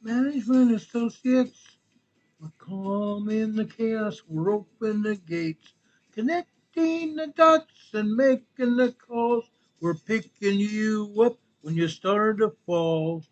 Management associates, we're calm in the chaos, we're open the gates, connecting the dots and making the calls. We're picking you up when you start to fall.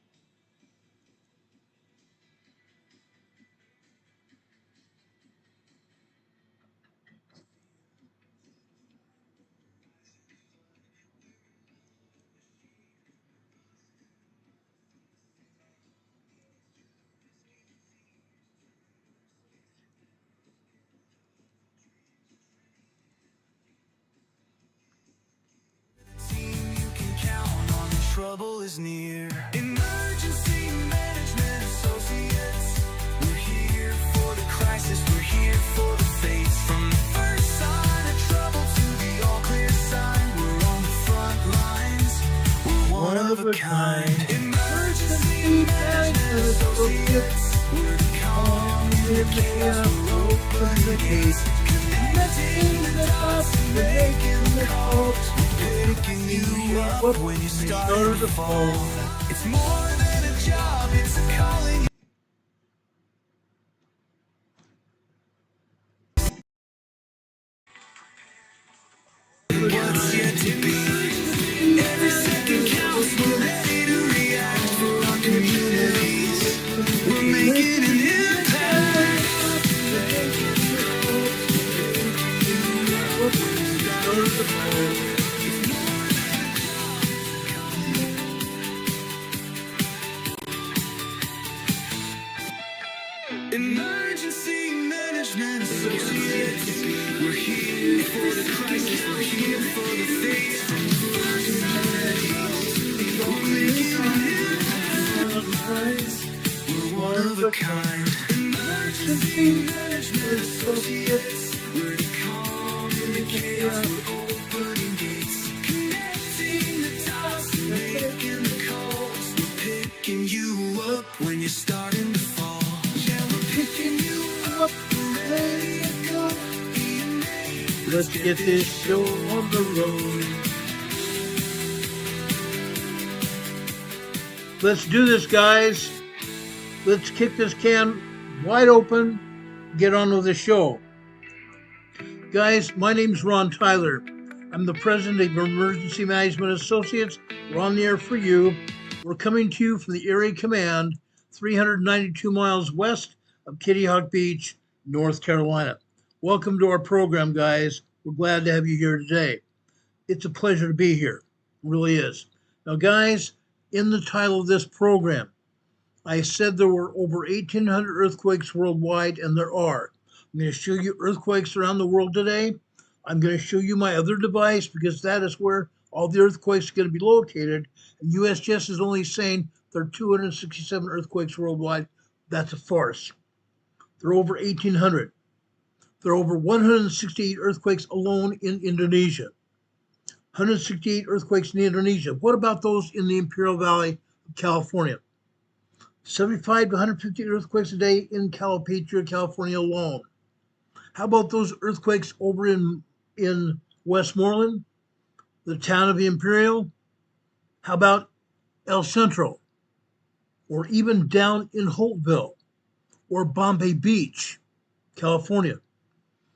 Trouble is near. Emergency Management Associates. We're here for the crisis. We're here for the face. From the first sign of trouble to the all clear sign, we're on the front lines. We're one of a kind. Emergency Management Associates. We're the calm in the chaos. We're open the gates. Connecting the dots and making the calls. Picking you up when you start to fall. It's more than a job, it's a calling. What's yet to be? Every second counts. We're ready to react for our communities. We're making an impact. Emergency Management Associates. We're here for the crisis. We're here for the face. From the first we're one of a kind. Emergency Management Associates. We're the calm in the chaos. We're opening gates. Connecting the dots and making the calls. We're picking you up when you're starting to fall. Picking you up, ready to go. Let's get this show on the road. Let's do this, guys. Let's kick this can wide open. Get on with the show. Guys, my name's Ron Tyler. I'm the president of Emergency Management Associates. We're on the air for you. We're coming to you from the Area Command, 392 miles west of Kitty Hawk Beach, North Carolina. Welcome to our program, guys. We're glad to have you here today. It's a pleasure to be here. It really is. Now, guys, in the title of this program, I said there were over 1,800 earthquakes worldwide, and there are. I'm going to show you earthquakes around the world today. I'm going to show you my other device because that is where all the earthquakes are going to be located. And USGS is only saying there are 267 earthquakes worldwide. That's a farce. There are over 1,800. There are over 168 earthquakes alone in Indonesia. 168 earthquakes in Indonesia. What about those in the Imperial Valley of California? 75 to 150 earthquakes a day in Calipatria, California alone. How about those earthquakes over in Westmoreland, the town of the Imperial? How about El Centro? Or even down in Holtville or Bombay Beach, California?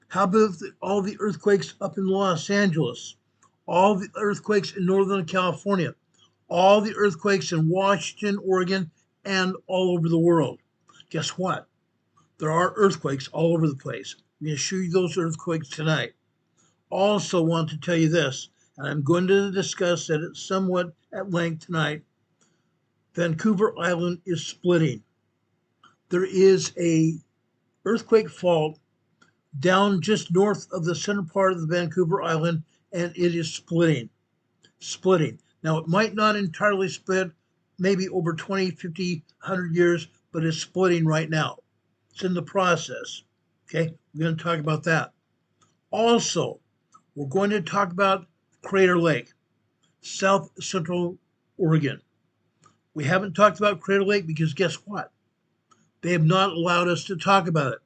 How about all the earthquakes up in Los Angeles? All the earthquakes in Northern California? All the earthquakes in Washington, Oregon, and all over the world? Guess what? There are earthquakes all over the place. I'm going to show you those earthquakes tonight. Also want to tell you this, and I'm going to discuss it somewhat at length tonight. Vancouver Island is splitting. There is a earthquake fault down just north of the center part of the Vancouver Island, and it is splitting. Now, it might not entirely split, maybe over 20, 50, 100 years, but it's splitting right now. It's in the process. Okay, we're going to talk about that. Also, we're going to talk about Crater Lake, South Central Oregon. We haven't talked about Crater Lake because guess what? They have not allowed us to talk about it.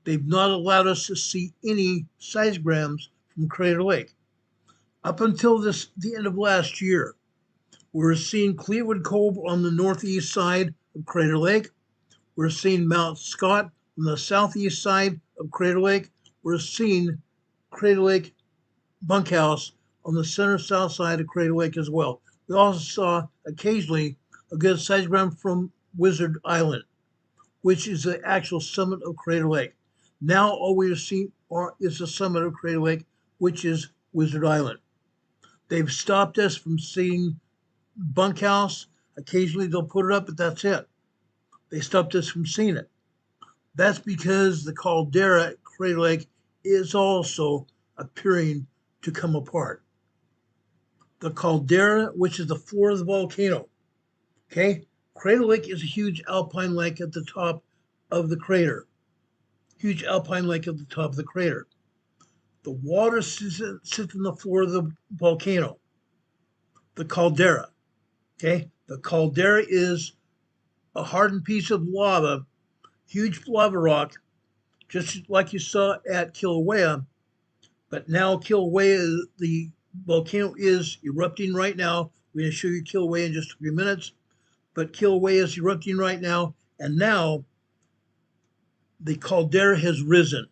They've not allowed us to see any seismograms from Crater Lake. Up until the end of last year, we were seeing Clearwood Cove on the northeast side of Crater Lake. We're seeing Mount Scott on the southeast side of Crater Lake. We're seeing Crater Lake bunkhouse on the center south side of Crater Lake as well. We also saw occasionally a good seismogram from Wizard Island, which is the actual summit of Crater Lake. Now all we have seen is the summit of Crater Lake, which is Wizard Island. They've stopped us from seeing bunkhouse. Occasionally they'll put it up, but that's it. They stopped us from seeing it. That's because the Caldera at Crater Lake is also appearing to come apart. The Caldera, which is the floor of the volcano, okay? Crater Lake is a huge alpine lake at the top of the crater. Huge alpine lake at the top of the crater. The water sits on the floor of the volcano, the caldera, okay? The caldera is a hardened piece of lava, huge lava rock, just like you saw at Kilauea, but now Kilauea, the volcano is erupting right now. We're going to show you Kilauea in just a few minutes, but Kilauea is erupting right now, and now the caldera has risen,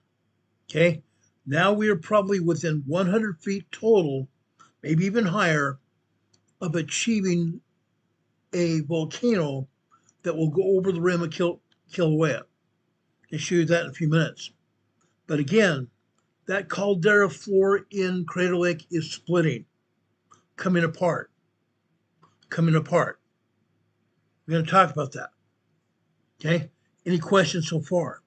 okay? Now we are probably within 100 feet total, maybe even higher, of achieving a volcano that will go over the rim of Kilauea. I'll show you that in a few minutes. But again, that caldera floor in Crater Lake is splitting, coming apart. We're going to talk about that. Okay? Any questions so far?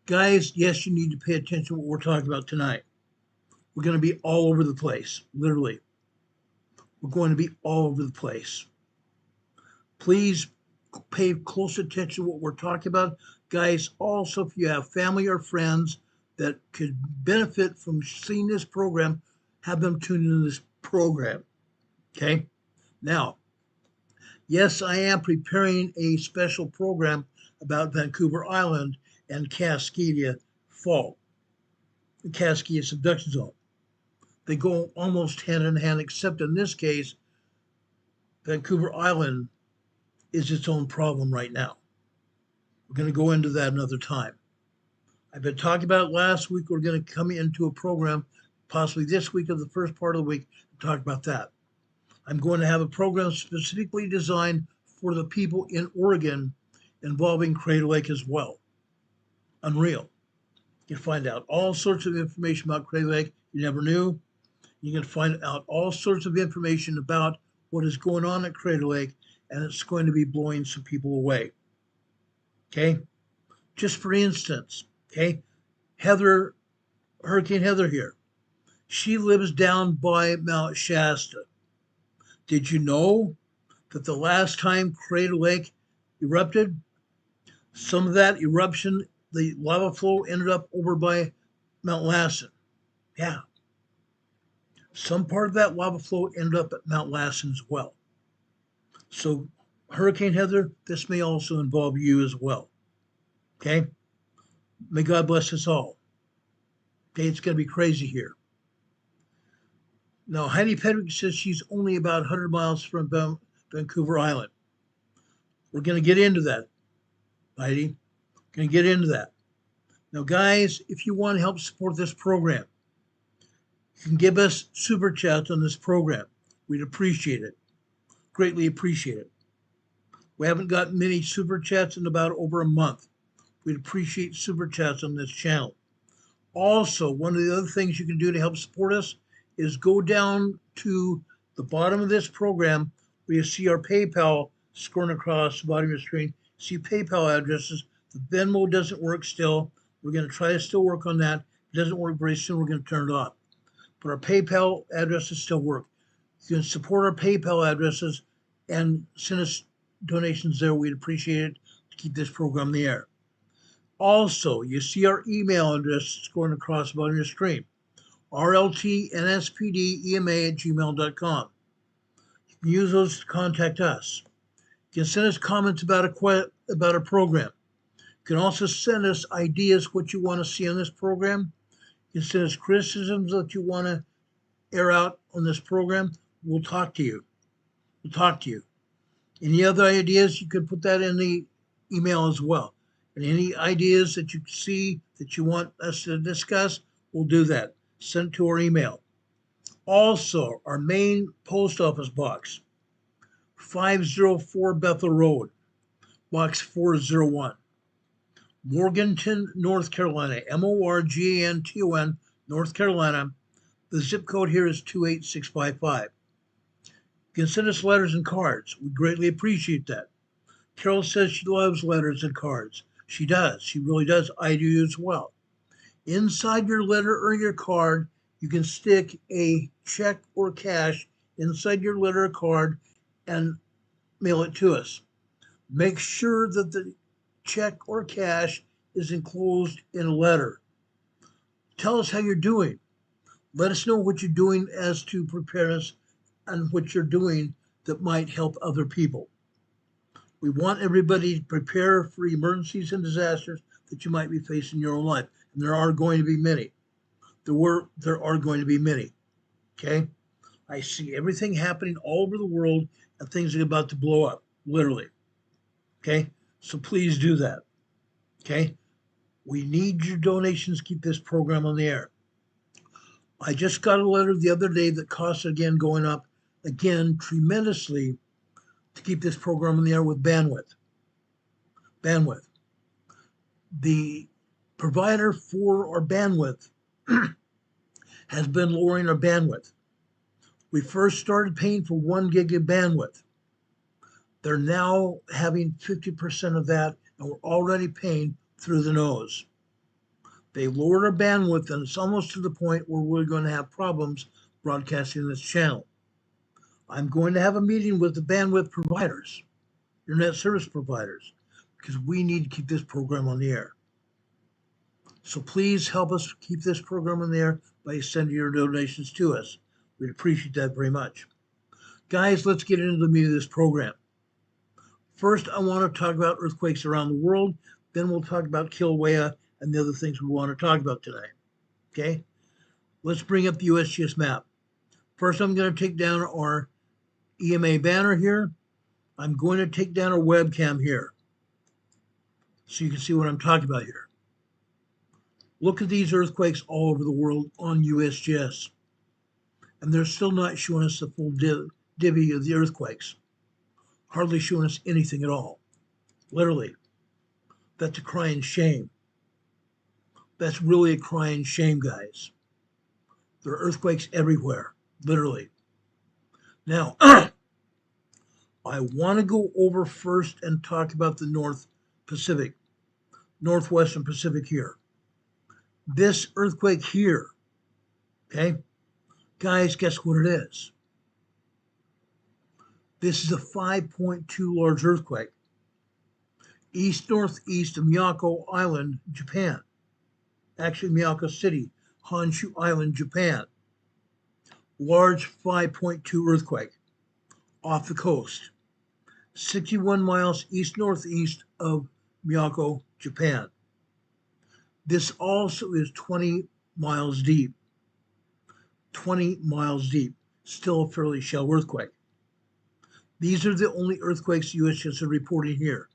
Guys, yes, you need to pay attention to what we're talking about tonight. We're going to be all over the place, literally. We're going to be all over the place. Please pay close attention to what we're talking about. Guys, also, if you have family or friends that could benefit from seeing this program, have them tune into this program. Okay? Now, yes, I am preparing a special program about Vancouver Island and Cascadia Fault, the Cascadia Subduction Zone. They go almost hand in hand, except in this case, Vancouver Island is its own problem right now. We're going to go into that another time. I've been talking about it last week. We're going to come into a program, possibly this week or the first part of the week, to talk about that. I'm going to have a program specifically designed for the people in Oregon involving Crater Lake as well. Unreal. You can find out all sorts of information about Crater Lake you never knew. You can find out all sorts of information about what is going on at Crater Lake, and it's going to be blowing some people away. Okay? Just for instance, okay, Hurricane Heather here. She lives down by Mount Shasta. Did you know that the last time Crater Lake erupted, some of that eruption, the lava flow ended up over by Mount Lassen? Yeah. Some part of that lava flow ended up at Mount Lassen as well. So Hurricane Heather, this may also involve you as well. Okay? May God bless us all. Okay, it's going to be crazy here. Now, Heidi Pedrick says she's only about 100 miles from Vancouver Island. We're going to get into that, Heidi. Going to get into that. Now, guys, if you want to help support this program, you can give us super chats on this program. We'd appreciate it. Greatly appreciate it. We haven't got many super chats in about over a month. We'd appreciate super chats on this channel. Also, one of the other things you can do to help support us is go down to the bottom of this program where you see our PayPal scrolling across the bottom of your screen. See PayPal addresses. The Venmo doesn't work still. We're going to try to still work on that. If it doesn't work very soon, we're going to turn it off. But our PayPal addresses still work. You can support our PayPal addresses and send us donations there. We'd appreciate it to keep this program in the air. Also, you see our email address scrolling across the bottom of your screen. rltnspdema@gmail.com. You can use those to contact us. You can send us comments about a program. You can also send us ideas what you want to see on this program. You can send us criticisms that you want to air out on this program. We'll talk to you. We'll talk to you. Any other ideas, you could put that in the email as well. And any ideas that you see that you want us to discuss, we'll do that. Send to our email. Also, our main post office box, 504 Bethel Road, box 401, Morganton, North Carolina, Morganton, North Carolina. The zip code here is 28655. You can send us letters and cards. We greatly appreciate that. Carol says she loves letters and cards. She does. She really does. I do as well. Inside your letter or your card, you can stick a check or cash inside your letter or card and mail it to us. Make sure that the check or cash is enclosed in a letter. Tell us how you're doing. Let us know what you're doing as to preparedness and what you're doing that might help other people. We want everybody to prepare for emergencies and disasters that you might be facing in your own life. And there are going to be many. There are going to be many. Okay? I see everything happening all over the world and things are about to blow up, literally. Okay? So please do that. Okay? We need your donations to keep this program on the air. I just got a letter the other day that costs again going up again tremendously to keep this program on the air with bandwidth. The provider for our bandwidth has been lowering our bandwidth. We first started paying for 1 gig of bandwidth. They're now having 50% of that, and we're already paying through the nose. They lowered our bandwidth, and it's almost to the point where we're going to have problems broadcasting this channel. I'm going to have a meeting with the bandwidth providers, internet service providers, because we need to keep this program on the air. So please help us keep this program on the air by sending your donations to us. We'd appreciate that very much. Guys, let's get into the meat of this program. First, I want to talk about earthquakes around the world. Then we'll talk about Kilauea and the other things we want to talk about tonight. Okay? Let's bring up the USGS map. First, I'm going to take down our EMA banner here. I'm going to take down our webcam here so you can see what I'm talking about here. Look at these earthquakes all over the world on USGS. And they're still not showing us the full divvy of the earthquakes. Hardly showing us anything at all. Literally. That's a crying shame. That's really a crying shame, guys. There are earthquakes everywhere, literally. Now, I want to go over first and talk about the Northwestern Pacific here. This earthquake here, okay? Guys, guess what it is? This is a 5.2 large earthquake. East-northeast of Miyako Island, Japan. Actually, Miyako City, Honshu Island, Japan. Large 5.2 earthquake off the coast. 61 miles east-northeast of Miyako, Japan. This also is 20 miles deep. 20 miles deep. Still a fairly shallow earthquake. These are the only earthquakes USGS are reporting here.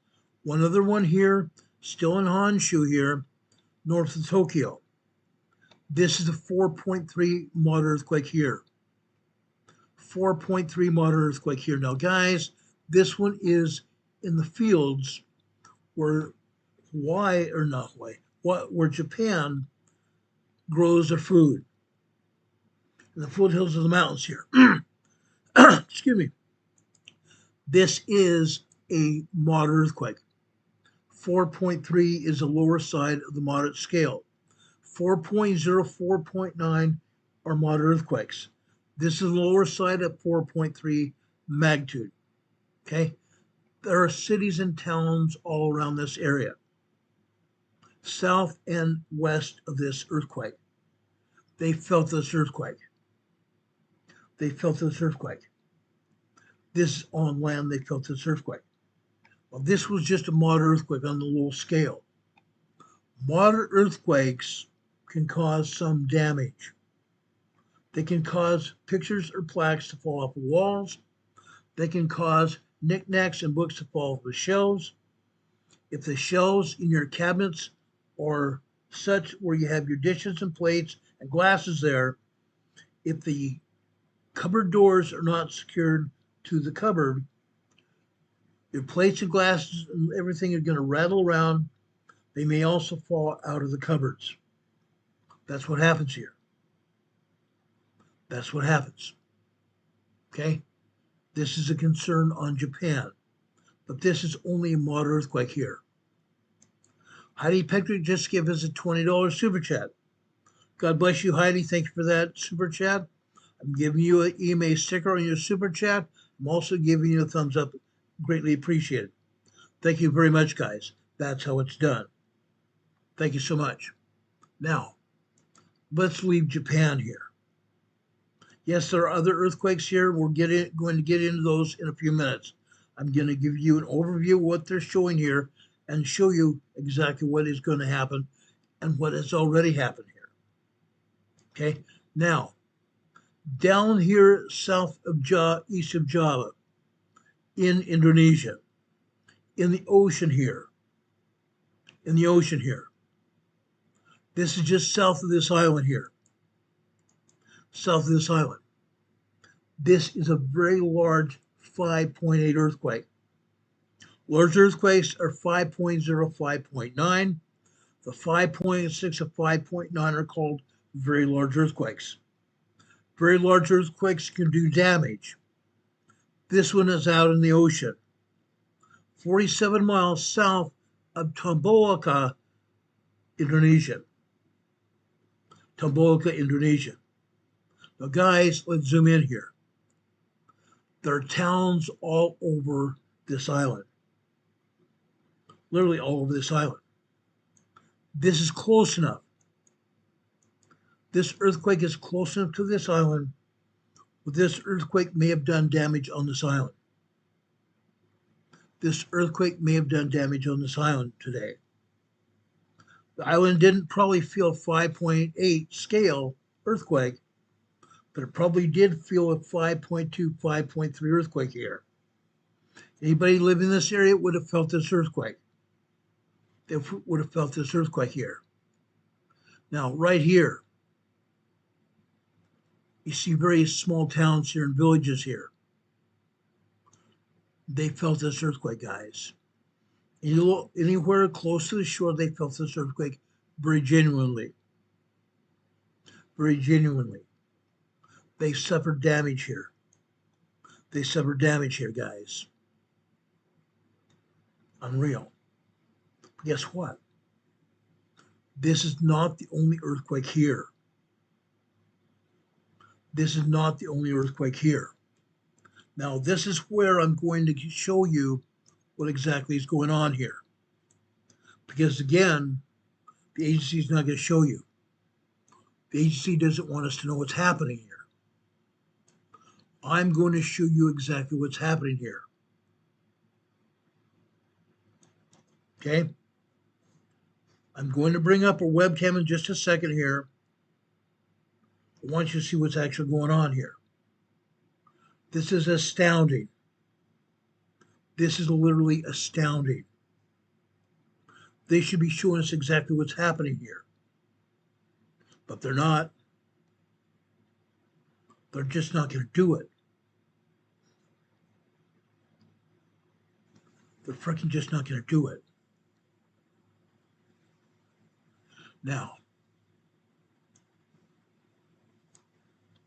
One other one here, still in Honshu here, north of Tokyo. This is a 4.3 moderate earthquake here. 4.3 moderate earthquake here. Now, guys, this one is in the fields where where Japan grows their food. In the foothills of the mountains here. Excuse me. This is a moderate earthquake. 4.3 is the lower side of the moderate scale. 4.0, 4.9 are moderate earthquakes. This is the lower side of 4.3 magnitude. Okay? There are cities and towns all around this area, south and west of this earthquake. They felt this earthquake. They felt this earthquake. This is on land, they felt this earthquake. Well, this was just a moderate earthquake on the low scale. Moderate earthquakes can cause some damage. They can cause pictures or plaques to fall off the walls. They can cause knickknacks and books to fall off the shelves. If the shelves in your cabinets or such where you have your dishes and plates and glasses there, if the cupboard doors are not secured to the cupboard, your plates and glasses and everything are going to rattle around. They may also fall out of the cupboards. That's what happens here. That's what happens. Okay? This is a concern on Japan, but this is only a moderate earthquake here. Heidi Petrick just gave us a $20 super chat. God bless you, Heidi. Thank you for that super chat. I'm giving you an EMA sticker on your super chat. I'm also giving you a thumbs up. Greatly appreciated. Thank you very much, guys. That's how it's done. Thank you so much. Now, let's leave Japan here. Yes, there are other earthquakes here. We're going to get into those in a few minutes. I'm going to give you an overview of what they're showing here and show you exactly what is going to happen and what has already happened here. Okay, now, down here south of Java, east of Java, in Indonesia, in the ocean here, this is just south of this island here, south of this island. This is a very large 5.8 earthquake. Large earthquakes are 5.0, 5.9. The 5.6 and 5.9 are called very large earthquakes. Very large earthquakes can do damage. This one is out in the ocean, 47 miles south of Tombolaka, Indonesia. Tombolaka, Indonesia. Now, guys, let's zoom in here. There are towns all over this island, literally all over this island. This is close enough. This earthquake is close enough to this island. This earthquake may have done damage on this island. This earthquake may have done damage on this island today. The island didn't probably feel 5.8 scale earthquake, but it probably did feel a 5.2, 5.3 earthquake here. Anybody living in this area would have felt this earthquake. They would have felt this earthquake here. Now, right here, you see very small towns here and villages here. They felt this earthquake, guys. Anywhere close to the shore, they felt this earthquake very genuinely. Very genuinely. They suffered damage here. They suffered damage here, guys. Unreal. But guess what? This is not the only earthquake here. This is not the only earthquake here. Now, this is where I'm going to show you what exactly is going on here. Because again, the agency is not going to show you. The agency doesn't want us to know what's happening here. I'm going to show you exactly what's happening here. Okay? I'm going to bring up a webcam in just a second here. I want you to see what's actually going on here. This is astounding. This is literally astounding. They should be showing us exactly what's happening here. But they're not. They're just not going to do it. They're freaking just not going to do it. Now,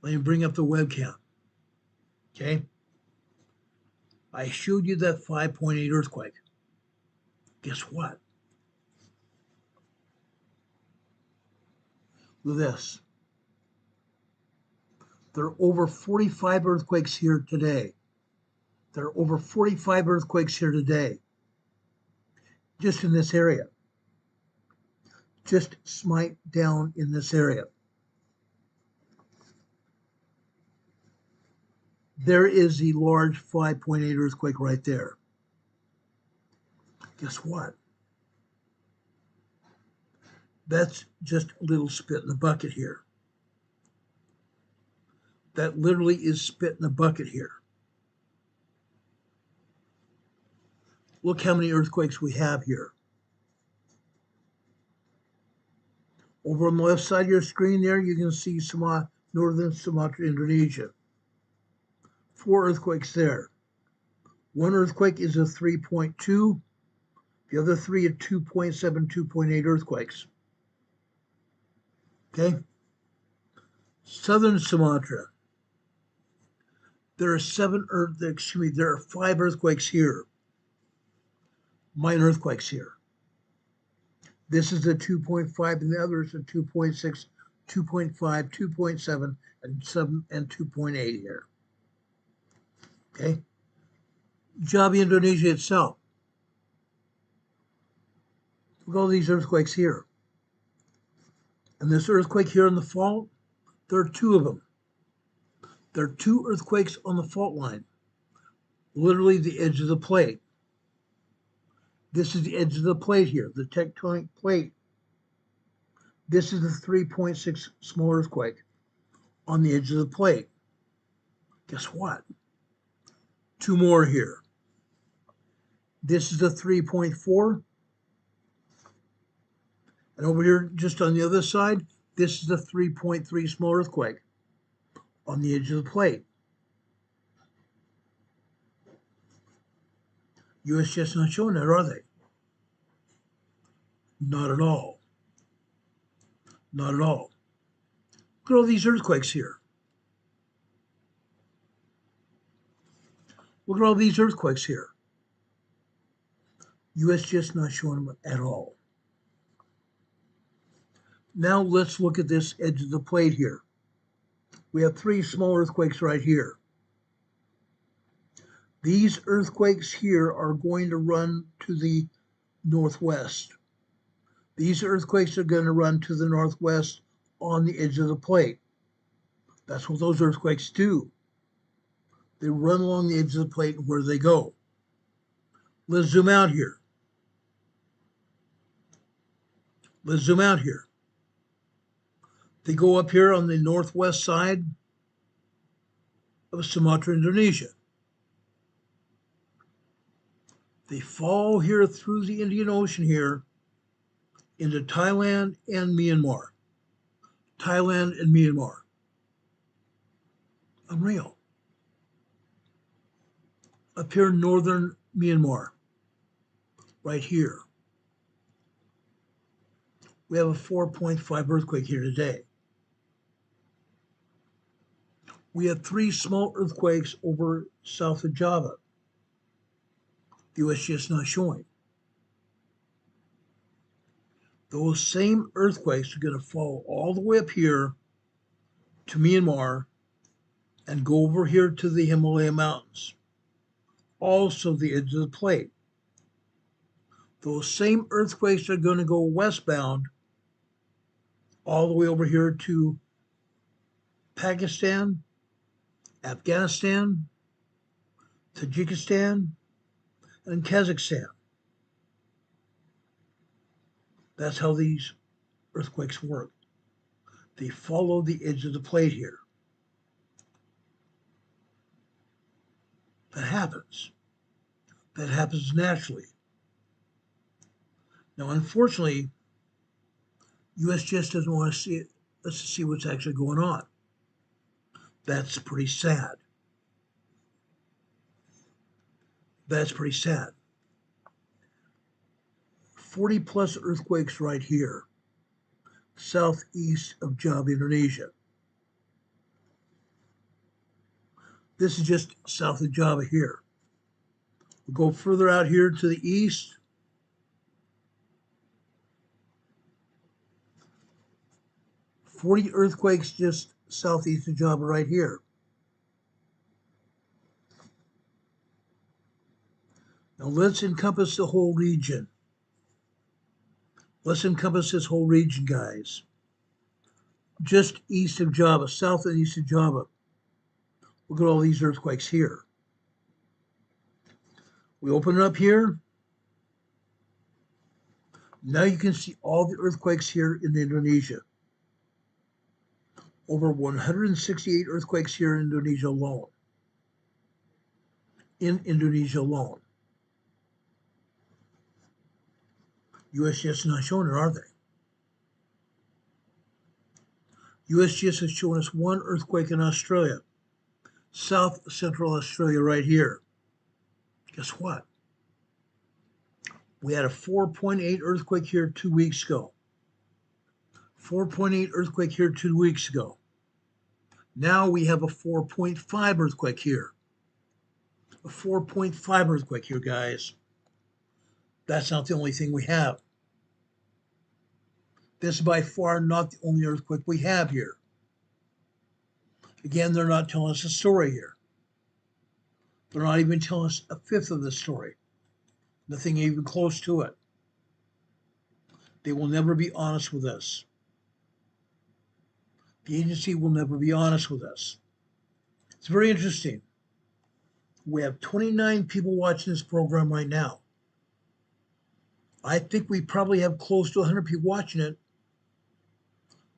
let me bring up the webcam. Okay? I showed you that 5.8 earthquake. Guess what? Look at this. There are over 45 earthquakes here today. There are over 45 earthquakes here today. Just in this area. Just smite down in this area. There is a large 5.8 earthquake right there. Guess what? That's just a little spit in the bucket here. That literally is spit in the bucket here. Look how many earthquakes we have here. Over on the left side of your screen there, you can see northern Sumatra, Indonesia. 4 earthquakes there. One earthquake is a 3.2. The other 3 are 2.7, 2.8 earthquakes. Okay? Southern Sumatra. There are 5 earthquakes here. Minor earthquakes here. This is a 2.5, and the other is a 2.6, 2.5, 2.7, and 2.8 here. Okay? Java, Indonesia itself. Look at all these earthquakes here. And this earthquake here on the fault, there are 2 of them. There are 2 earthquakes on the fault line, literally the edge of the plate. This is the edge of the plate here, the tectonic plate. This is the 3.6 small earthquake on the edge of the plate. Guess what? 2 more here. This is the 3.4. And over here, just on the other side, this is the 3.3 small earthquake on the edge of the plate. USGS not showing that, are they? Not at all. Not at all. Look at all these earthquakes here. Look at all these earthquakes here. USGS not showing them at all. Now let's look at this edge of the plate here. We have 3 small earthquakes right here. These earthquakes here are going to run to the northwest. These earthquakes are going to run to the northwest on the edge of the plate. That's what those earthquakes do. They run along the edge of the plate and where they go. Let's zoom out here. Let's zoom out here. They go up here on the northwest side of Sumatra, Indonesia. They fall here through the Indian Ocean here into Thailand and Myanmar. Thailand and Myanmar. Unreal. Up here in northern Myanmar, right here. We have a 4.5 earthquake here today. We had 3 small earthquakes over south of Java. The USGS not showing. Those same earthquakes are going to fall all the way up here to Myanmar and go over here to the Himalaya Mountains. Also the edge of the plate. Those same earthquakes are going to go westbound all the way over here to Pakistan, Afghanistan, Tajikistan, and Kazakhstan. That's how these earthquakes work. They follow the edge of the plate here. That happens. That happens naturally. Now, unfortunately, USGS doesn't want to see it. Let's see what's actually going on. That's pretty sad. That's pretty sad. 40 plus earthquakes right here, southeast of Java, Indonesia. This is just south of Java here. We'll go further out here to the east. "40 earthquakes just southeast of Java right here. Now let's encompass the whole region. Let's encompass this whole region, guys. Just east of Java, south and east of Java. Look at all these earthquakes here. We open it up here. Now you can see all the earthquakes here in Indonesia. Over 168 earthquakes here in Indonesia alone. In Indonesia alone. USGS is not showing it, are they? USGS is showing us one earthquake in Australia, South Central Australia right here. Guess what? We had a 4.8 earthquake here 2 weeks ago. 4.8 earthquake here 2 weeks ago. Now we have a 4.5 earthquake here. A 4.5 earthquake here, guys. That's not the only thing we have. This is by far not the only earthquake we have here. Again, they're not telling us a story here. They're not even telling us a fifth of the story. Nothing even close to it. They will never be honest with us. The agency will never be honest with us. It's very interesting. We have 29 people watching this program right now. I think we probably have close to 100 people watching it,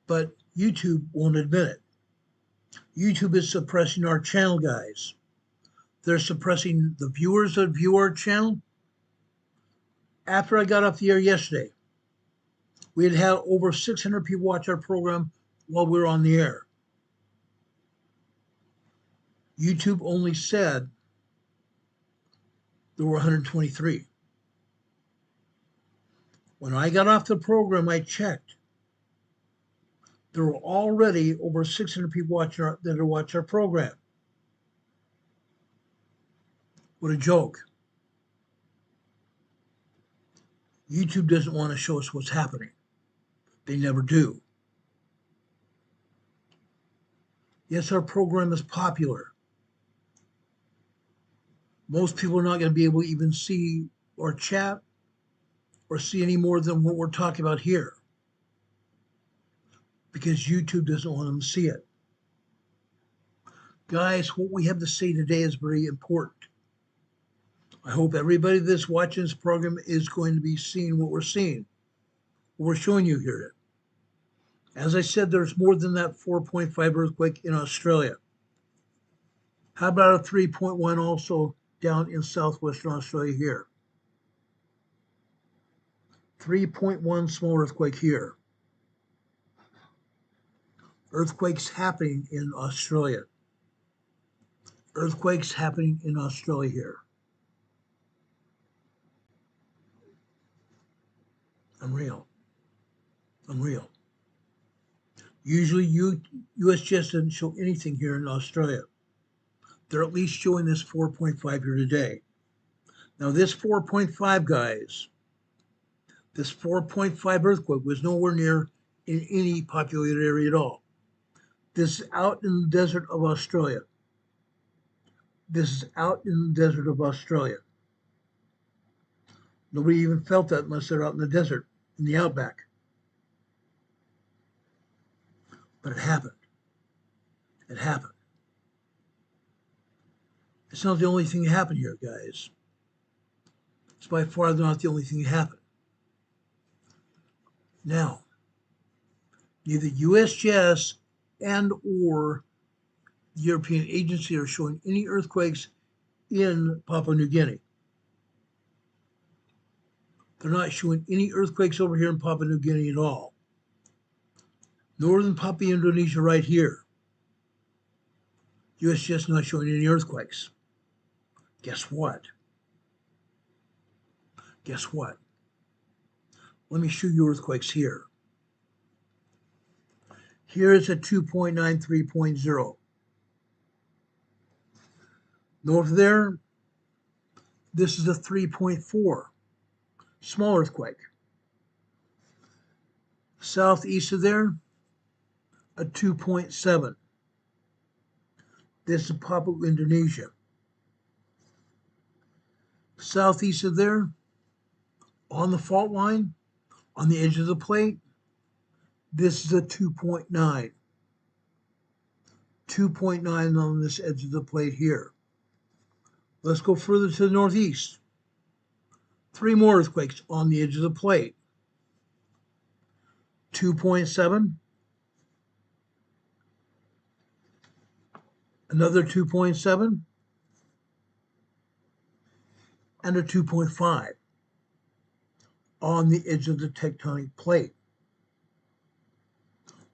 but YouTube won't admit it. YouTube is suppressing our channel, guys. They're suppressing the viewers that view our channel. After I got off the air yesterday, we had had over 600 people watch our program while we were on the air. YouTube only said there were 123. When I got off the program, I checked. There were already over 600 people watching that watch our program. What a joke. YouTube doesn't want to show us what's happening. They never do. Yes, our program is popular. Most people are not going to be able to even see or chat or see any more than what we're talking about here, because YouTube doesn't want them to see it. Guys, what we have to say today is very important. I hope everybody that's watching this program is going to be seeing what we're seeing, what we're showing you here. As I said, there's more than that 4.5 earthquake in Australia. How about a 3.1 also down in southwestern Australia here? 3.1 small earthquake here. Earthquakes happening in Australia. Earthquakes happening in Australia here. Unreal. Unreal. Usually USGS doesn't show anything here in Australia. They're at least showing this 4.5 here today. Now this 4.5, guys, this 4.5 earthquake was nowhere near in any populated area at all. This is out in the desert of Australia. This is out in the desert of Australia. Nobody even felt that unless they're out in the desert, in the outback. But it happened. It happened. It's not the only thing that happened here, guys. It's by far not the only thing that happened. Now, neither USGS and or the European Agency are showing any earthquakes in Papua New Guinea. They're not showing any earthquakes over here in Papua New Guinea at all. Northern Papua, Indonesia right here. USGS not showing any earthquakes. Guess what? Guess what? Let me show you earthquakes here. Here is a 2.93.0. North of there, this is a 3.4. Small earthquake. Southeast of there, a 2.7. This is Papua, Indonesia. Southeast of there, on the fault line, on the edge of the plate, this is a 2.9. 2.9 on this edge of the plate here. Let's go further to the northeast. 3 more earthquakes on the edge of the plate. 2.7. Another 2.7. And a 2.5. on the edge of the tectonic plate.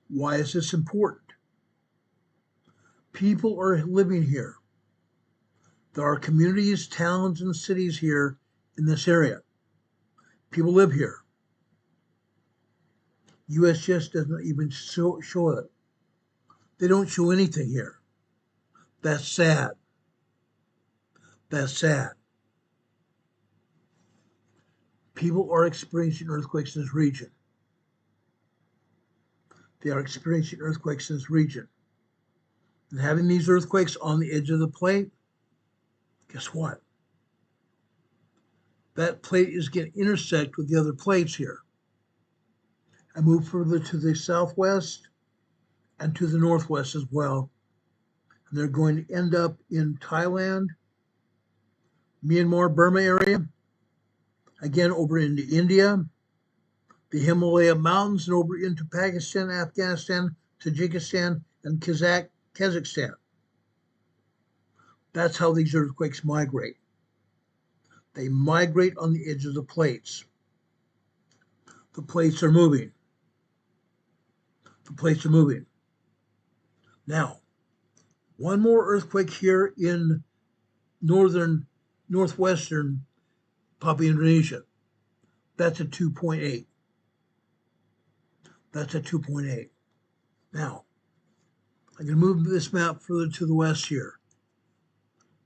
Why is this important? People are living here. There are communities, towns, and cities here in this area. People live here. USGS doesn't even show it. They don't show anything here. That's sad. That's sad. People are experiencing earthquakes in this region. They are experiencing earthquakes in this region. And having these earthquakes on the edge of the plate, guess what? That plate is going to intersect with the other plates here and move further to the southwest and to the northwest as well. And they're going to end up in Thailand, Myanmar, Burma area, again over into India, the Himalaya Mountains, and over into Pakistan, Afghanistan, Tajikistan, and Kazakhstan. That's how these earthquakes migrate. They migrate on the edge of the plates. The plates are moving. The plates are moving. Now, one more earthquake here in northwestern Papua Indonesia. That's a 2.8. That's a 2.8. Now, I'm going to move this map further to the west here.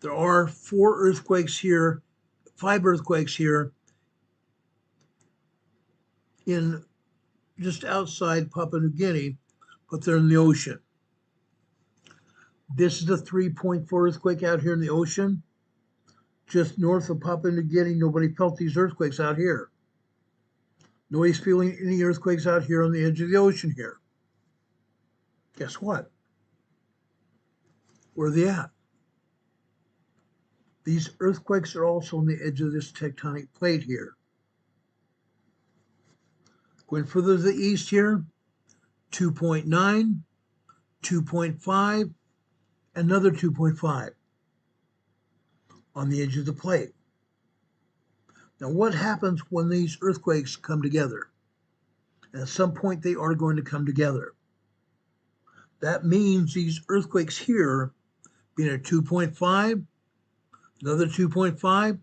There are 5 earthquakes here in just outside Papua New Guinea, but they're in the ocean. This is a 3.4 earthquake out here in the ocean. Just north of Papua New Guinea, nobody felt these earthquakes out here. Nobody's feeling any earthquakes out here on the edge of the ocean here. Guess what? Where are they at? These earthquakes are also on the edge of this tectonic plate here. Going further to the east here, 2.9, 2.5, another 2.5 on the edge of the plate. Now, what happens when these earthquakes come together? At some point, they are going to come together. That means these earthquakes here, being a 2.5, another 2.5,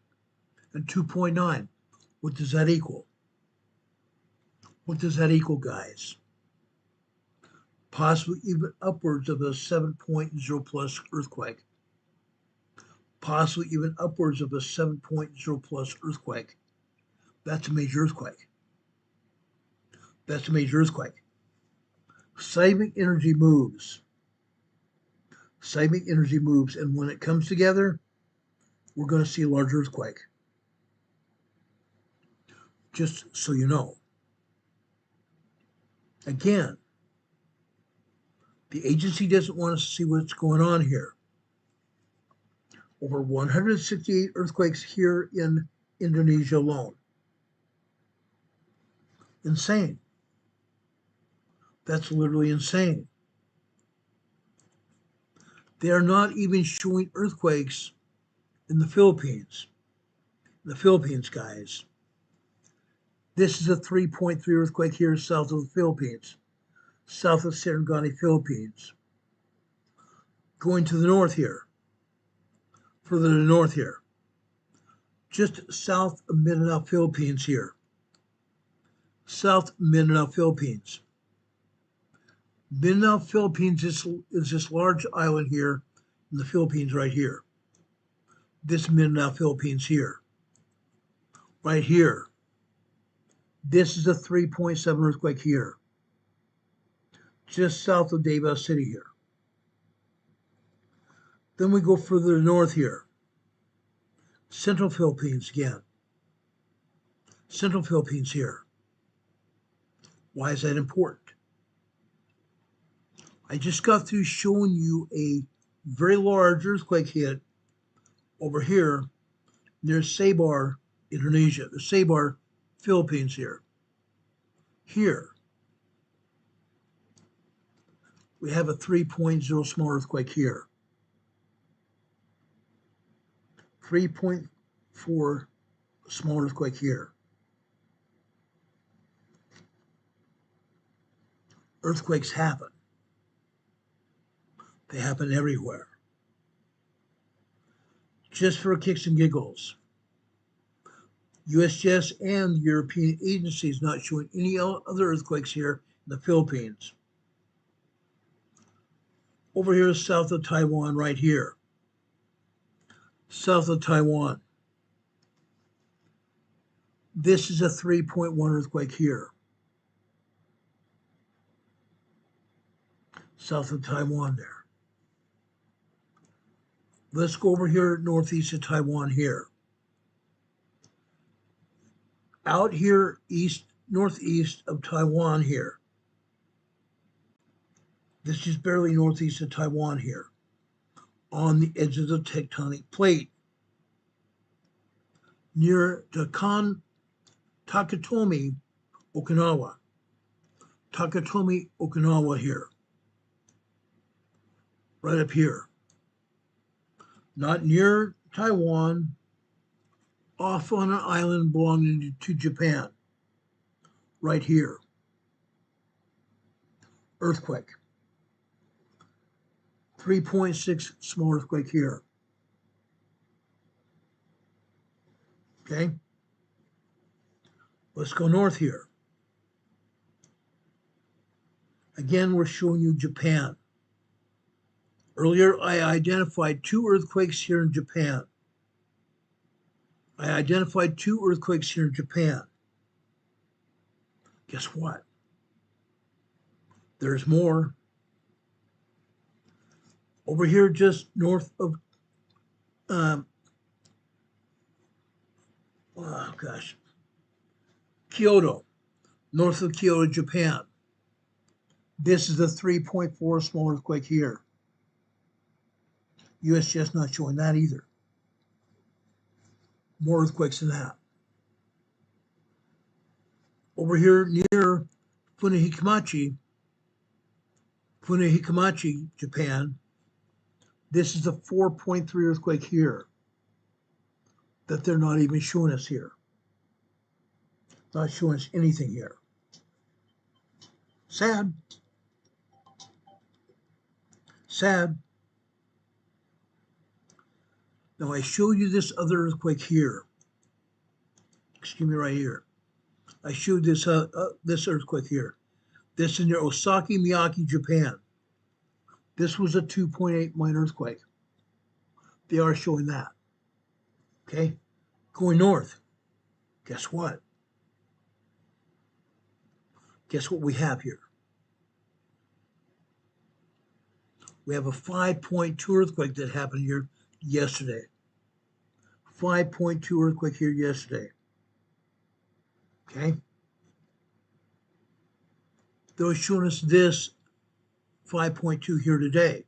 and 2.9. What does that equal? What does that equal, guys? Possibly even upwards of a 7.0 plus earthquake. Possibly even upwards of a 7.0 plus earthquake. That's a major earthquake. That's a major earthquake. Seismic energy moves. Seismic energy moves, and when it comes together, we're going to see a large earthquake. Just so you know. Again, the agency doesn't want us to see what's going on here. Over 168 earthquakes here in Indonesia alone. Insane. That's literally insane. They are not even showing earthquakes in the Philippines. The Philippines, guys. This is a 3.3 earthquake here south of the Philippines, south of Sarangani, Philippines. Going to the north here, further to the north here, just south of Mindanao, Philippines here. South Mindanao, Philippines. Mindanao, Philippines is this large island here in the Philippines right here. This Mindanao, Philippines here. Right here. This is a 3.7 earthquake here. Just south of Davao City here. Then we go further north here. Central Philippines again. Central Philippines here. Why is that important? I just got through showing you a very large earthquake hit over here near Sabah, Indonesia, the Sabah, Philippines here. Here, we have a 3.0 small earthquake here. 3.4 small earthquake here. Earthquakes happen. They happen everywhere. Just for kicks and giggles, USGS and European agencies not showing any other earthquakes here in the Philippines. Over here is south of Taiwan, right here. South of Taiwan. This is a 3.1 earthquake here. South of Taiwan there. Let's go over here northeast of Taiwan here. Out here northeast of Taiwan here. This is barely northeast of Taiwan here. On the edge of the tectonic plate. Near Takatomi, Okinawa. Takatomi, Okinawa here. Right up here. Not near Taiwan, off on an island belonging to Japan. Right here. Earthquake. 3.6 small earthquake here. Okay. Let's go north here. Again, we're showing you Japan. Earlier, I identified 2 earthquakes here in Japan. Guess what? There's more. Over here, just north of, Kyoto, north of Kyoto, Japan. This is a 3.4 small earthquake here. USGS not showing that either. More earthquakes than that. Over here near Funehikamachi, Japan, this is a 4.3 earthquake here that they're not even showing us here. Not showing us anything here. Sad. Sad. Now I showed you this other earthquake here. Excuse me, right here. I showed this this earthquake here. This is near Osaka, Miyake, Japan. This was a 2.8 minor earthquake. They are showing that. Okay, going north. Guess what? Guess what we have here? We have a 5.2 earthquake that happened here yesterday. 5.2 earthquake here yesterday. Okay. They're showing us this 5.2 here today.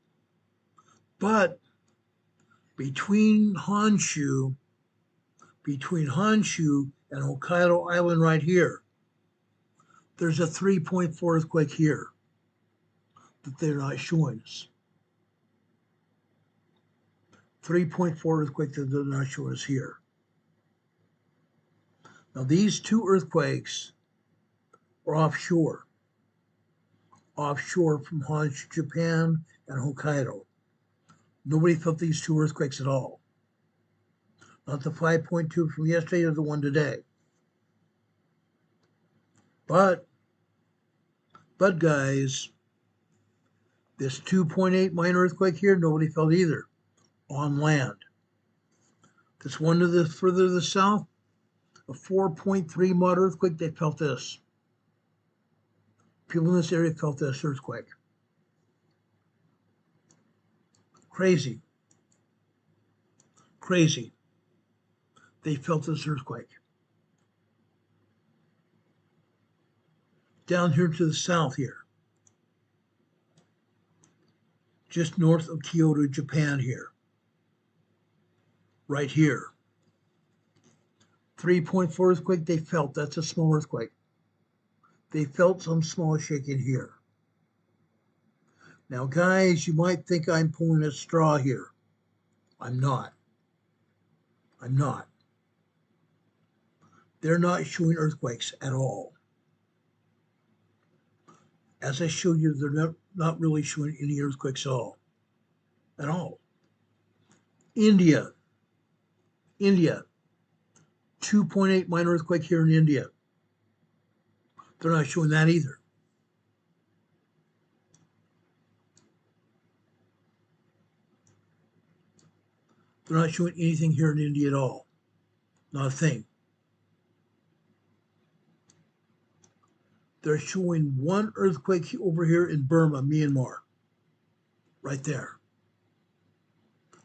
But between Honshu and Hokkaido Island right here, there's a 3.4 earthquake here that they're not showing us. 3.4 earthquake that they're not showing us here. Now these 2 earthquakes are offshore from Honshu, Japan and Hokkaido. Nobody felt these 2 earthquakes at all. Not the 5.2 from yesterday or the one today. But guys, this 2.8 minor earthquake here, nobody felt either on land. This one to the further to the south, a 4.3 moderate earthquake, they felt this. People in this area felt this earthquake. Crazy. Crazy. They felt this earthquake. Down here to the south here. Just north of Kyoto, Japan here. Right here. 3.4 earthquake they felt. That's a small earthquake. They felt some small shaking here. Now, guys, you might think I'm pulling a straw here. I'm not. I'm not. They're not showing earthquakes at all. As I showed you, they're not really showing any earthquakes at all. At all. India, 2.8 minor earthquake here in India. They're not showing that either. They're not showing anything here in India at all. Not a thing. They're showing one earthquake over here in Burma, Myanmar. Right there.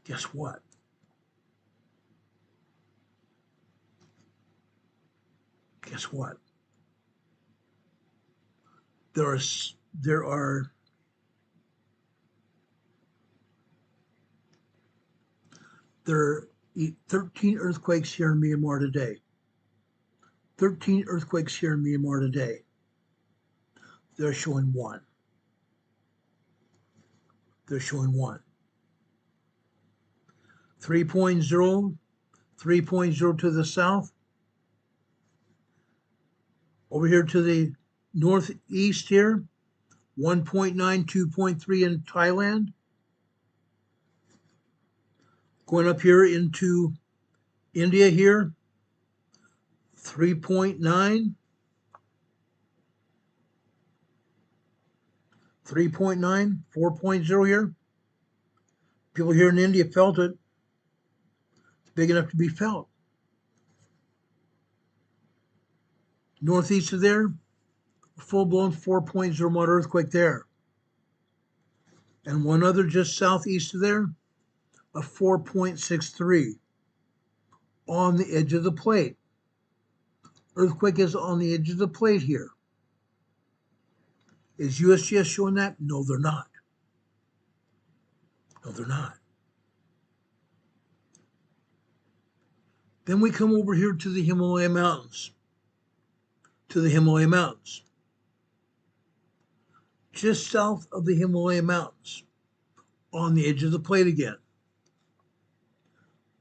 Guess what? Guess what? There are 13 earthquakes here in Myanmar today. 13 earthquakes here in Myanmar today. They're showing one. They're showing one. 3.0, 3.0 to the south. Over here to the northeast here, 1.9, 2.3 in Thailand. Going up here into India here, 3.9, 3.9, 4.0 here. People here in India felt it. It's big enough to be felt. Northeast of there, full-blown 4.0 motor earthquake there. And one other just southeast of there, a 4.63 on the edge of the plate. Earthquake is on the edge of the plate here. Is USGS showing that? No, they're not. No, they're not. Then we come over here to the Himalaya Mountains. To the Himalaya Mountains. Just south of the Himalaya Mountains, on the edge of the plate again.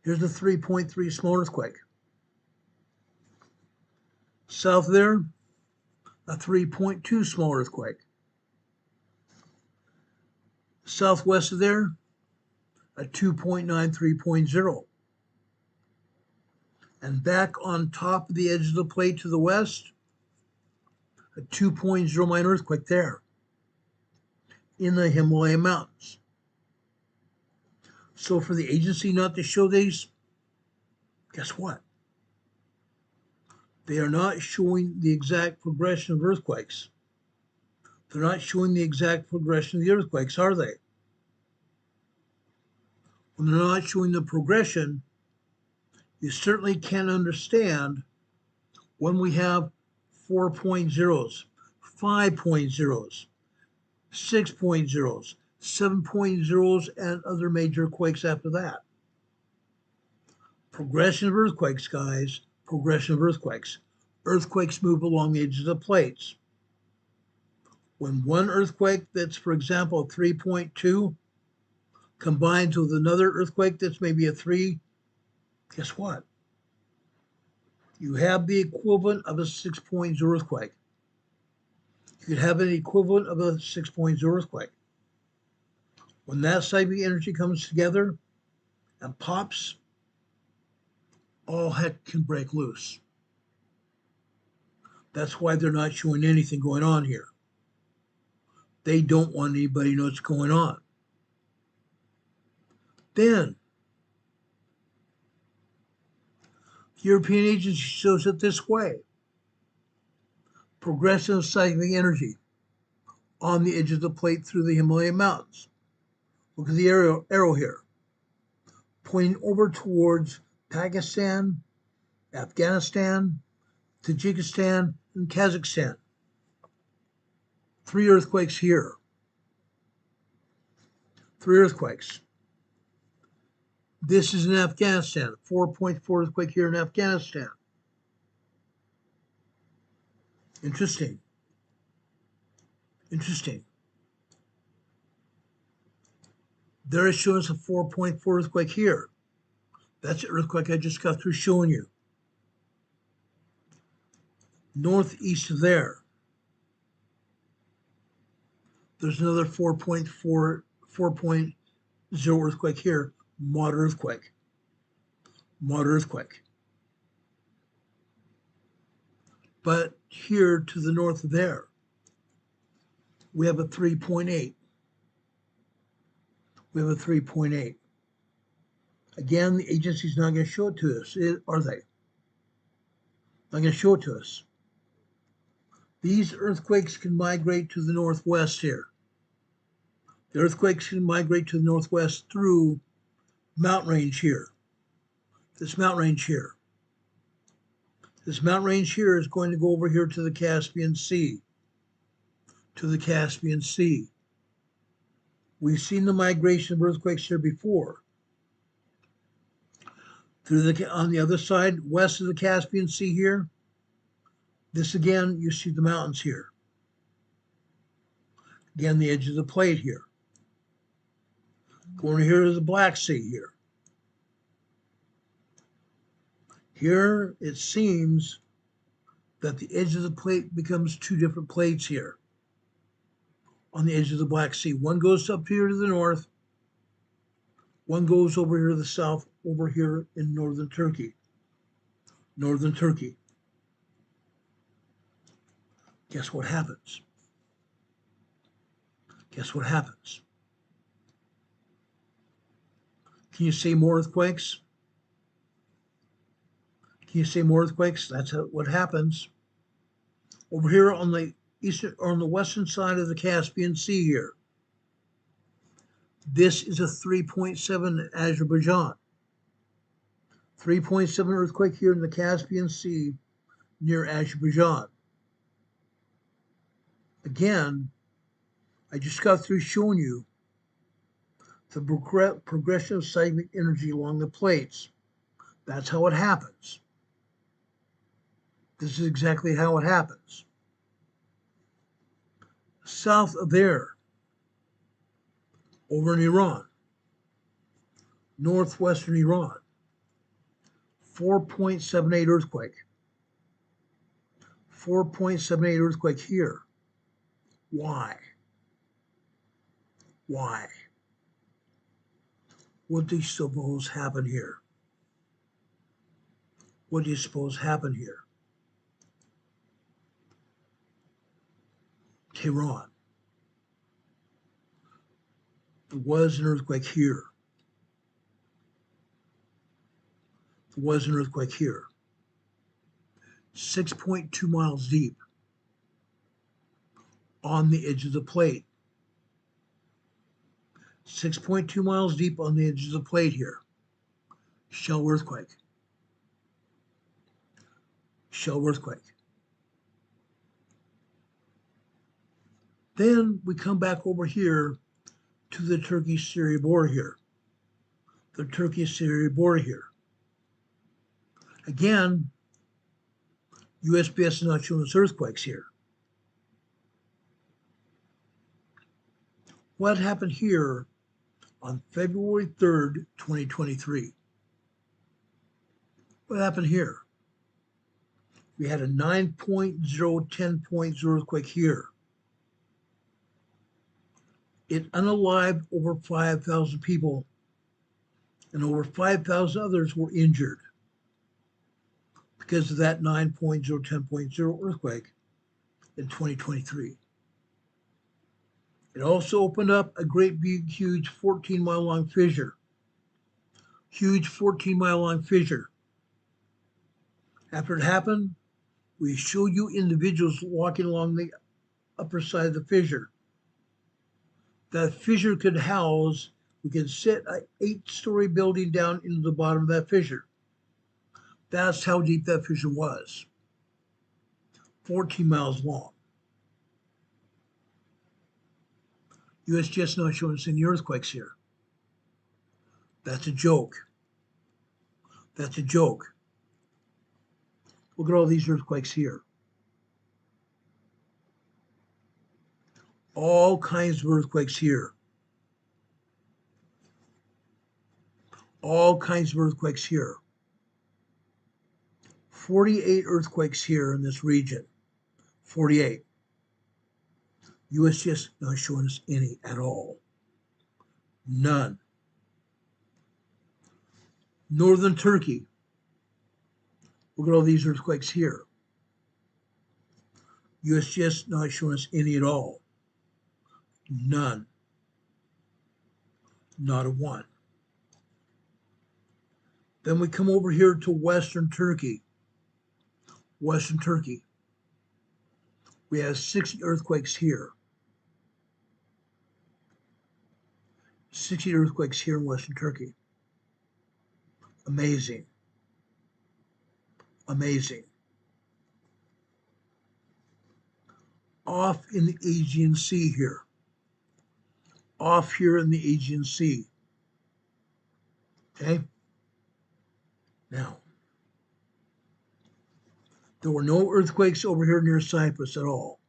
Here's a 3.3 small earthquake. South there, a 3.2 small earthquake. Southwest of there, a 2.9, 3.0. And back on top of the edge of the plate to the west, a 2.0 minor earthquake there in the Himalaya Mountains. So for the agency not to show these, guess what? They are not showing the exact progression of earthquakes. They're not showing the exact progression of the earthquakes, are they? When they're not showing the progression, you certainly can understand when we have 4.0s, 5.0s, 6.0s, 7.0s, and other major quakes after that. Progression of earthquakes, guys. Progression of earthquakes. Earthquakes move along the edges of the plates. When one earthquake that's, for example, a 3.2 combines with another earthquake that's maybe a 3, guess what? You have the equivalent of a 6.0 earthquake. You could have an equivalent of a 6.0 earthquake. When that seismic energy comes together and pops, all heck can break loose. That's why they're not showing anything going on here. They don't want anybody to know what's going on. Then, the European agency shows it this way. Progressive seismic energy on the edge of the plate through the Himalaya Mountains. Look at the arrow here, pointing over towards Pakistan, Afghanistan, Tajikistan, and Kazakhstan. 3 earthquakes here. 3 earthquakes. This is in Afghanistan, 4.4 earthquake here in Afghanistan. Interesting. Interesting. There it shows a 4.4 earthquake here. That's the earthquake I just got through showing you. Northeast of there. There's another 4.0 earthquake here, moderate earthquake. Moderate earthquake. But here to the north of there, we have a 3.8. We have a 3.8. Again, the agency's not going to show it to us, are they? Not going to show it to us. These earthquakes can migrate to the northwest here. The earthquakes can migrate to the northwest through mountain range here. This mountain range here. This mountain range here is going to go over here to the Caspian Sea. To the Caspian Sea. We've seen the migration of earthquakes here before. On the other side, west of the Caspian Sea here, this again, you see the mountains here. Again, the edge of the plate here. Going here to the Black Sea here. Here, it seems that the edge of the plate becomes two different plates here on the edge of the Black Sea. One goes up here to the north. One goes over here to the south, over here in northern Turkey. Northern Turkey. Guess what happens? Guess what happens? Can you say more earthquakes? Can you say more earthquakes? That's what happens. Over here on the eastern or on the western side of the Caspian Sea here. This is a 3.7 in Azerbaijan. 3.7 earthquake here in the Caspian Sea near Azerbaijan. Again, I just got through showing you the progression of seismic energy along the plates. That's how it happens. This is exactly how it happens. South of there, over in Iran, northwestern Iran, 4.78 earthquake. 4.78 earthquake here. Why? Why? What do you suppose happened here? What do you suppose happened here? Tehran. There was an earthquake here. There was an earthquake here. 6.2 miles deep on the edge of the plate. 6.2 miles deep on the edge of the plate here. Shell earthquake. Shell earthquake. Then we come back over here to the Turkey-Syria border here. The Turkey-Syria border here. Again, USPS is not showing us earthquakes here. What happened here on February 3rd, 2023? What happened here? We had a 9.0, 10.0 earthquake here. It unalived over 5,000 people, and over 5,000 others were injured because of that 9.0, 10.0 earthquake in 2023. It also opened up a great big, huge 14-mile long fissure. Huge 14-mile long fissure. After it happened, we showed you individuals walking along the upper side of the fissure. That fissure could house, we could sit an 8-story building down into the bottom of that fissure. That's how deep that fissure was. 14 miles long. USGS not showing us any earthquakes here. That's a joke. That's a joke. Look at all these earthquakes here. All kinds of earthquakes here. All kinds of earthquakes here. 48 earthquakes here in this region. 48. USGS not showing us any at all. None. Northern Turkey. Look at all these earthquakes here. USGS not showing us any at all. None. Not a one. Then we come over here to Western Turkey. Western Turkey. We have 60 earthquakes here. 60 earthquakes here in Western Turkey. Amazing. Amazing. Off in the Aegean Sea here. Off here in the Aegean Sea. Okay? Now, there were no earthquakes over here near Cyprus at all.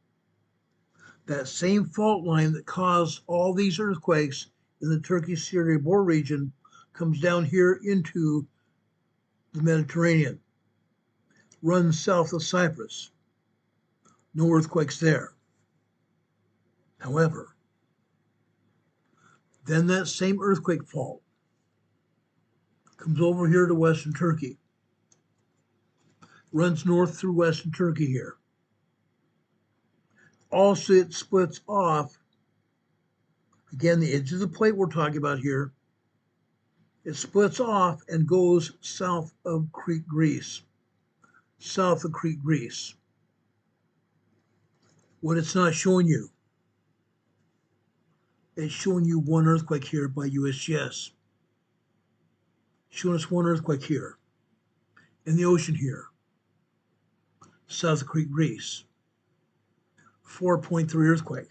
That same fault line that caused all these earthquakes in the Turkey-Syria border region comes down here into the Mediterranean, runs south of Cyprus. No earthquakes there. However, then that same earthquake fault comes over here to Western Turkey, runs north through Western Turkey here. Also, it splits off, again, the edge of the plate we're talking about here, it splits off and goes south of Crete, Greece. South of Crete, Greece. What it's not showing you, it's showing you one earthquake here by USGS. Showing us one earthquake here in the ocean here, south of Crete, Greece. 4.3 earthquake.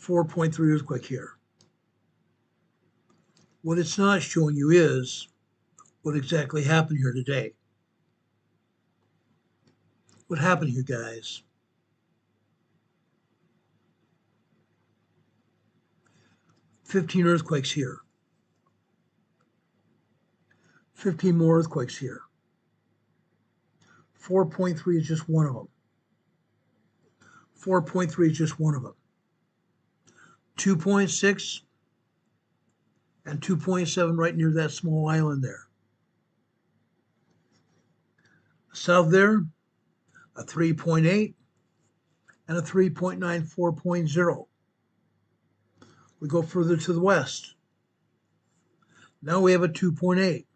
4.3 earthquake here. What it's not showing you is what exactly happened here today. What happened here, guys? "15 earthquakes here. 15 more earthquakes here. 4.3 is just one of them. 4.3 is just one of them. 2.6 and 2.7 right near that small island there. South there, a 3.8 and a 3.9 4.0. We go further to the west. Now we have a 2.8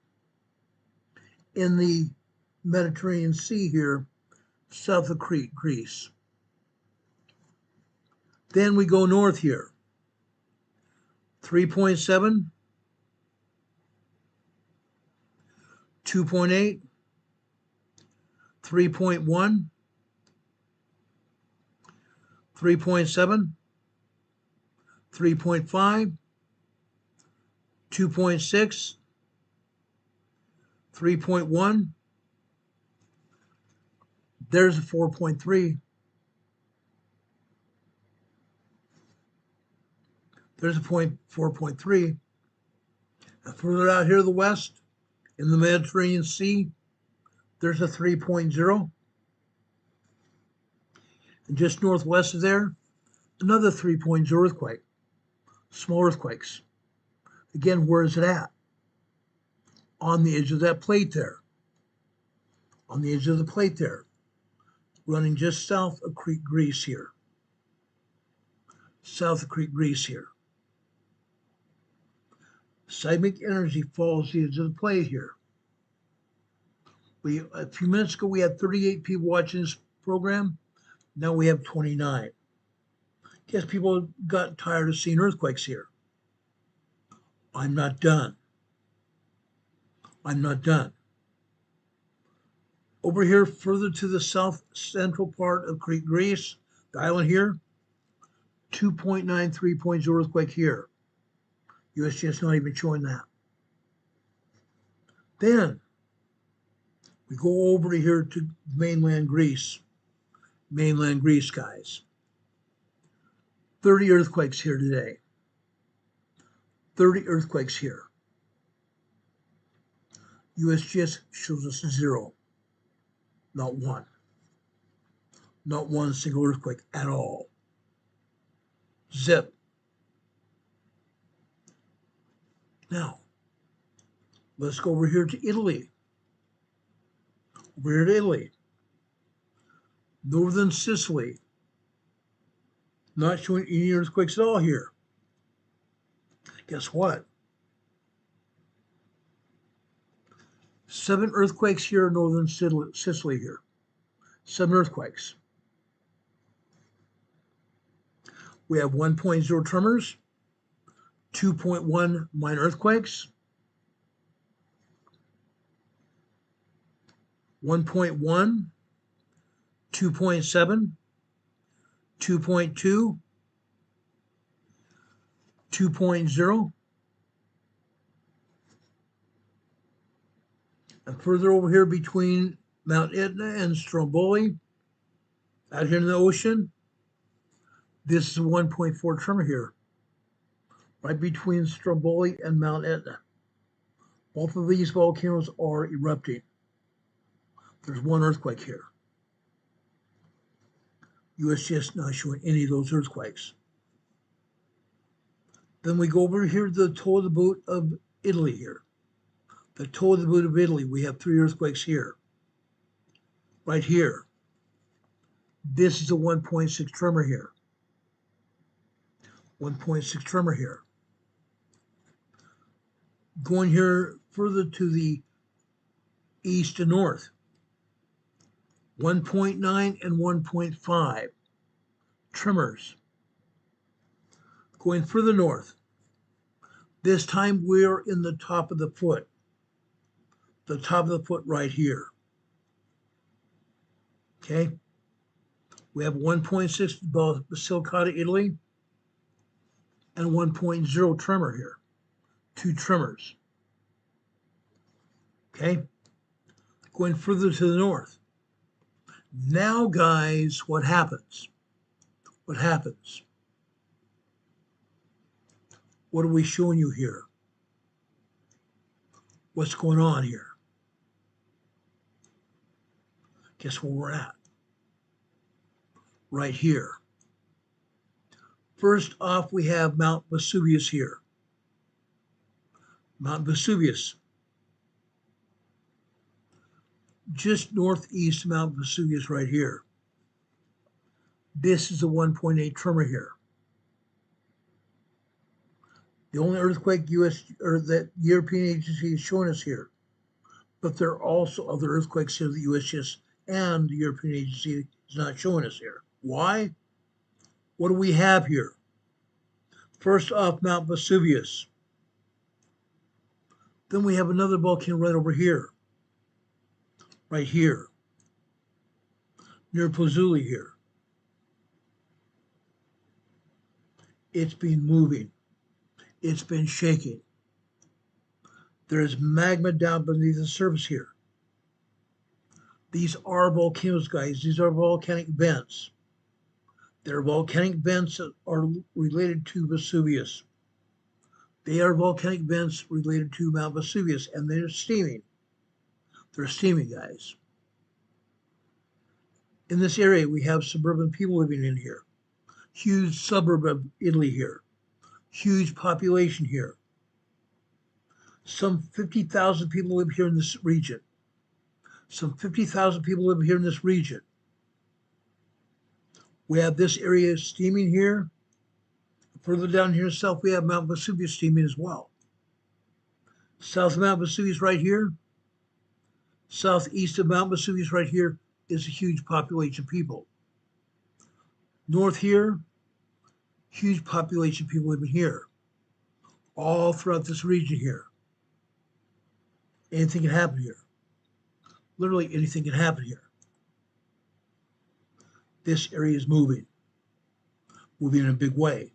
in the Mediterranean Sea here, south of Crete, Greece. Then we go north here. 3.7, 2.8, 3.1, 3.7, 3.5, 2.6, 3.1. There's a 4.3. There's a 4.3. And further out here to the west, in the Mediterranean Sea, there's a 3.0. And just northwest of there, another 3.0 earthquake. Small earthquakes. Again, where is it at? On the edge of that plate there. On the edge of the plate there. Running just south of Crete, Greece here. South of Crete, Greece here. Seismic energy follows the edge of the plate here. A few minutes ago, we had 38 people watching this program. Now we have 29. Guess people got tired of seeing earthquakes here. I'm not done. I'm not done. Over here, further to the south central part of Crete, Greece, the island here, 2.9, 3.0 earthquake here. USGS not even showing that. Then we go over here to mainland Greece. Mainland Greece, guys. 30 earthquakes here today. 30 earthquakes here. USGS shows us 0. Not one. Not one single earthquake at all. Zip. Now, let's go over here to Italy. Over here to Italy. Northern Sicily. Not showing any earthquakes at all here. Guess what? 7 earthquakes here in northern Sicily here. 7 earthquakes. We have 1.0 tremors, 2.1 minor earthquakes, 1.1, 2.7, 2.2, 2.0, and further over here between Mount Etna and Stromboli, out here in the ocean, this is a 1.4 tremor here, right between Stromboli and Mount Etna. Both of these volcanoes are erupting. There's one earthquake here. USGS not showing any of those earthquakes. Then we go over here to the toe of the boot of Italy here. The toe of the boot of Italy, we have 3 earthquakes here. Right here. This is a 1.6 tremor here. 1.6 tremor here. Going here further to the east and north. 1.9 and 1.5 tremors. Going further north. This time we're in the top of the foot. The top of the foot right here. Okay. We have 1.6 Basilicata, Italy, and 1.0 tremor here. 2 tremors. Okay. Going further to the north. Now, guys, what happens? What happens? What are we showing you here? What's going on here? Guess where we're at? Right here. First off, we have Mount Vesuvius here. Mount Vesuvius. Just northeast of Mount Vesuvius right here. This is a 1.8 tremor here. The only earthquake that European agency is showing us here. But there are also other earthquakes here that USGS and the European agency is not showing us here. Why? What do we have here? First off, Mount Vesuvius. Then we have another volcano right over here. Right here. Near Pozzoli here. It's been moving. It's been shaking. There's magma down beneath the surface here. These are volcanoes, guys. These are volcanic vents. They're volcanic vents that are related to Vesuvius. They are volcanic vents related to Mount Vesuvius, and they're steaming. They're steaming, guys. In this area, we have suburban people living in here. Huge suburb of Italy here. Huge population here. Some 50,000 people live here in this region. Some 50,000 people live here in this region. We have this area steaming here. Further down here south, we have Mount Vesuvius steaming as well. South of Mount Vesuvius right here. Southeast of Mount Vesuvius right here is a huge population of people. North here, huge population of people living here. All throughout this region here. Anything can happen here. Literally anything can happen here. This area is moving in a big way.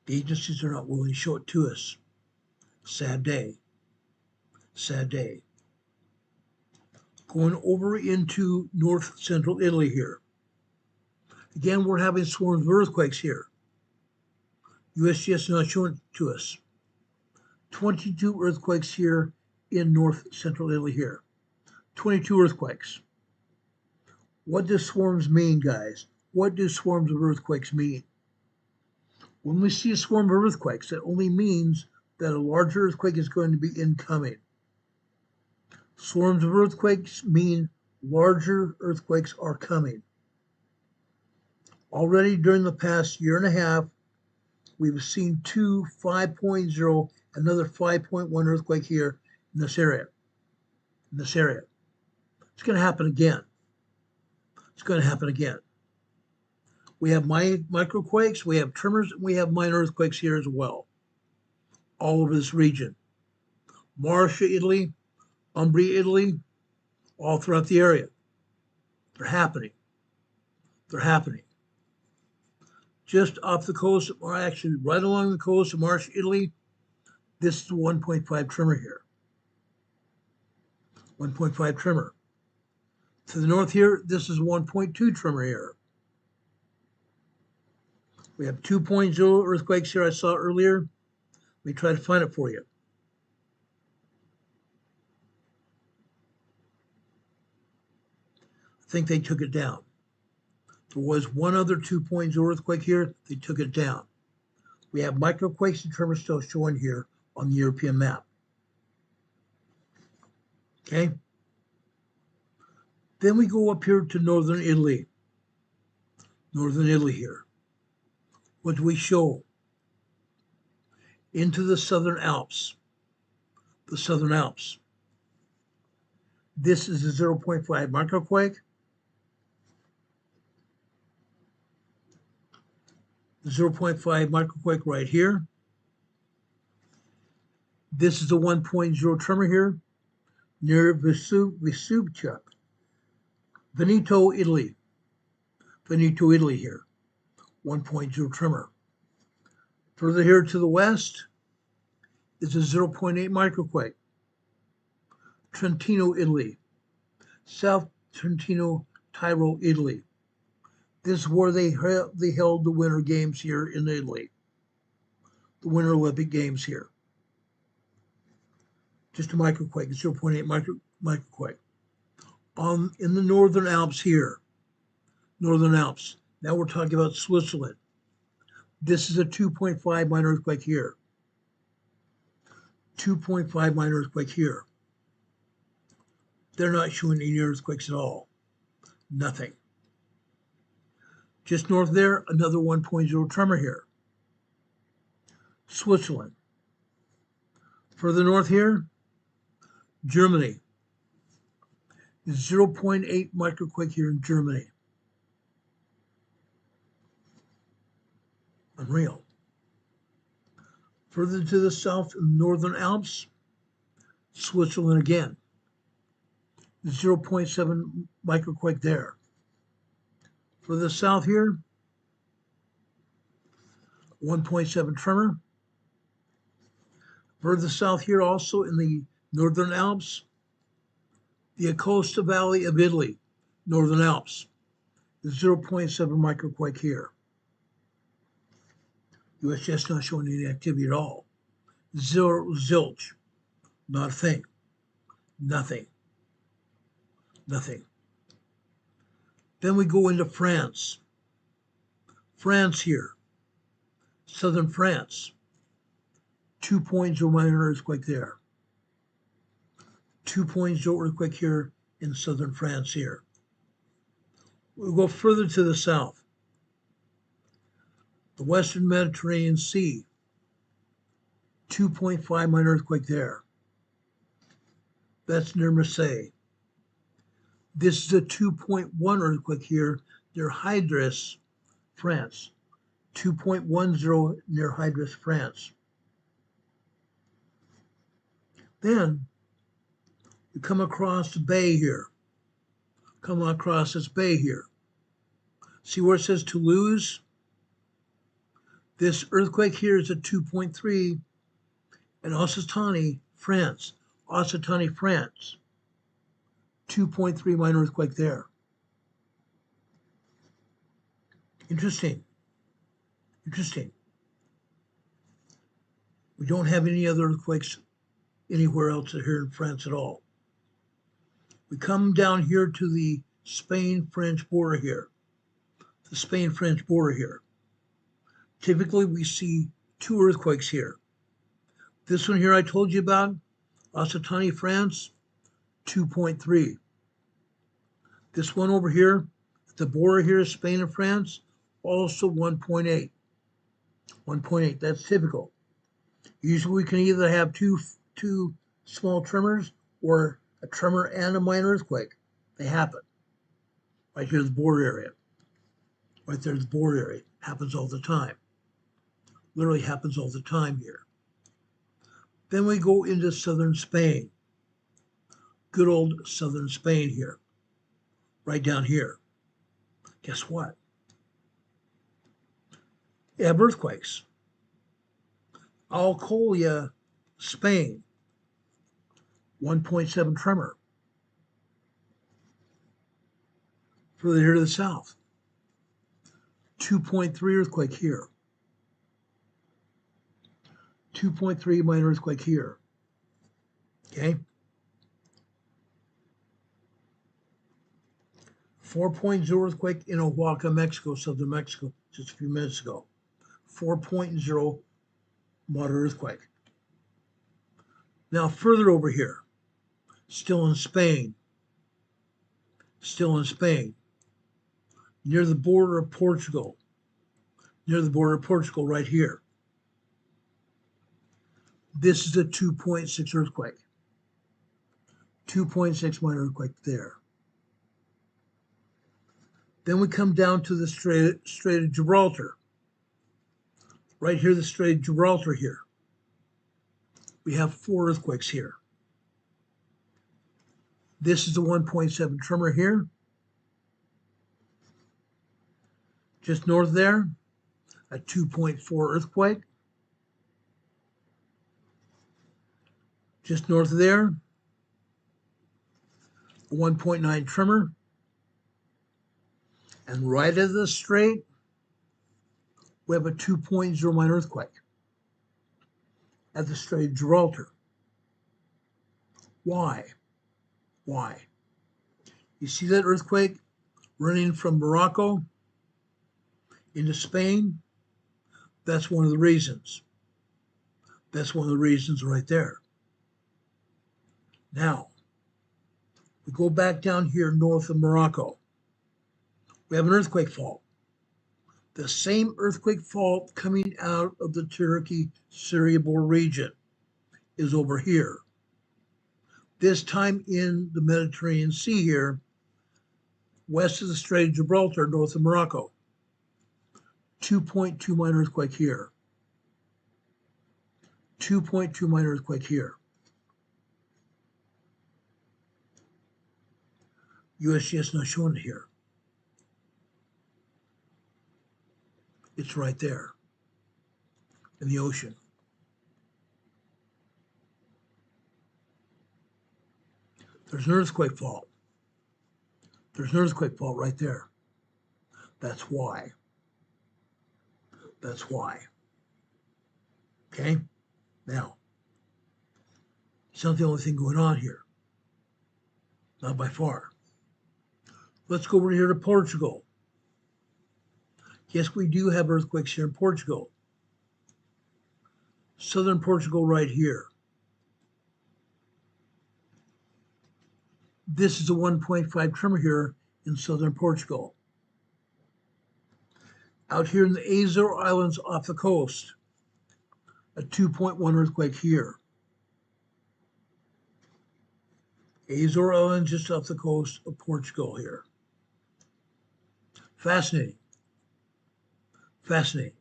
The agencies are not willing to show it to us. Sad day. Sad day. Going over into north central Italy here. Again, we're having swarms of earthquakes here. USGS is not showing it to us. 22 earthquakes here in north central Italy here. 22 earthquakes. What do swarms mean, guys? What do swarms of earthquakes mean? When we see a swarm of earthquakes, it only means that a larger earthquake is going to be incoming. Swarms of earthquakes mean larger earthquakes are coming. Already during the past year and a half, we've seen two 5.0, another 5.1 earthquake here in this area. It's going to happen again. We have microquakes, we have tremors, we have minor earthquakes here as well, all over this region. Marcia, Italy, Umbria, Italy, all throughout the area. They're happening. Just off the coast, or actually right along the coast of Marcia, Italy, this is the 1.5 tremor here. 1.5 tremor. To the north here, this is 1.2 tremor here. We have 2.0 earthquakes here I saw earlier. Let me try to find it for you. I think they took it down. There was one other 2.0 earthquake here. They took it down. We have microquakes and tremors still showing here on the European map. Okay. Then we go up here to northern Italy. Northern Italy here. What do we show? Into the southern Alps. The southern Alps. This is a 0.5 microquake. The 0.5 microquake right here. This is the 1.0 tremor here near Vesuvia. Veneto, Italy here, 1.0 tremor. Further here to the west is a 0.8 microquake. Trentino, Italy, South Trentino, Tyrol, Italy. This is where they held the Winter Games here in Italy, the Winter Olympic Games here. Just a microquake, 0.8 microquake. In the Northern Alps here, Northern Alps. Now we're talking about Switzerland. This is a 2.5 minor earthquake here. 2.5 minor earthquake here. They're not showing any earthquakes at all. Nothing. Just north there, another 1.0 tremor here. Switzerland. Further north here, Germany. 0.8 microquake here in Germany. Unreal. Further to the south in the Northern Alps, Switzerland again. 0.7 microquake there. Further south here, 1.7 tremor. Further south here also in the Northern Alps, the Acosta Valley of Italy, Northern Alps, 0.7 microquake here. USGS not showing any activity at all. Zilch, not a thing. Nothing. Then we go into France. France here, southern France, 2.0 minor earthquake there. 2.0 earthquake here in southern France here. We'll go further to the south. The Western Mediterranean Sea, 2.5 minor earthquake there. That's near Marseille. This is a 2.1 earthquake here near Hydras, France. 2.10 near Hydras, France. Then you come across the bay here. Come across this bay here. See where it says Toulouse? This earthquake here is a 2.3 in Occitanie, France. Occitanie, France. 2.3 minor earthquake there. Interesting. We don't have any other earthquakes anywhere else here in France at all. We come down here to the Spain-French border here. The Spain-French border here. Typically, we see 2 earthquakes here. This one here I told you about, Occitanie, France, 2.3. This one over here, the border here is Spain and France, also 1.8. 1.8, that's typical. Usually we can either have two small tremors or a tremor and a minor earthquake. They happen. Right here, the border area. Right there, the border area. Happens all the time. Literally happens all the time here. Then we go into southern Spain. Good old southern Spain here. Right down here. Guess what? You have earthquakes. Alcoya, Spain, 1.7 tremor. Further here to the south, 2.3 earthquake here. 2.3 minor earthquake here. Okay? 4.0 earthquake in Oaxaca, Mexico, southern Mexico, just a few minutes ago. 4.0 moderate earthquake. Now further over here, still in Spain, near the border of Portugal, right here. This is a 2.6 earthquake. 2.6 minor earthquake there. Then we come down to the Strait of Gibraltar. Right here, the Strait of Gibraltar here. We have 4 earthquakes here. This is the 1.7 tremor here. Just north there, a 2.4 earthquake. Just north of there, a 1.9 tremor. And right at the strait, we have a 2.0 minor earthquake at the Strait of Gibraltar. Why? Why? You see that earthquake running from Morocco into Spain? That's one of the reasons. That's one of the reasons right there. Now, we go back down here north of Morocco. We have an earthquake fault. The same earthquake fault coming out of the Turkey-Syria border region is over here. This time in the Mediterranean Sea here, west of the Strait of Gibraltar, north of Morocco. 2.2 minor earthquake here. 2.2 minor earthquake here. USGS not showing it here. It's right there in the ocean. There's an earthquake fault. There's an earthquake fault right there. That's why. That's why. Okay? Now, it's not the only thing going on here. Not by far. Let's go over here to Portugal. Yes, we do have earthquakes here in Portugal. Southern Portugal right here. This is a 1.5 tremor here in southern Portugal. Out here in the Azores Islands off the coast, a 2.1 earthquake here. Azores Islands just off the coast of Portugal here. Fascinating. Fascinating.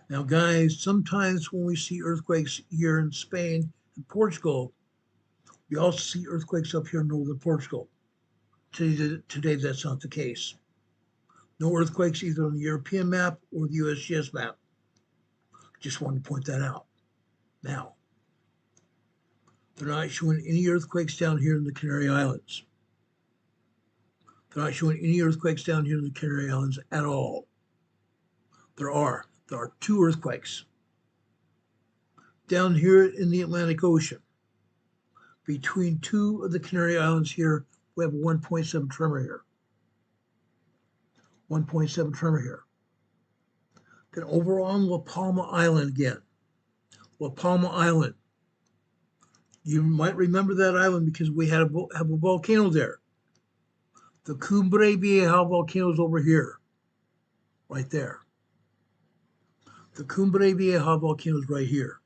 Now, guys, sometimes when we see earthquakes here in Spain and Portugal, we also see earthquakes up here in northern Portugal. Today, that's not the case. No earthquakes either on the European map or the USGS map. Just wanted to point that out. Now, they're not showing any earthquakes down here in the Canary Islands. They're not showing any earthquakes down here in the Canary Islands at all. There are 2 earthquakes down here in the Atlantic Ocean between 2 of the Canary Islands here we have a 1.7 tremor here. 1.7 tremor here. Then over on La Palma Island again. La Palma Island. You might remember that island because we have a volcano there. The Cumbre Vieja volcano is over here, right there. The Cumbre Vieja volcano is right here.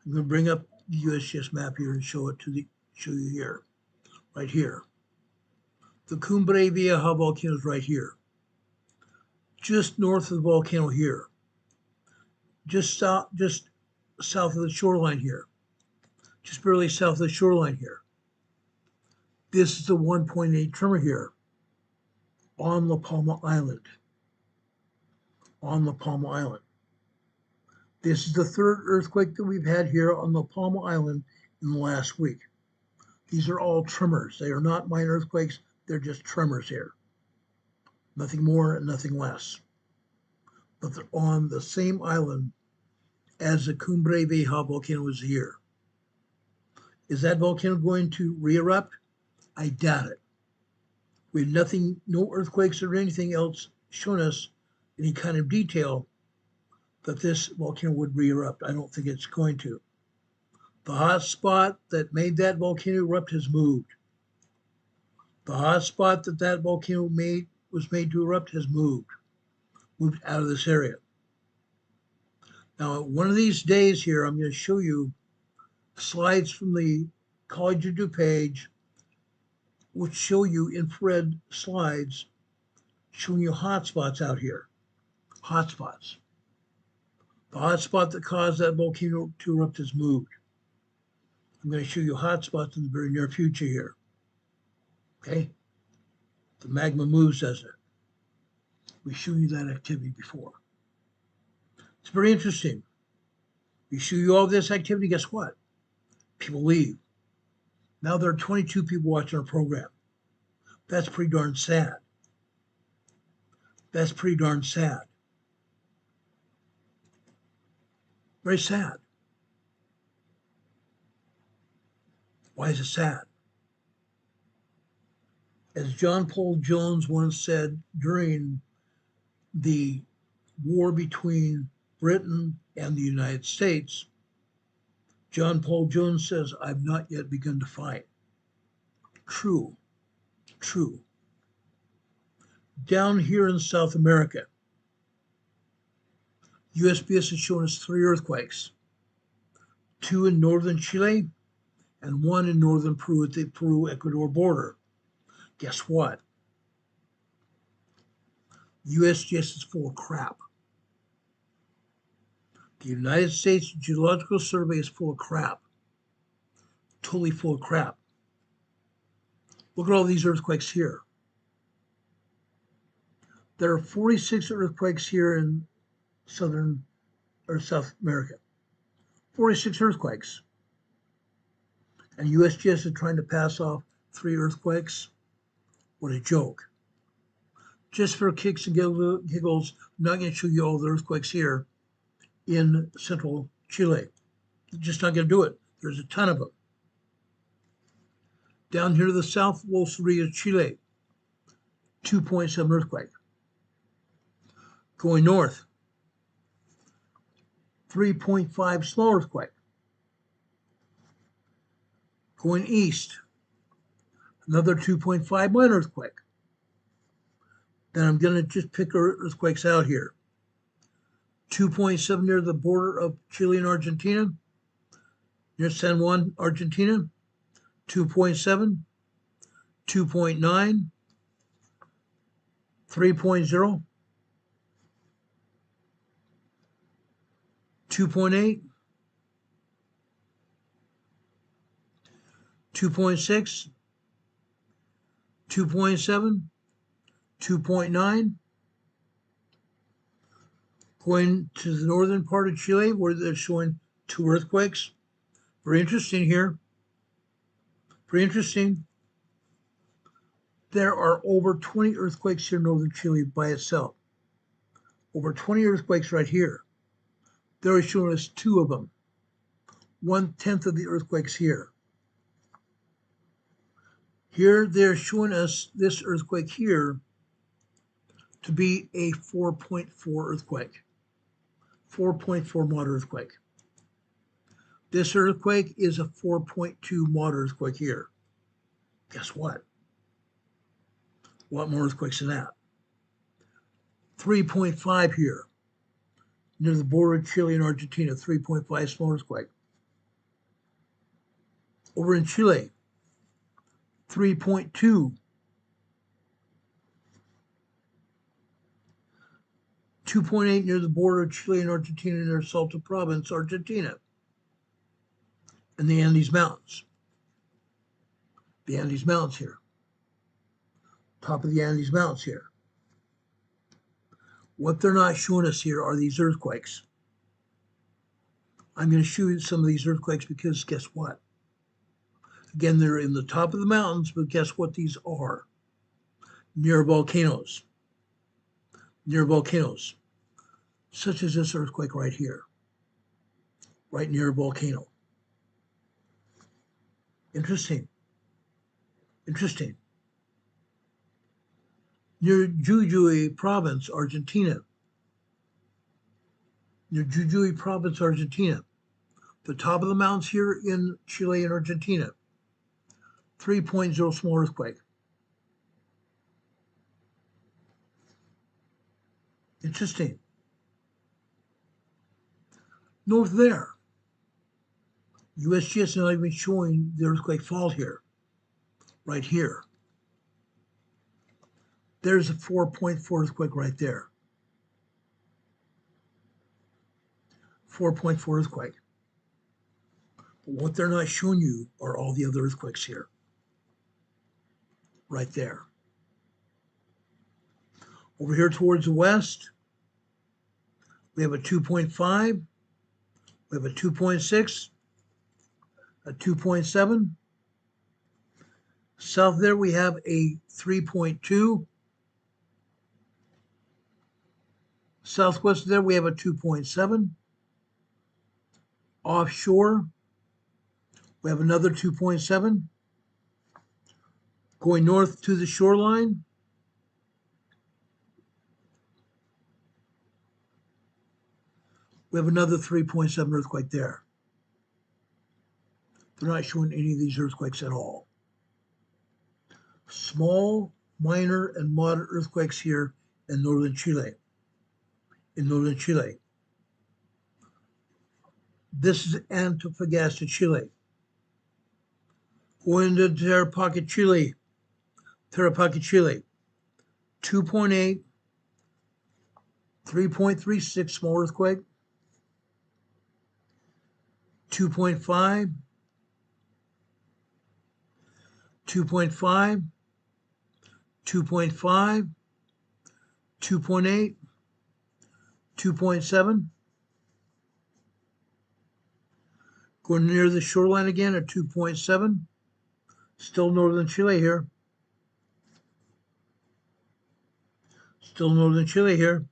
I'm going to bring up the USGS map here and show you here, right here. The Cumbre Vieja volcano is right here, just north of the volcano here, just south of the shoreline here, just barely south of the shoreline here. This is the 1.8 tremor here on La Palma Island. On La Palma Island. This is the third earthquake that we've had here on La Palma Island in the last week. These are all tremors. They are not minor earthquakes. They're just tremors here. Nothing more and nothing less. But they're on the same island as the Cumbre Vieja volcano is here. Is that volcano going to re-erupt? I doubt it. We have nothing, no earthquakes or anything else showing us any kind of detail that this volcano would re-erupt. I don't think it's going to. The hot spot that made that volcano erupt has moved. The hot spot that volcano was made to erupt has moved out of this area. Now, one of these days here, I'm going to show you slides from the College of Dupage, which show you infrared slides showing you hotspots out here. Hotspots. The hotspot that caused that volcano to erupt has moved. I'm going to show you hotspots in the very near future here. Okay? The magma moves, doesn't it? We showed you that activity before. It's very interesting. We show you all this activity, guess what? People leave. Now there are 22 people watching our program. That's pretty darn sad. That's pretty darn sad. Very sad. Why is it sad? As John Paul Jones once said during the war between Britain and the United States, John Paul Jones says, "I've not yet begun to fight." True, true. Down here in South America, USGS has shown us 3 earthquakes, 2 in northern Chile and 1 in northern Peru at the Peru-Ecuador border. Guess what? USGS is full of crap. The United States Geological Survey is full of crap. Totally full of crap. Look at all these earthquakes here. There are 46 earthquakes here in South America. 46 earthquakes. And USGS is trying to pass off 3 earthquakes. What a joke. Just for kicks and giggles, I'm not going to show you all the earthquakes here in central Chile. Just not going to do it. There's a ton of them. Down here to the south, Los Rios, Chile, 2.7 earthquake. Going north, 3.5 small earthquake. Going east, another 2.5 minor earthquake. Then I'm going to just pick our earthquakes out here. 2.7 near the border of Chile and Argentina, near San Juan, Argentina. 2.7, 2.9, 3.0, 2.8, 2.6, 2.7, 2.9. Going to the northern part of Chile where they're showing 2 earthquakes. Very interesting here. Very interesting. There are over 20 earthquakes here in northern Chile by itself. Over 20 earthquakes right here. They're showing us 2 of them. 1/10 of the earthquakes here. Here they're showing us this earthquake here to be a 4.4 earthquake, 4.4 moderate earthquake. This earthquake is a 4.2 moderate earthquake here. Guess what? A lot more earthquakes than that. 3.5 here, near the border of Chile and Argentina, 3.5 small earthquake. Over in Chile, 3.2. 2.8 near the border of Chile and Argentina near Salta province, Argentina, and the Andes Mountains. The Andes Mountains here. Top of the Andes Mountains here. What they're not showing us here are these earthquakes. I'm going to show you some of these earthquakes because guess what? Again, they're in the top of the mountains, but guess what these are? Near volcanoes. Near volcanoes. Such as this earthquake right here. Right near a volcano. Interesting. Interesting. Near Jujuy province, Argentina. Near Jujuy province, Argentina. The top of the mountains here in Chile and Argentina. 3.0 small earthquake. Interesting. North there. USGS is not even showing the earthquake fault here. Right here. There's a 4.4 earthquake right there. 4.4 earthquake. But what they're not showing you are all the other earthquakes here. Right there. Over here towards the west, we have a 2.5, we have a 2.6, a 2.7. South there we have a 3.2. Southwest there we have a 2.7. Offshore, we have another 2.7. Going north to the shoreline, we have another 3.7 earthquake there. They're not showing any of these earthquakes at all. Small, minor, and moderate earthquakes here in northern Chile. In northern Chile. This is Antofagasta, Chile. Going to Tarapacá, Chile. Tarapacá, Chile. 2.8, 3.36 small earthquake. 2.5, 2.5, 2.5, 2.8, 2.7. Going near the shoreline again at 2.7. Still northern Chile here. Still northern Chile here.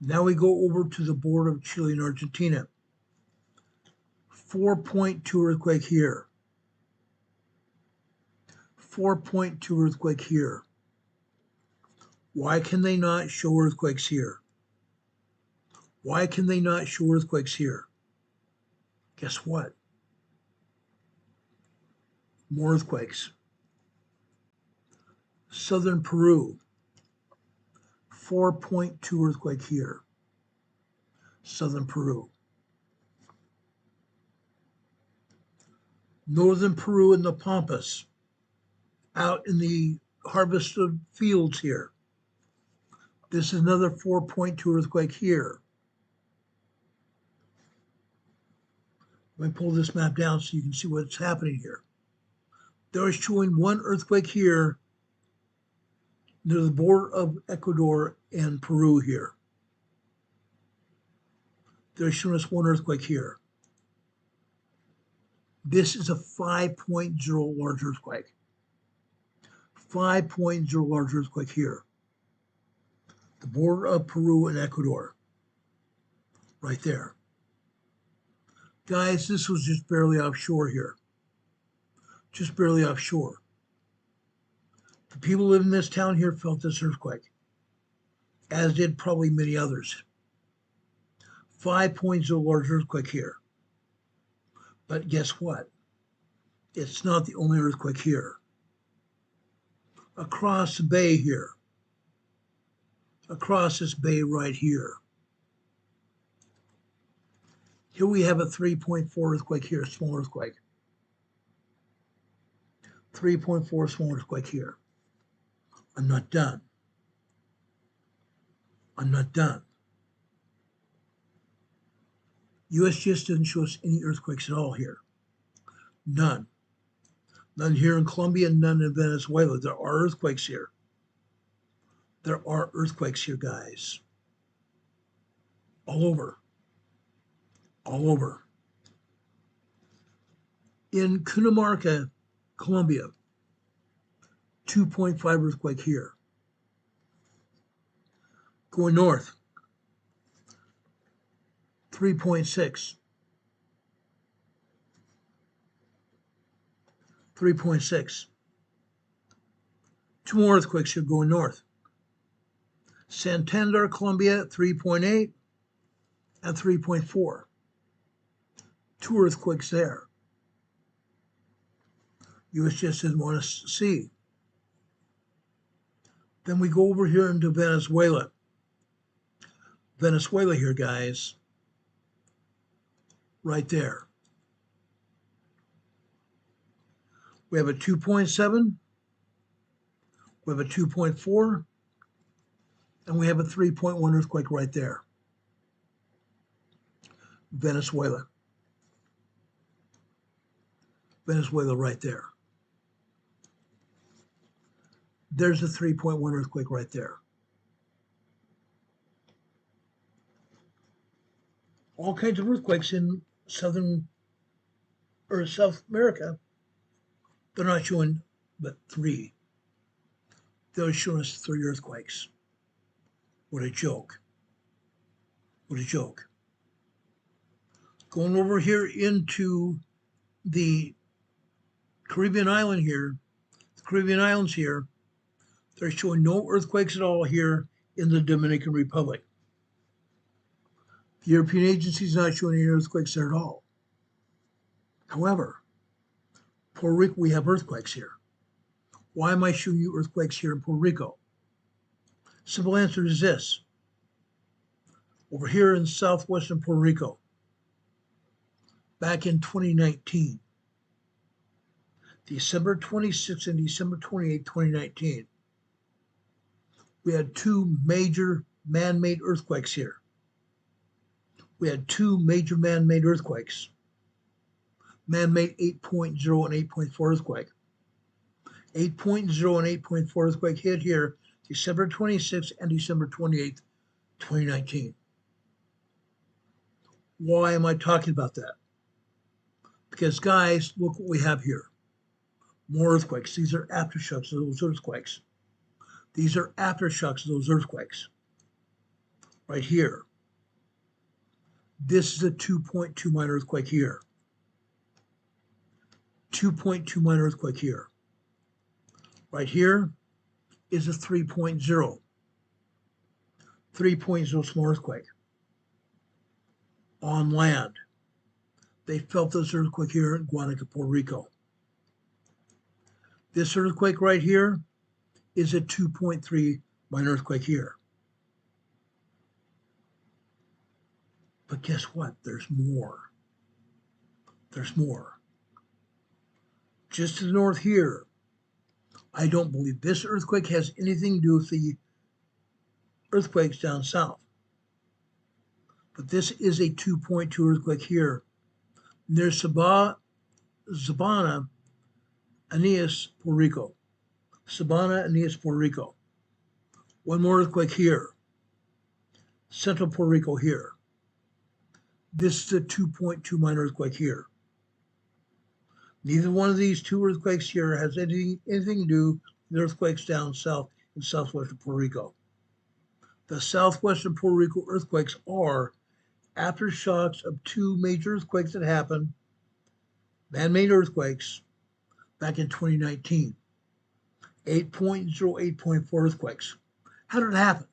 Now we go over to the border of Chile and Argentina. 4.2 earthquake here. 4.2 earthquake here. Why can they not show earthquakes here? Why can they not show earthquakes here? Guess what? More earthquakes. Southern Peru. 4.2 earthquake here. Southern Peru. Northern Peru in the Pampas. Out in the harvested fields here. This is another 4.2 earthquake here. Let me pull this map down so you can see what's happening here. They're showing one earthquake here near the border of Ecuador and Peru here. They're showing us one earthquake here. This is a 5.0 large earthquake. 5.0 large earthquake here. The border of Peru and Ecuador. Right there. Guys, this was just barely offshore here. just barely offshore. The people living in this town here felt this earthquake, as did probably many others. 5.0 large earthquake here. But guess what? It's not the only earthquake here. Across the bay here, across this bay right here, here we have a 3.4 earthquake here, small earthquake. 3.4 small earthquake here. I'm not done. I'm not done. USGS doesn't show us any earthquakes at all here. None. None here in Colombia, none in Venezuela. There are earthquakes here. There are earthquakes here, guys. All over. All over. In Cundinamarca, Colombia, 2.5 earthquake here. Going north, 3.6. 3.6. Two more earthquakes here going north. Santander, Colombia, 3.8 and 3.4. Two earthquakes there. USGS doesn't want us to see. Then we go over here into Venezuela. Venezuela here, guys. Right there. We have a 2.7. We have a 2.4. And we have a 3.1 earthquake right there. Venezuela. Venezuela right there. There's a 3.1 earthquake right there. All kinds of earthquakes in South America. They're not showing but 3. They're showing us 3 earthquakes. What a joke. What a joke. Going over here into the Caribbean island here, the Caribbean islands here, they're showing no earthquakes at all here in the Dominican Republic. The European Agency is not showing any earthquakes there at all. However, Puerto Rico, we have earthquakes here. Why am I showing you earthquakes here in Puerto Rico? Simple answer is this. Over here in southwestern Puerto Rico, back in 2019, December 26th and December 28th, 2019, we had 2 major man-made earthquakes here. We had 2 major man-made earthquakes. Man-made 8.0 and 8.4 earthquake. 8.0 and 8.4 earthquake hit here December 26th and December 28th, 2019. Why am I talking about that? Because guys, look what we have here. More earthquakes. These are aftershocks of those earthquakes. These are aftershocks of those earthquakes. Right here. This is a 2.2 minor earthquake here. 2.2 minor earthquake here. Right here is a 3.0. 3.0 small earthquake. On land. They felt this earthquake here in Guanica, Puerto Rico. This earthquake right here is a 2.3 minor earthquake here. But guess what? There's more. There's more. Just to the north here, I don't believe this earthquake has anything to do with the earthquakes down south. But this is a 2.2 earthquake here near Sabana, Aeneas, Puerto Rico. Sabana, Aeneas, Puerto Rico. One more earthquake here. Central Puerto Rico here. This is a 2.2 minor earthquake here. Neither one of these 2 earthquakes here has anything to do with earthquakes down south in southwestern Puerto Rico. The southwestern Puerto Rico earthquakes are aftershocks of 2 major earthquakes that happened, man-made earthquakes, back in 2019. 8.0, 8.4 earthquakes. How did it happen?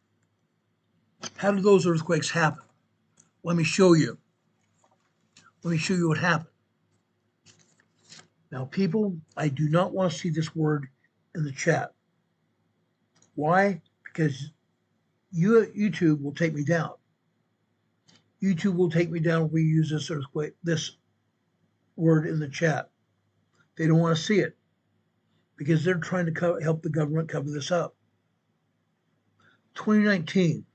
How did those earthquakes happen? Let me show you. Let me show you what happened. Now, people, I do not want to see this word in the chat. Why? Because YouTube will take me down. YouTube will take me down if we use this word in the chat. They don't want to see it because they're trying to help the government cover this up. 2019,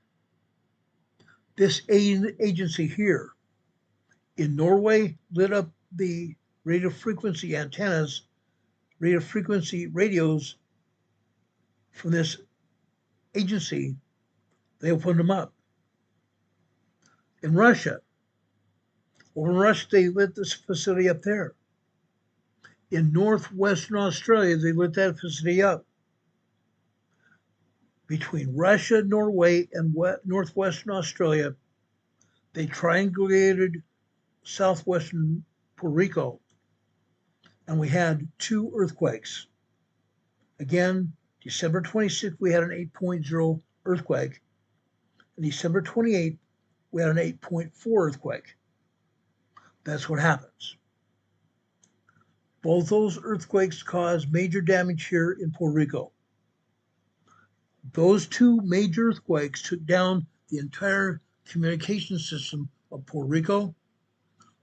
this agency here in Norway lit up the radio frequency antennas, radio frequency radios from this agency. They opened them up. In Russia, they lit this facility up there. In northwestern Australia, they lit that facility up. Between Russia, Norway, and northwestern Australia, they triangulated southwestern Puerto Rico, and we had 2 earthquakes. Again, December 26th, we had an 8.0 earthquake. And December 28th, we had an 8.4 earthquake. That's what happens. Both those earthquakes caused major damage here in Puerto Rico. Those 2 major earthquakes took down the entire communication system of Puerto Rico.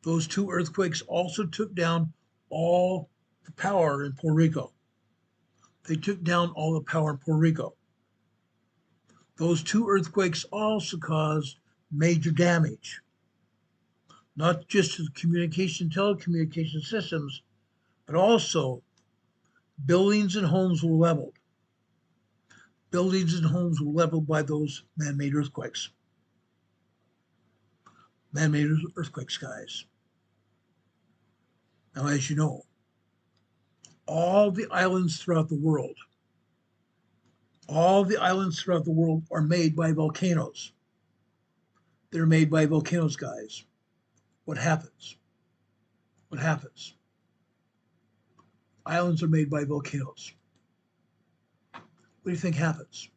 Those 2 earthquakes also took down all the power in Puerto Rico. They took down all the power in Puerto Rico. Those 2 earthquakes also caused major damage, not just to the telecommunication systems, but also buildings and homes were leveled. Buildings and homes were leveled by those man-made earthquakes. Man-made earthquakes, guys. Now, as you know, all the islands throughout the world are made by volcanoes. They're made by volcanoes, guys. What happens? What happens? Islands are made by volcanoes. What do you think happens?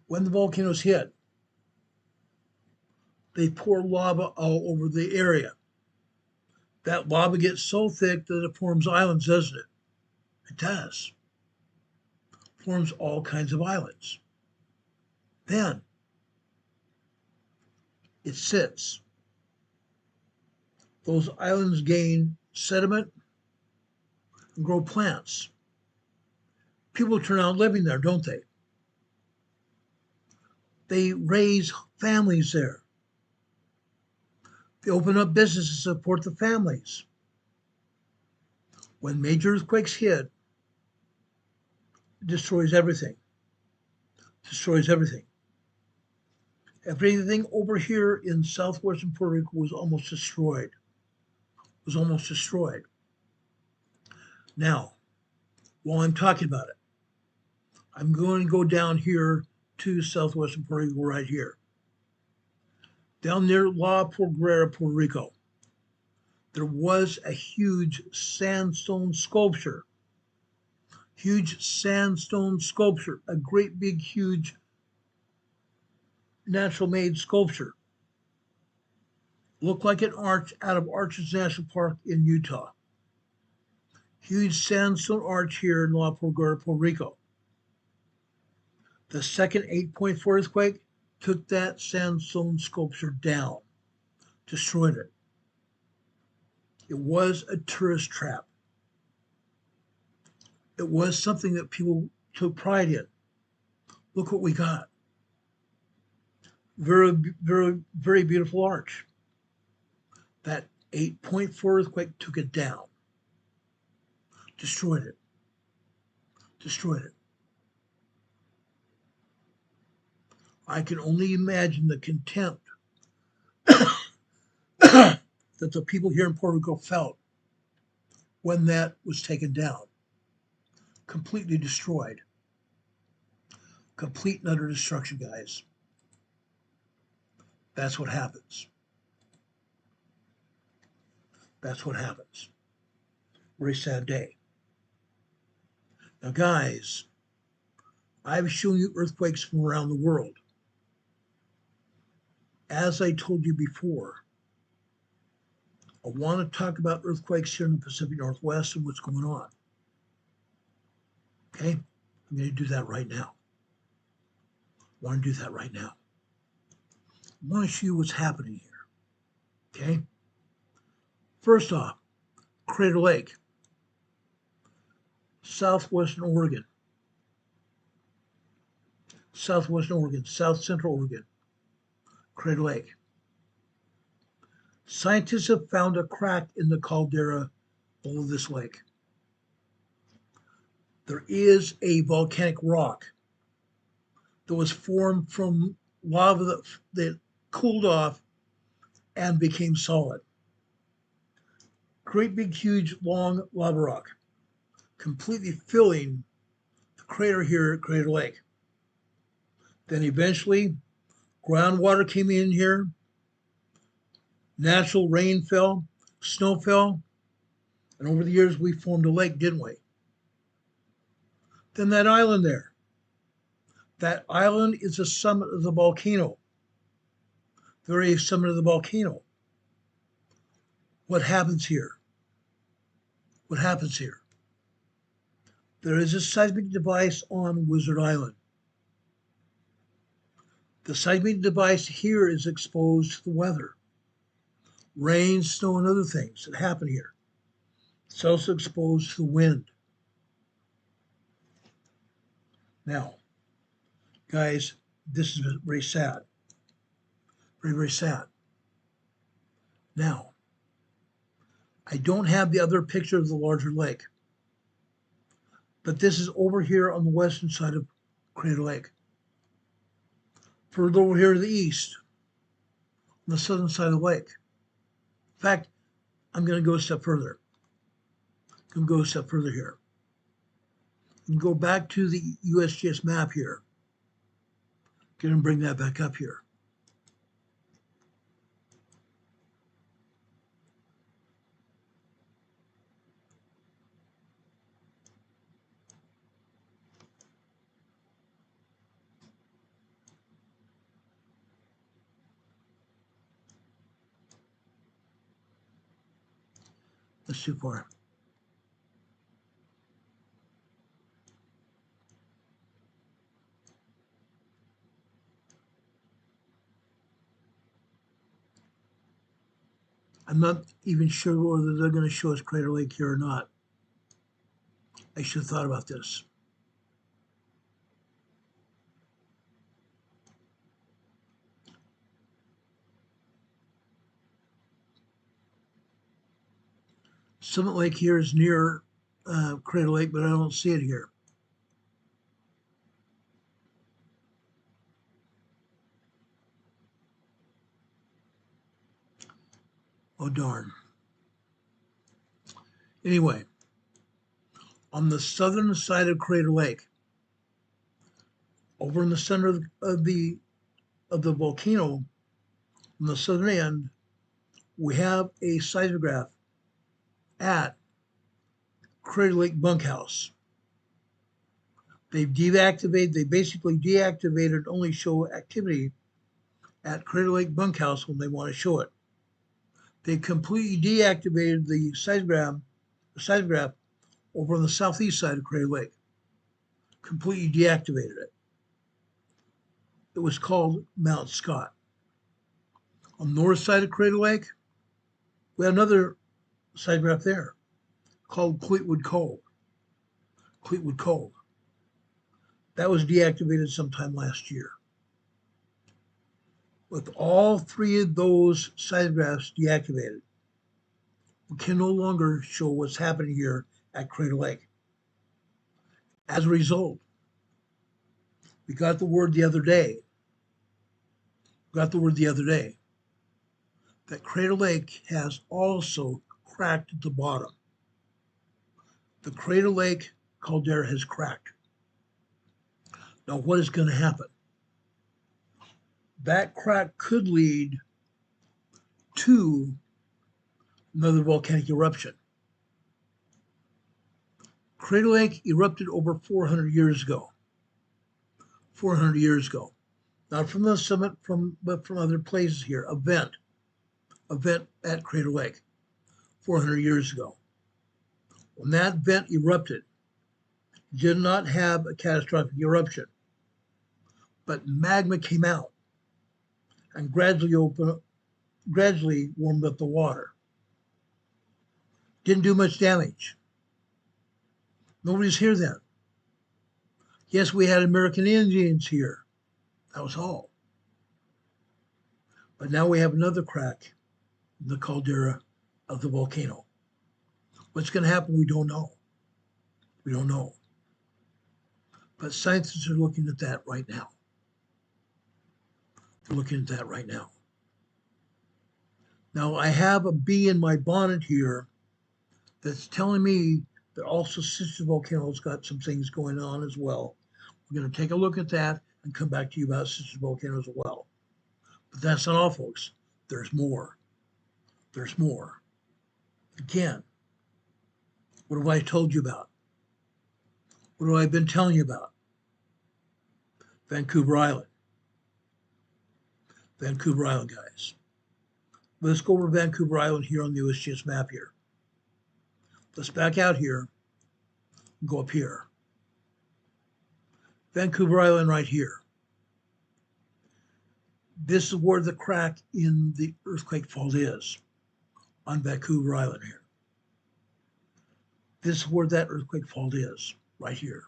When the volcanoes hit, they pour lava all over the area. That lava gets so thick that it forms islands, doesn't it? It does. It forms all kinds of islands. Then it sits. Those islands gain sediment and grow plants. People turn out living there, don't they? They raise families there. They open up businesses to support the families. When major earthquakes hit, it destroys everything. Destroys everything. Everything over here in southwestern Puerto Rico was almost destroyed. Now, while I'm talking about it, I'm going to go down here to southwestern Puerto Rico right here. Down near La Porguera, Puerto Rico, there was a huge sandstone sculpture. A great big, huge natural-made sculpture. Looked like an arch out of Arches National Park in Utah. Huge sandstone arch here in La Porguera, Puerto Rico. The second 8.4 earthquake took that sandstone sculpture down, destroyed it. It was a tourist trap. It was something that people took pride in. Look what we got. Very, very, very beautiful arch. That 8.4 earthquake took it down. Destroyed it. I can only imagine the contempt that the people here in Puerto Rico felt when that was taken down. Completely destroyed. Complete and utter destruction, guys. That's what happens. Very sad day. Now, guys, I've shown you earthquakes from around the world. As I told you before, I want to talk about earthquakes here in the Pacific Northwest and what's going on. Okay? I'm going to do that right now. I want to do that right now. I want to show you what's happening here. Okay? First off, Crater Lake, southwestern Oregon, south central Oregon, Crater Lake. Scientists have found a crack in the caldera below this lake. There is a volcanic rock that was formed from lava that cooled off and became solid. Great big, huge, long lava rock, completely filling the crater here at Crater Lake. Then eventually, groundwater came in here, natural rain fell, snow fell, and over the years we formed a lake, didn't we? Then that island there. That island is the summit of the volcano, the very summit of the volcano. What happens here? What happens here? There is a seismic device on Wizard Island. The seismic device here is exposed to the weather, rain, snow, and other things that happen here. It's also exposed to the wind. Now, guys, this is very sad. Very, very sad. Now, I don't have the other picture of the larger lake, but this is over here on the western side of Crater Lake. Further over here to the east, on the southern side of the lake. In fact, I'm going to go a step further. Here. And go back to the USGS map here. Going to bring that back up here. That's too far. I'm not even sure whether they're going to show us Crater Lake here or not. I should have thought about this. Summit Lake here is near Crater Lake, but I don't see it here. Oh, darn. Anyway, on the southern side of Crater Lake, over in the center of the volcano, on the southern end, we have a seismograph at Crater Lake Bunkhouse. They basically deactivated only show activity at Crater Lake Bunkhouse when they want to show it. They completely deactivated the seismograph over on the southeast side of Crater Lake. Completely deactivated it. It was called Mount Scott. On the north side of Crater Lake, we have another seismograph there called Fleetwood Cove. That was deactivated sometime last year. With all three of those seismographs deactivated, we can no longer show what's happening here at Crater Lake. As a result, we got the word the other day that Crater Lake has also cracked at the bottom. The Crater Lake Caldera has cracked. Now, what is going to happen? That crack could lead to another volcanic eruption. Crater Lake erupted over 400 years ago. 400 years ago. Not from the summit, but from other places here. A vent at Crater Lake 400 years ago. When that vent erupted, it did not have a catastrophic eruption, but magma came out and gradually warmed up the water. Didn't do much damage. Nobody's here then. Yes, we had American Indians here. That was all. But now we have another crack in the caldera of the volcano. What's going to happen? We don't know. We don't know. But scientists are looking at that right now. They're looking at that right now. Now, I have a bee in my bonnet here that's telling me that also sister volcanoes got some things going on as well. We're going to take a look at that and come back to you about sister volcanoes as well. But that's not all, folks. There's more. There's more. Again, what have I told you about? What have I been telling you about? Vancouver Island. Vancouver Island, guys. Let's go over Vancouver Island here on the USGS map here. Let's back out here and go up here. Vancouver Island right here. This is where the crack in the earthquake fault is, on Vancouver Island here. This is where that earthquake fault is, right here.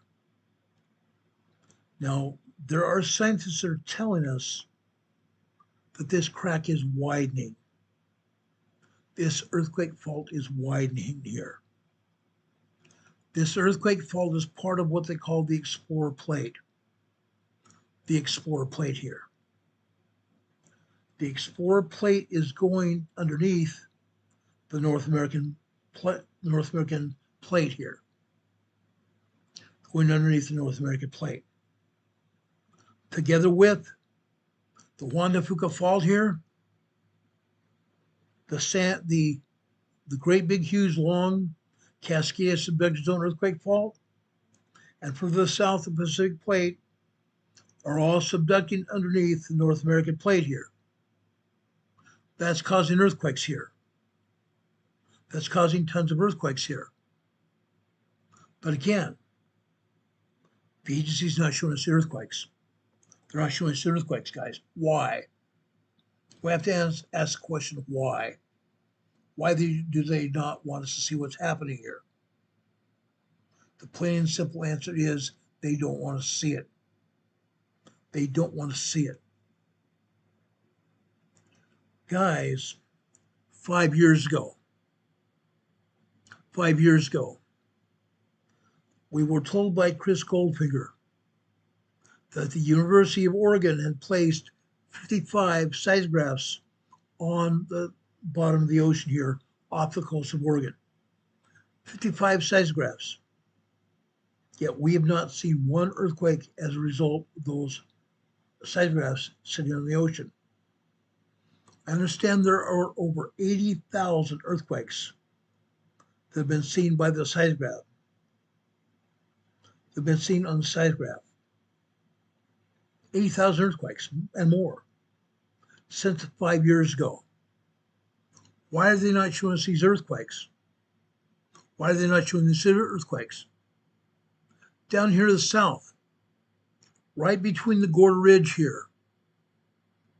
Now, there are scientists that are telling us that this crack is widening. This earthquake fault is widening here. This earthquake fault is part of what they call the Explorer Plate. The Explorer Plate here. The Explorer Plate is going underneath the North American Plate here. Going underneath the North American Plate. Together with the Juan de Fuca Fault here, the great big huge long Cascade Subduction Zone earthquake fault, and further south the Pacific Plate are all subducting underneath the North American Plate here. That's causing earthquakes here. That's causing tons of earthquakes here. But again, the agency's not showing us the earthquakes. They're not showing us the earthquakes, guys. Why? We have to ask the question, why? Why do they not want us to see what's happening here? The plain and simple answer is they don't want to see it. They don't want to see it. Guys, 5 years ago, we were told by Chris Goldfinger that the University of Oregon had placed 55 seismographs on the bottom of the ocean here off the coast of Oregon. 55 seismographs. Yet we have not seen one earthquake as a result of those seismographs sitting on the ocean. I understand there are over 80,000 earthquakes that have been seen by the seismograph. They've been seen on the seismograph. 80,000 earthquakes and more since 5 years ago. Why are they not showing us these earthquakes? Why are they not showing these earthquakes? Down here to the south, right between the Gorda Ridge here,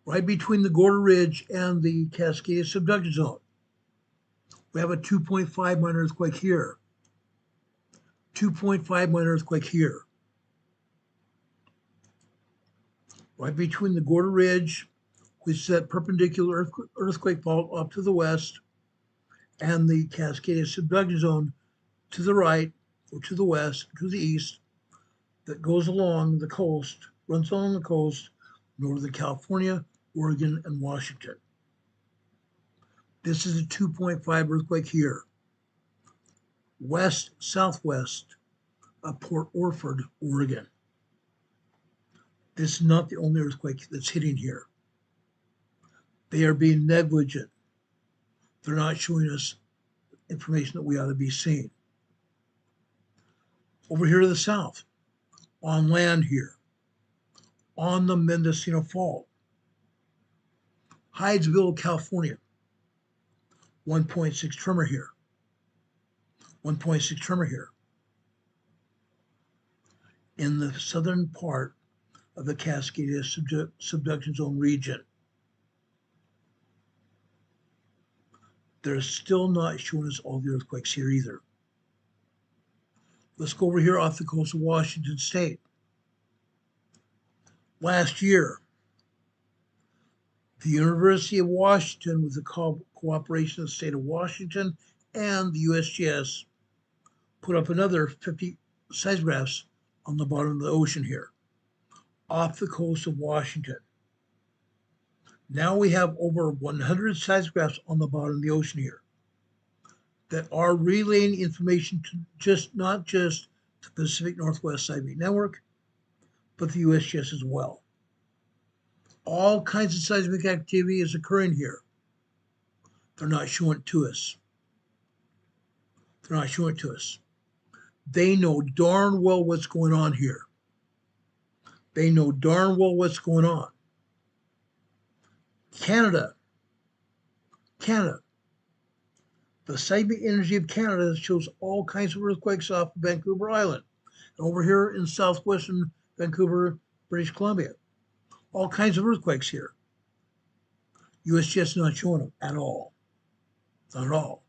right between the Gorda Ridge and the Cascade Subduction Zone, we have a 2.5 minor earthquake here. 2.5 minor earthquake here. Right between the Gorda Ridge, which is that perpendicular earthquake fault up to the west, and the Cascade Subduction Zone to the right, or to the west, to the east, that goes along the coast, runs along the coast, Northern California, Oregon, and Washington. This is a 2.5 earthquake here. Southwest of Port Orford, Oregon. This is not the only earthquake that's hitting here. They are being negligent. They're not showing us information that we ought to be seeing. Over here to the south, on land here, on the Mendocino Fault. Hydesville, California, 1.6 tremor here, 1.6 tremor here. In the southern part of the Cascadia subduction zone region. They're still not showing us all the earthquakes here either. Let's go over here off the coast of Washington State. Last year, the University of Washington, with the cooperation of the state of Washington and the USGS, put up another 50 seismographs on the bottom of the ocean here, off the coast of Washington. Now we have over 100 seismographs on the bottom of the ocean here that are relaying information to not just the Pacific Northwest Seismic Network, but the USGS as well. All kinds of seismic activity is occurring here. They're not showing it to us. They're not showing it to us. They know darn well what's going on here. They know darn well what's going on. Canada. The seismic energy of Canada shows all kinds of earthquakes off of Vancouver Island. And over here in southwestern Vancouver, British Columbia. All kinds of earthquakes here. USGS is not showing them at all. Not at all.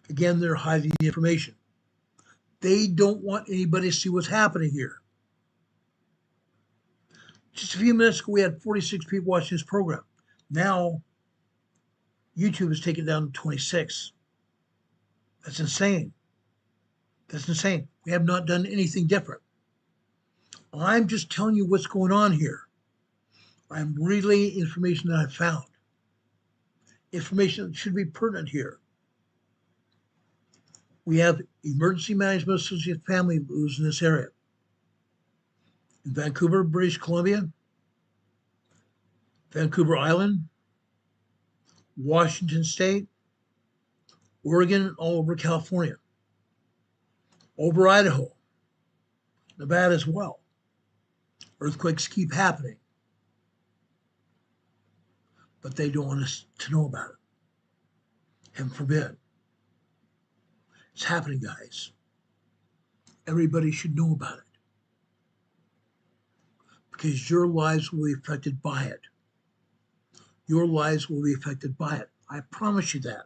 Again, they're hiding the information. They don't want anybody to see what's happening here. Just a few minutes ago, we had 46 people watching this program. Now, YouTube has taken it down to 26. That's insane. That's insane. We have not done anything different. I'm just telling you what's going on here. I'm relaying information that I've found. Information that should be pertinent here. We have Emergency Management Associate family lives in this area. In Vancouver, British Columbia, Vancouver Island, Washington State, Oregon, and all over California, over Idaho, Nevada as well. Earthquakes keep happening, but they don't want us to know about it. Heaven forbid. It's happening, guys. Everybody should know about it, because your lives will be affected by it. Your lives will be affected by it. I promise you that.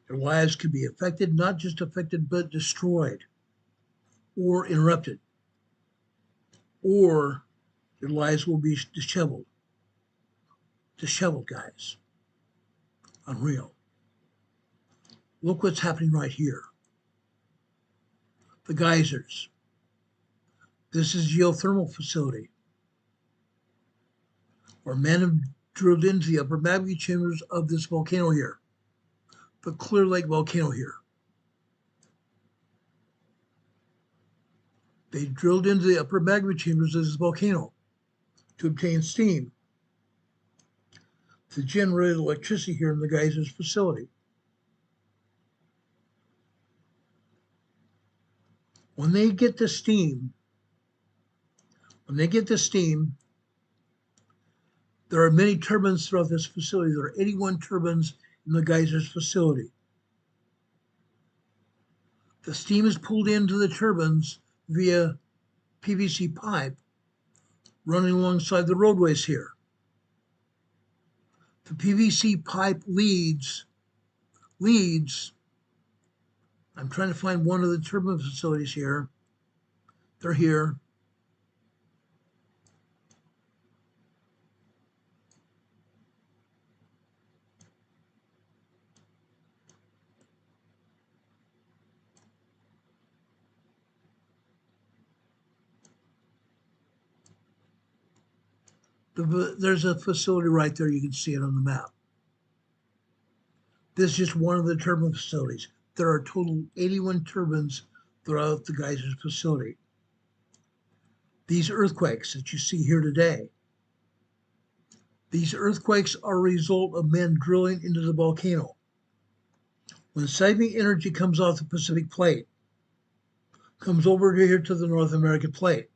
Your lives can be affected, not just affected, but destroyed or interrupted. Or your lives will be disheveled. Disheveled, guys. Unreal. Look what's happening right here. The geysers. This is a geothermal facility where men have drilled into the upper magma chambers of this volcano here, the Clear Lake volcano here. They drilled into the upper magma chambers of this volcano to obtain steam to generate electricity here in the geysers facility. When they get the steam, there are many turbines throughout this facility. There are 81 turbines in the geysers facility. The steam is pulled into the turbines via PVC pipe running alongside the roadways here. The PVC pipe leads, I'm trying to find one of the turbine facilities here. They're here. There's a facility right there. You can see it on the map. This is just one of the turbine facilities. There are a total of 81 turbines throughout the geysers facility. These earthquakes that you see here today, these earthquakes are a result of men drilling into the volcano. When seismic energy comes off the Pacific plate, comes over here to the North American plate.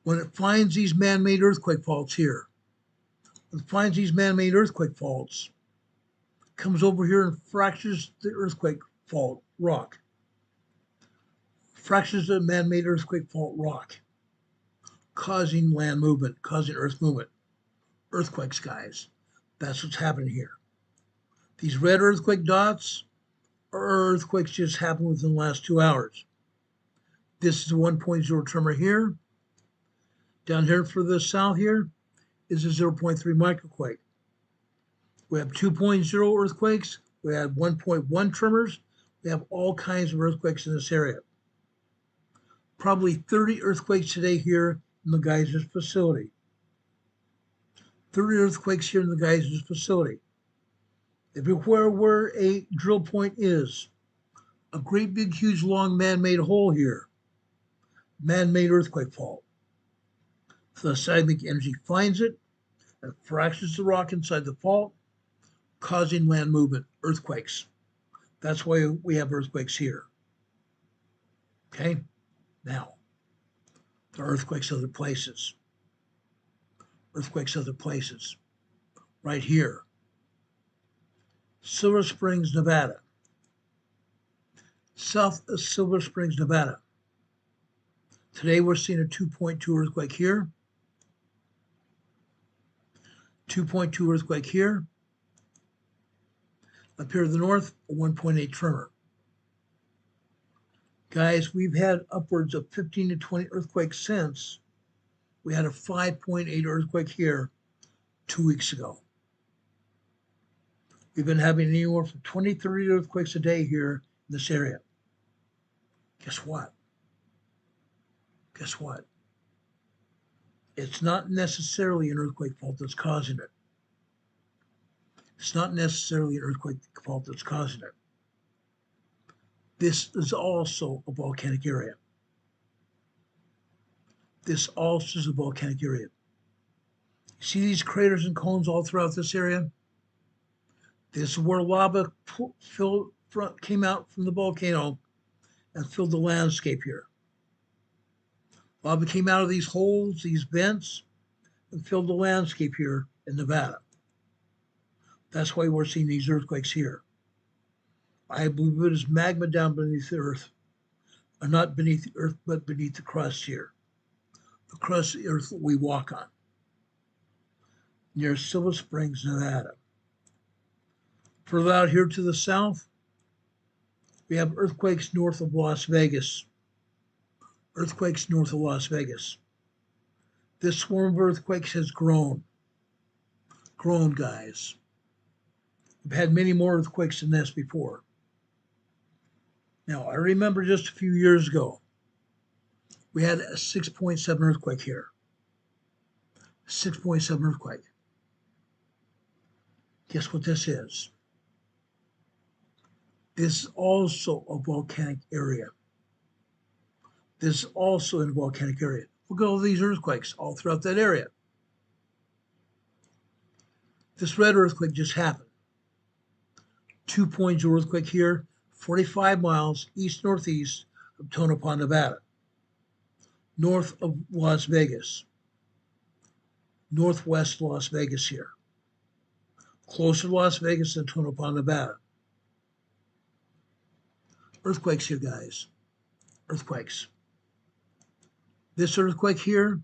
When it finds these man-made earthquake faults here, when it finds these man-made earthquake faults, comes over here and fractures the earthquake fault rock. Fractures the man-made earthquake fault rock, causing land movement, causing earth movement. Earthquakes, guys. That's what's happening here. These red earthquake dots are earthquakes just happened within the last 2 hours. This is a 1.0 tremor here. Down here further south here is a 0.3 microquake. We have 2.0 earthquakes. We have 1.1 tremors. We have all kinds of earthquakes in this area. Probably 30 earthquakes today here in the geysers facility. 30 earthquakes here in the geysers facility. Everywhere where a drill point is, a great big huge long man-made hole here, man-made earthquake fault. So the seismic energy finds it and fractures the rock inside the fault, causing land movement, earthquakes. That's why we have earthquakes here. Okay? Now, there are earthquakes other places. Earthquakes other places. Right here. Silver Springs, Nevada. South of Silver Springs, Nevada. Today we're seeing a 2.2 earthquake here. 2.2 earthquake here. Up here to the north, a 1.8 tremor. Guys, we've had upwards of 15 to 20 earthquakes since we had a 5.8 earthquake here 2 weeks ago. We've been having anywhere from 20 to 30 earthquakes a day here in this area. Guess what? Guess what? It's not necessarily an earthquake fault that's causing it. It's not necessarily an earthquake fault that's causing it. This is also a volcanic area. This also is a volcanic area. See these craters and cones all throughout this area? This is where lava came out from the volcano and filled the landscape here. Lava came out of these holes, these vents, and filled the landscape here in Nevada. That's why we're seeing these earthquakes here. I believe it is magma down beneath the earth, or not beneath the earth, but beneath the crust here. The crust of the earth that we walk on, near Silver Springs, Nevada. Further out here to the south, we have earthquakes north of Las Vegas. Earthquakes north of Las Vegas. This swarm of earthquakes has grown. Grown, guys. We've had many more earthquakes than this before. Now, I remember just a few years ago, we had a 6.7 earthquake here. 6.7 earthquake. Guess what this is? This is also a volcanic area. This is also in a volcanic area. Look at all these earthquakes all throughout that area. This red earthquake just happened. 2.0 earthquake here, 45 miles east-northeast of Tonopah, Nevada. North of Las Vegas. Northwest Las Vegas here. Closer to Las Vegas than Tonopah, Nevada. Earthquakes here, guys. Earthquakes. This earthquake here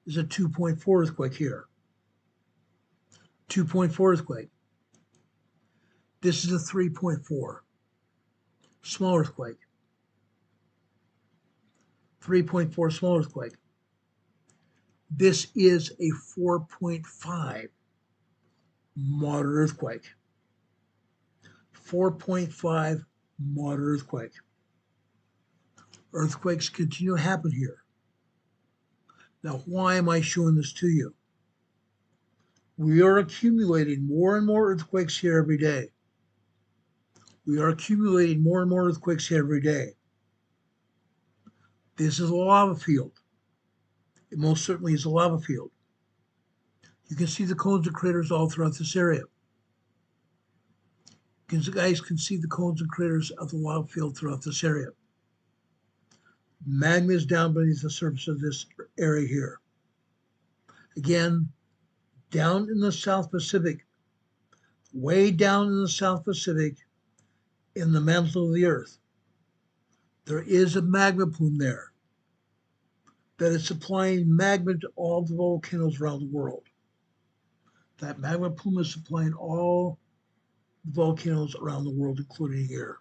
is a 2.4 earthquake here. 2.4 earthquake. This is a 3.4. Small earthquake. 3.4 small earthquake. This is a 4.5 moderate earthquake. 4.5 moderate earthquake. Earthquakes continue to happen here. Now, why am I showing this to you? We are accumulating more and more earthquakes here every day. We are accumulating more and more earthquakes here every day. This is a lava field. It most certainly is a lava field. You can see the cones and craters all throughout this area. You guys can see the cones and craters of the lava field throughout this area. Magma is down beneath the surface of this area here. Again, down in the South Pacific, way down in the South Pacific, in the mantle of the Earth, there is a magma plume there that is supplying magma to all the volcanoes around the world. That magma plume is supplying all the volcanoes around the world, including here.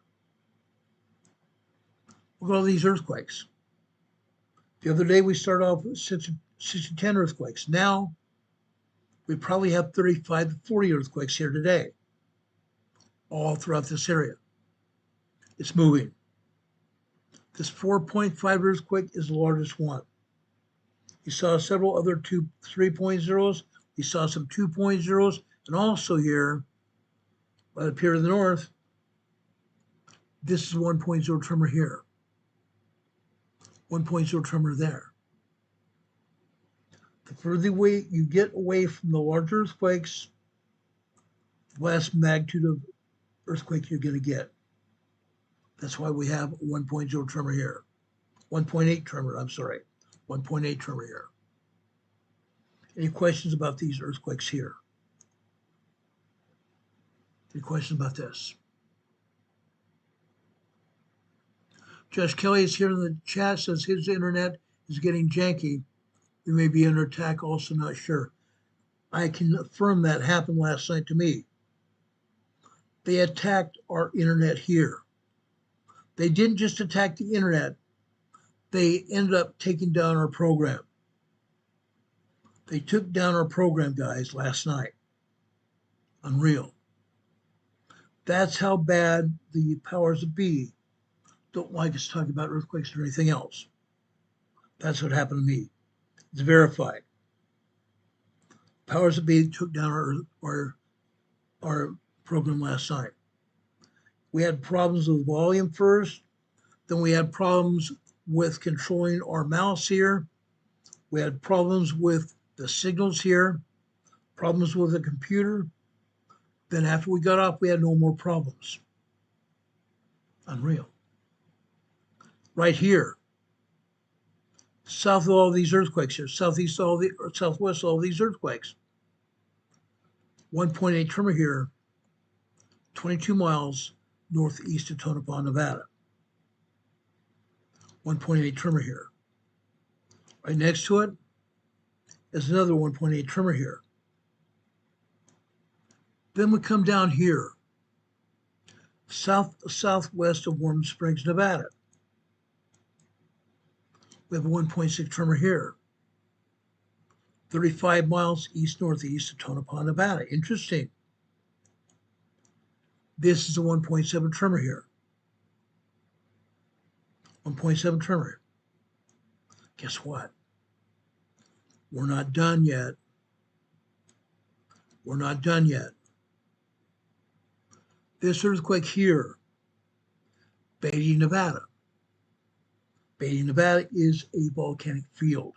Look at all these earthquakes. The other day we started off with 6 to 10 earthquakes. Now we probably have 35 to 40 earthquakes here today, all throughout this area. It's moving. This 4.5 earthquake is the largest one. You saw several other 3.0s. You saw some 2.0s, and also here, right up here to the north, this is 1.0 tremor here. 1.0 tremor there. The further away you get away from the larger earthquakes, the less magnitude of earthquake you're going to get. That's why we have 1.0 tremor here. 1.8 tremor, I'm sorry. 1.8 tremor here. Any questions about these earthquakes here? Any questions about this? Josh Kelly is here in the chat, says his internet is getting janky. We may be under attack, also not sure. I can affirm that happened last night to me. They attacked our internet here. They didn't just attack the internet, they ended up taking down our program. They took down our program, guys, last night. Unreal. That's how bad the powers that be don't like us talking about earthquakes or anything else. That's what happened to me. It's verified. Powers that be took down our program last night. We had problems with volume first, then we had problems with controlling our mouse here. We had problems with the signals here, problems with the computer. Then after we got off, we had no more problems. Unreal. Right here, south of all these earthquakes here, southeast of all the, or southwest of all these earthquakes. 1.8 tremor here, 22 miles northeast of Tonopah, Nevada. 1.8 tremor here. Right next to it is another 1.8 tremor here. Then we come down here, southwest of Warm Springs, Nevada. We have a 1.6 tremor here. 35 miles east-northeast of Tonopah, Nevada. Interesting. This is a 1.7 tremor here. 1.7 tremor. Guess what? We're not done yet. We're not done yet. This earthquake here, Beatty, Nevada. Beatty, Nevada is a volcanic field.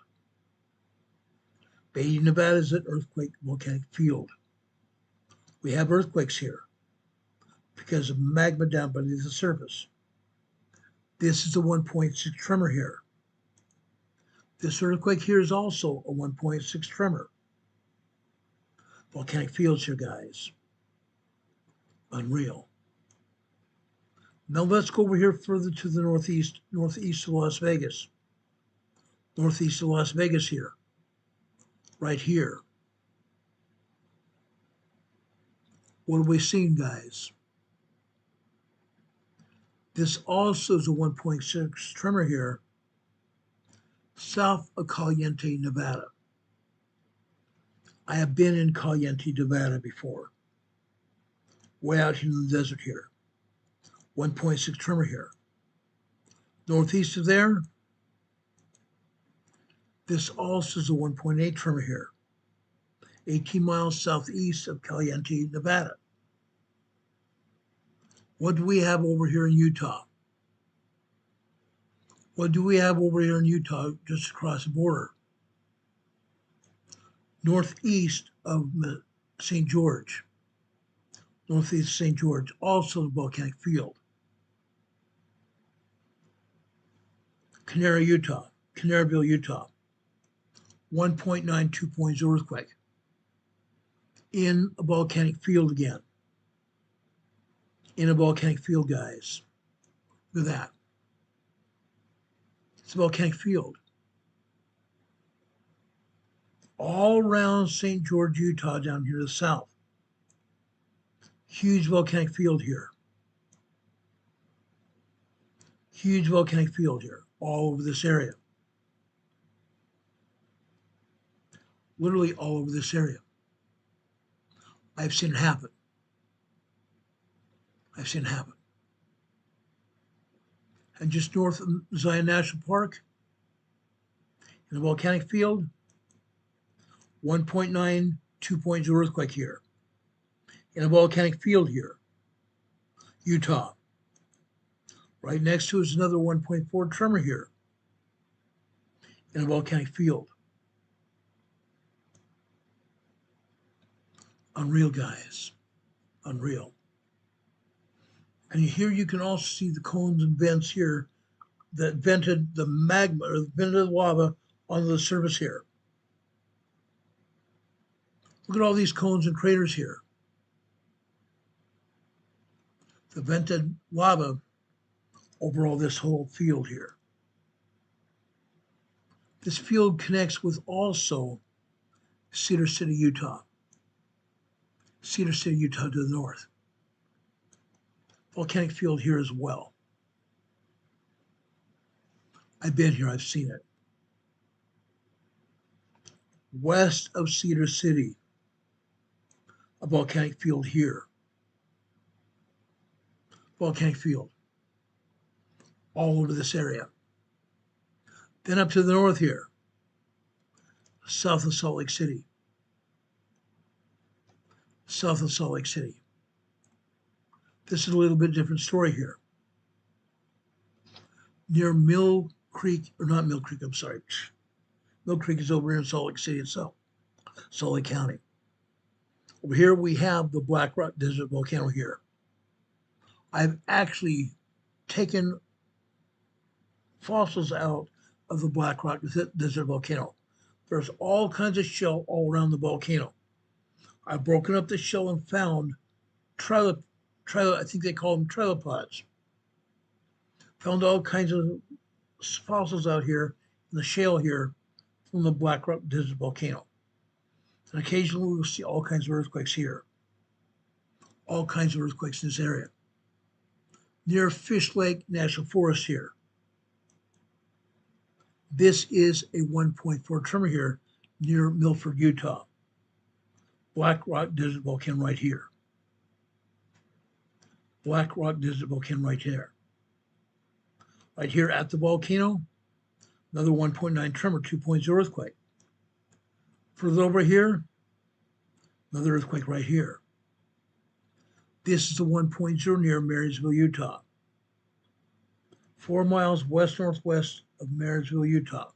Beatty, Nevada is an earthquake volcanic field. We have earthquakes here because of magma down beneath the surface. This is a 1.6 tremor here. This earthquake here is also a 1.6 tremor. Volcanic fields here, guys. Unreal. Now let's go over here further to the northeast of Las Vegas. Northeast of Las Vegas here. Right here. What are we seeing, guys? This also is a 1.6 tremor here, south of Caliente, Nevada. I have been in Caliente, Nevada before. Way out here in the desert here. 1.6 tremor here. Northeast of there, this also is a 1.8 tremor here. 18 miles southeast of Caliente, Nevada. What do we have over here in Utah? What do we have over here in Utah just across the border? Northeast of St. George. Northeast of St. George, also a volcanic field. Canaryville, Utah. 1.9, 2.0 earthquake. In a volcanic field again. In a volcanic field, guys. Look at that. It's a volcanic field. All around St. George, Utah, down here to the south. Huge volcanic field here. Huge volcanic field here, all over this area. Literally all over this area. I've seen it happen. I've seen it happen. And just north of Zion National Park, in a volcanic field, 1.9, 2.0 earthquake here. In a volcanic field here, Utah. Right next to is another 1.4 tremor here in a volcanic field. Unreal, guys. Unreal. And here you can also see the cones and vents here that vented the magma or vented the lava onto the surface here. Look at all these cones and craters here. The vented lava over all this whole field here. This field connects with also Cedar City, Utah. Cedar City, Utah to the north. Volcanic field here as well. I've been here, I've seen it. West of Cedar City, a volcanic field here. Volcanic field. All over this area. Then up to the north here, south of Salt Lake City. South of Salt Lake City. This is a little bit different story here. Near Mill Creek, or not Mill Creek, I'm sorry. Mill Creek is over here in Salt Lake City itself, Salt Lake County. Over here we have the Black Rock Desert Volcano here. I've actually taken fossils out of the Black Rock Desert Volcano. There's all kinds of shell all around the volcano. I've broken up the shell and found I think they call them trilopods. Found all kinds of fossils out here in the shale here from the Black Rock Desert Volcano. And occasionally we'll see all kinds of earthquakes here. All kinds of earthquakes in this area. Near Fish Lake National Forest here. This is a 1.4 tremor here near Milford, Utah. Black Rock Desert Volcano right here. Black Rock Desert Volcano right there. Right here at the volcano, another 1.9 tremor, 2.0 earthquake. Further over here, another earthquake right here. This is the 1.0 near Marysville, Utah. 4 miles west-northwest of Marysville, Utah.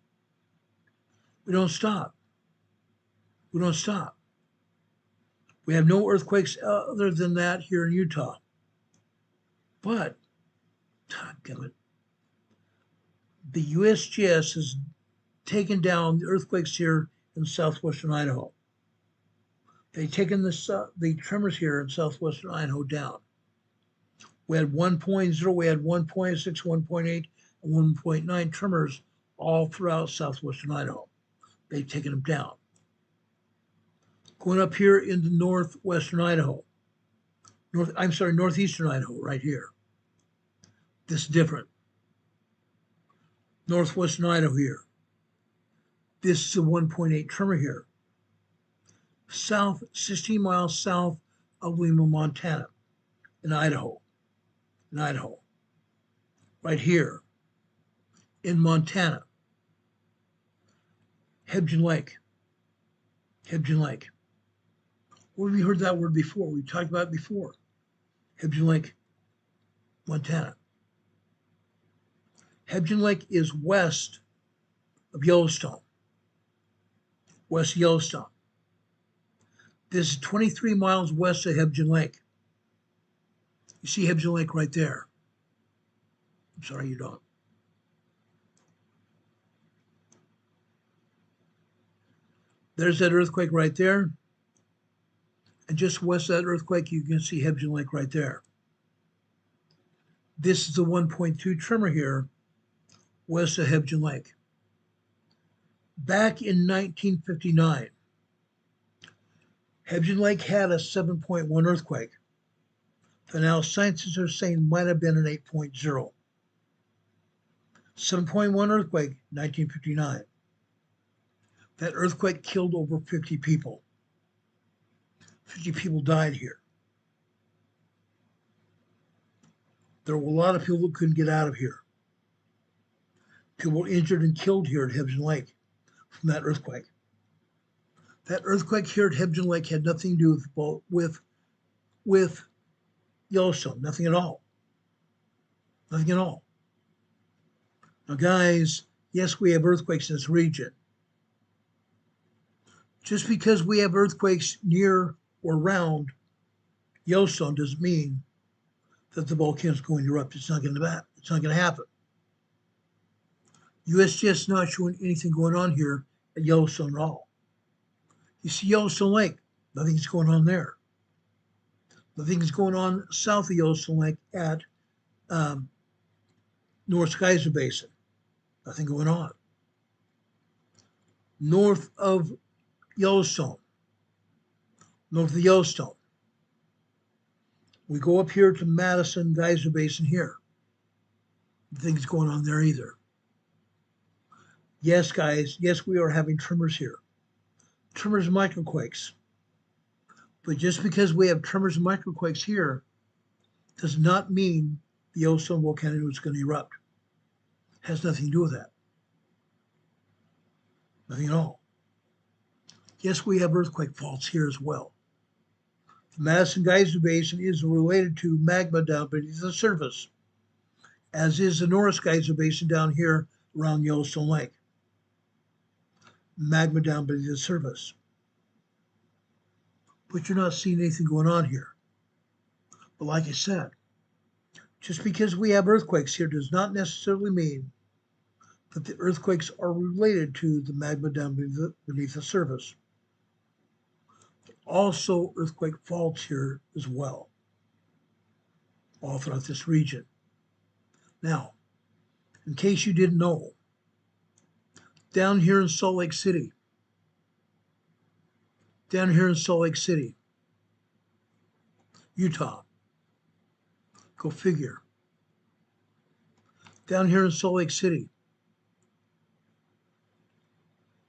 We don't stop. We don't stop. We have no earthquakes other than that here in Utah. But, goddammit, the USGS has taken down the earthquakes here in southwestern Idaho. They've taken the tremors here in southwestern Idaho down. We had 1.0, we had 1.6, 1.8, and 1.9 tremors all throughout southwestern Idaho. They've taken them down. Going up here into northwestern Idaho. Northeastern Idaho, right here. This is different. Northwestern Idaho here. This is a 1.8 tremor here. 16 miles south of Lima, Montana, in Idaho. Right here, in Montana. Hebgen Lake. Where have you heard that word before? We've talked about it before. Hebgen Lake, Montana. Hebgen Lake is west of Yellowstone. West of Yellowstone. This is 23 miles west of Hebgen Lake. You see Hebgen Lake right there. I'm sorry you don't. There's that earthquake right there. And just west of that earthquake, you can see Hebgen Lake right there. This is the 1.2 tremor here, west of Hebgen Lake. Back in 1959, Hebgen Lake had a 7.1 earthquake. So now scientists are saying might have been an 8.0. 7.1 earthquake, 1959. That earthquake killed over 50 people. 50 people died here. There were a lot of people that couldn't get out of here. People were injured and killed here at Hebgen Lake from that earthquake. That earthquake here at Hebgen Lake had nothing to do with Yellowstone, nothing at all. Nothing at all. Now, guys, yes, we have earthquakes in this region. Just because we have earthquakes near or around Yellowstone doesn't mean that the volcano is going to erupt. It's not going to happen. USGS is not showing anything going on here at Yellowstone at all. You see Yellowstone Lake, nothing's going on there. Nothing's going on south of Yellowstone Lake at North Geyser Basin. Nothing going on. North of Yellowstone. North of the Yellowstone. We go up here to Madison Geyser Basin here. Nothing's going on there either. Yes, guys, yes, we are having tremors here. Tremors and microquakes. But just because we have tremors and microquakes here does not mean the Yellowstone volcano is going to erupt. It has nothing to do with that. Nothing at all. Yes, we have earthquake faults here as well. The Madison Geyser Basin is related to magma down beneath the surface, as is the Norris Geyser Basin down here around Yellowstone Lake. Magma down beneath the surface. But you're not seeing anything going on here. But like I said, just because we have earthquakes here does not necessarily mean that the earthquakes are related to the magma down beneath the surface. Also, earthquake faults here as well, all throughout this region. Now, in case you didn't know, down here in Salt Lake City, Utah, go figure. Down here in Salt Lake City,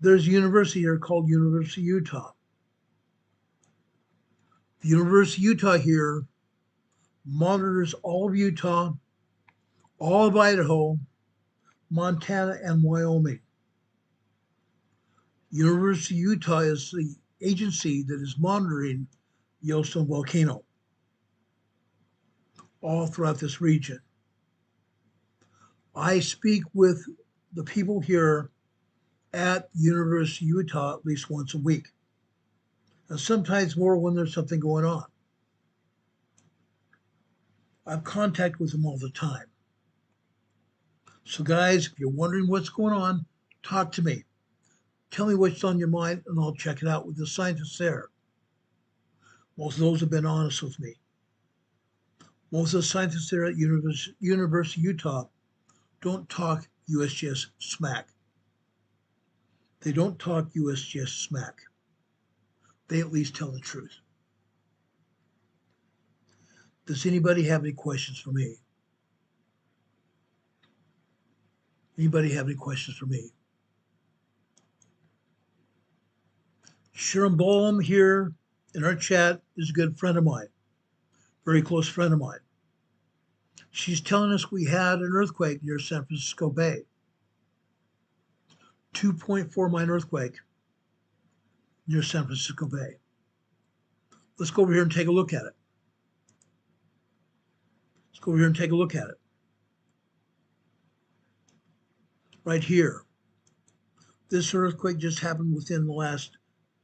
there's a university here called University of Utah. The University of Utah here monitors all of Utah, all of Idaho, Montana, and Wyoming. University of Utah is the agency that is monitoring the Yellowstone volcano all throughout this region. I speak with the people here at University of Utah at least once a week, and sometimes more when there's something going on. I have contact with them all the time. So guys, if you're wondering what's going on, talk to me. Tell me what's on your mind, and I'll check it out with the scientists there. Most of those have been honest with me. Most of the scientists there at University of Utah don't talk USGS smack. They don't talk USGS smack. They at least tell the truth. Does anybody have any questions for me? Anybody have any questions for me? Sharon Bolam here in our chat is a good friend of mine, very close friend of mine. She's telling us we had an earthquake near San Francisco Bay. 2.4 mine earthquake near San Francisco Bay. Let's go over here and take a look at it. Let's go over here and take a look at it. Right here. This earthquake just happened within the last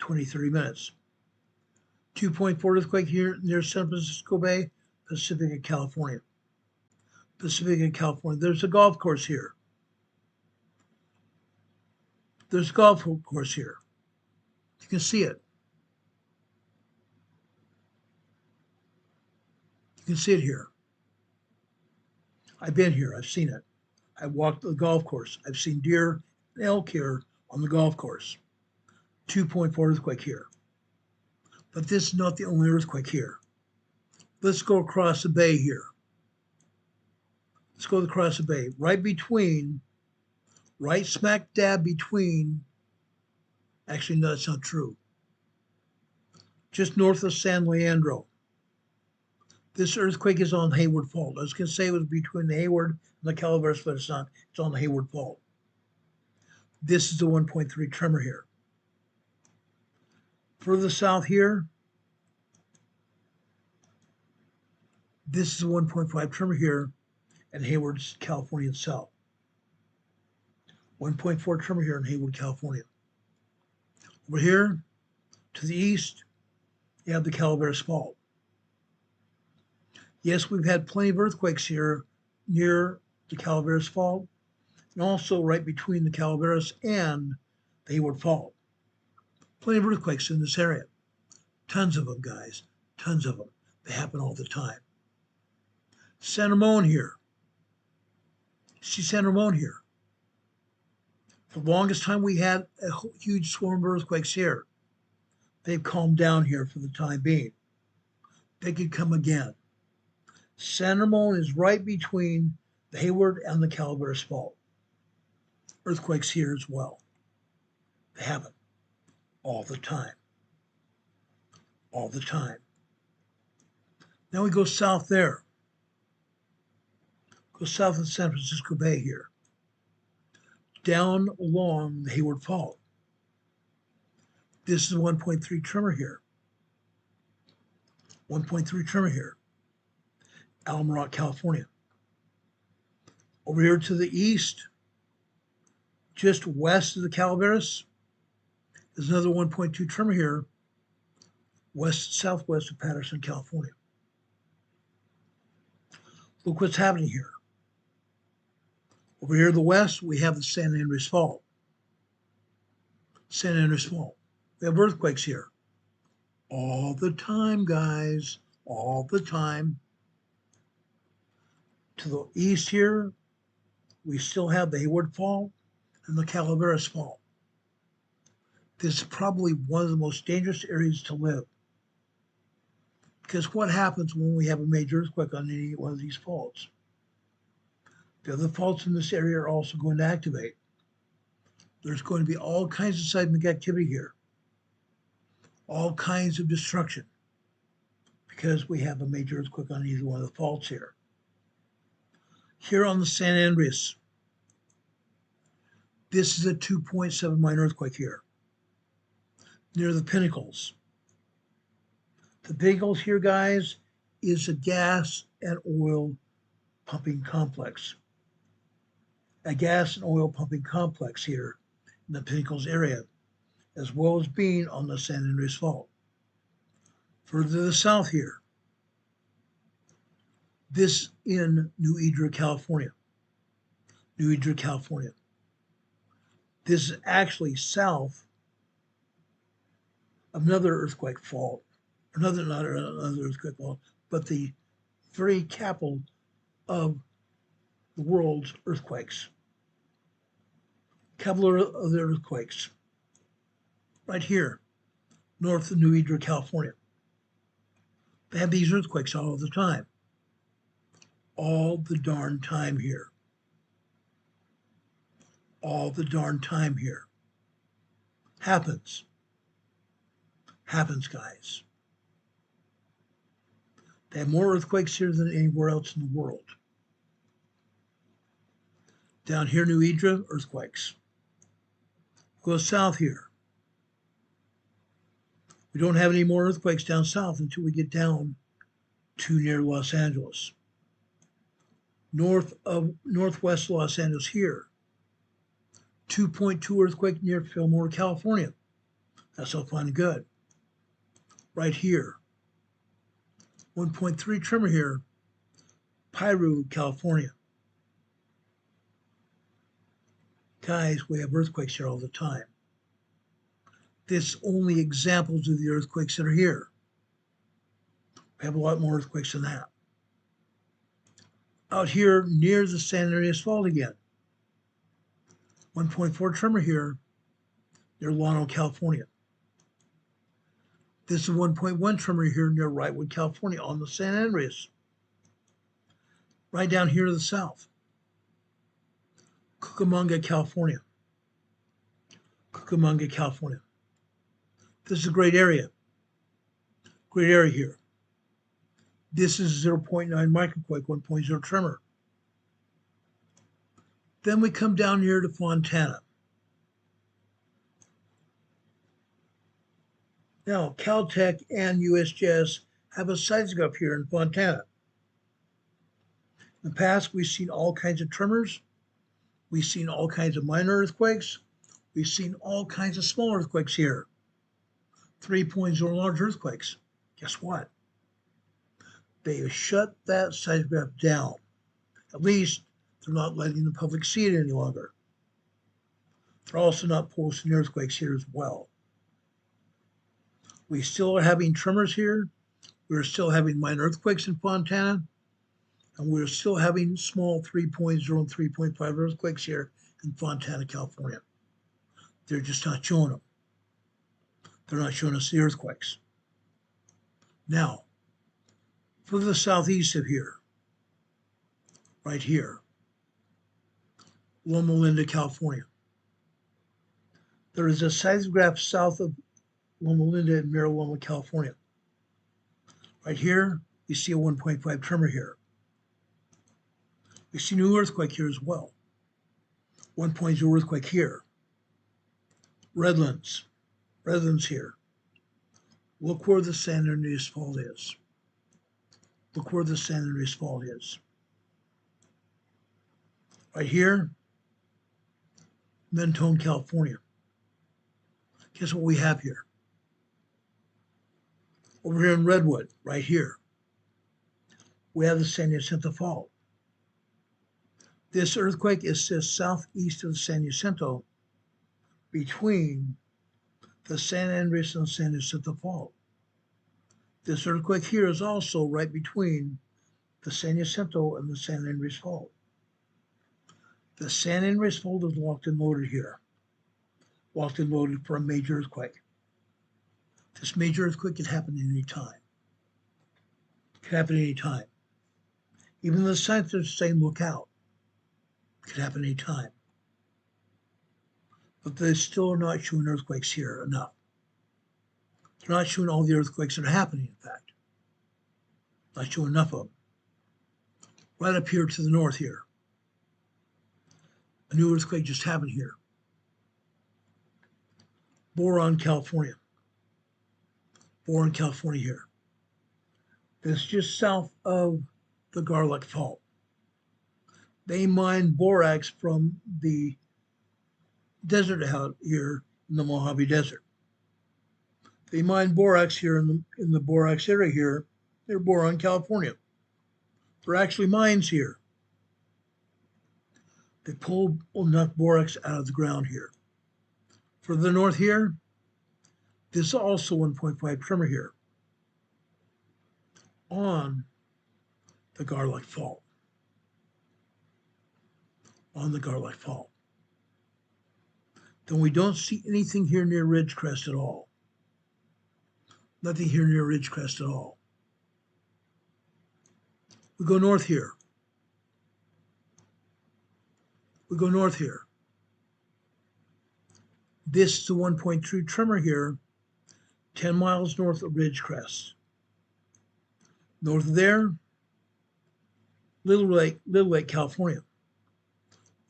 20-30 minutes. 2.4 earthquake here near San Francisco Bay, Pacific of California. Pacific of California. There's a golf course here. There's a golf course here. can see it. You can see it here. I've been here. I've seen it. I walked the golf course. I've seen deer and elk here on the golf course. 2.4 earthquake here. But this is not the only earthquake here. Let's go across the bay here. Let's go across the bay. Right smack dab between, actually, no, that's not true. Just north of San Leandro. This earthquake is on Hayward Fault. I was going to say it was between the Hayward and the Calaveras, but it's not. It's on the Hayward Fault. This is the 1.3 tremor here. Further south here, this is a 1.5 tremor here, and Hayward's California itself. 1.4 tremor here in Hayward, California. Over here, to the east, you have the Calaveras Fault. Yes, we've had plenty of earthquakes here near the Calaveras Fault, and also right between the Calaveras and the Hayward Fault. Plenty of earthquakes in this area. Tons of them, guys. Tons of them. They happen all the time. San Ramon here. See San Ramon here. For the longest time, we had a huge swarm of earthquakes here. They've calmed down here for the time being. They could come again. San Ramon is right between the Hayward and the Calaveras Fault. Earthquakes here as well. They happen all the time. All the time. Now we go south there. Go south of San Francisco Bay here. Down along the Hayward Fault. This is 1.3 tremor here. 1.3 tremor here. Alum Rock, California. Over here to the east, just west of the Calaveras, there's another 1.2 tremor here, southwest of Patterson, California. Look what's happening here. Over here to the west, we have the San Andreas Fault. San Andreas Fault. We have earthquakes here. All the time, guys. All the time. To the east here, we still have the Hayward Fault and the Calaveras Fault. This is probably one of the most dangerous areas to live. Because what happens when we have a major earthquake on any one of these faults? The other faults in this area are also going to activate. There's going to be all kinds of seismic activity here. All kinds of destruction. Because we have a major earthquake on either one of the faults here. Here on the San Andreas, this is a 2.7 minor earthquake here, near the Pinnacles. The Pinnacles here, guys, is a gas and oil pumping complex. A gas and oil pumping complex here in the Pinnacles area, as well as being on the San Andreas Fault. Further to the south here, this in New Idra, California. New Idra, California. This is actually south of another earthquake fault. Not another earthquake fault, but the very capital of the world's earthquakes. Capital of the earthquakes. Right here, north of New Idra, California. They have these earthquakes all the time. All the darn time here. All the darn time here. Happens. Happens, guys. They have more earthquakes here than anywhere else in the world. Down here, New Idra, earthquakes. Go south here. We don't have any more earthquakes down south until we get down to near Los Angeles. Northwest Los Angeles here. 2.2 earthquake near Fillmore, California. That's all fine and good. Right here. 1.3 tremor here. Pires, California. Guys, we have earthquakes here all the time. This only examples of the earthquakes that are here. We have a lot more earthquakes than that. Out here near the San Andreas Fault again. 1.4 tremor here near Llano, California. This is 1.1 tremor here near Wrightwood, California on the San Andreas. Right down here to the south. Cucamonga, California. Cucamonga, California. This is a great area. Great area here. This is 0.9 microquake, 1.0 tremor. Then we come down here to Fontana. Now, Caltech and USGS have a seismic up here in Fontana. In the past, we've seen all kinds of tremors. We've seen all kinds of minor earthquakes. We've seen all kinds of small earthquakes here. 3.0 large earthquakes. Guess what? They have shut that seismograph down. At least they're not letting the public see it any longer. They're also not posting earthquakes here as well. We still are having tremors here. We're still having minor earthquakes in Fontana. And we're still having small 3.0 and 3.5 earthquakes here in Fontana, California. They're just not showing them. They're not showing us the earthquakes. Now, further southeast of here, right here, Loma Linda, California. There is a seismograph south of Loma Linda in Mira Loma, California. Right here, you see a 1.5 tremor here. We see a new earthquake here as well. 1.0 earthquake here. Redlands here. Look where the San Andreas Fault is. Look where the San Andreas Fault is. Right here, Mentone, California. Guess what we have here? Over here in Redwood, right here, we have the San Jacinto Fault. This earthquake is just southeast of the San Jacinto, between the San Andreas and San Jacinto Fault. This earthquake here is also right between the San Jacinto and the San Andreas Fault. The San Andreas Fault is locked and loaded here. Locked and loaded for a major earthquake. This major earthquake could happen at any time. Could happen at any time. Even the scientists are saying, look out. Could happen any time. But they still are not showing earthquakes here enough. They're not showing all the earthquakes that are happening, in fact. Not showing enough of them. Right up here to the north here. A new earthquake just happened here. Boron, California. Boron, California here. That's just south of the Garlock Fault. They mine borax from the desert out here in the Mojave Desert. They mine borax here in the borax area here near Boron, California. There are actually mines here. They pull enough borax out of the ground here. Further north here, this is also 1.5 tremor here on the Garlock Fault. On the Garlock Fault. Then we don't see anything here near Ridgecrest at all. Nothing here near Ridgecrest at all. We go north here. We go north here. This is the 1.3 tremor here, 10 miles north of Ridgecrest. North of there, Little Lake, California.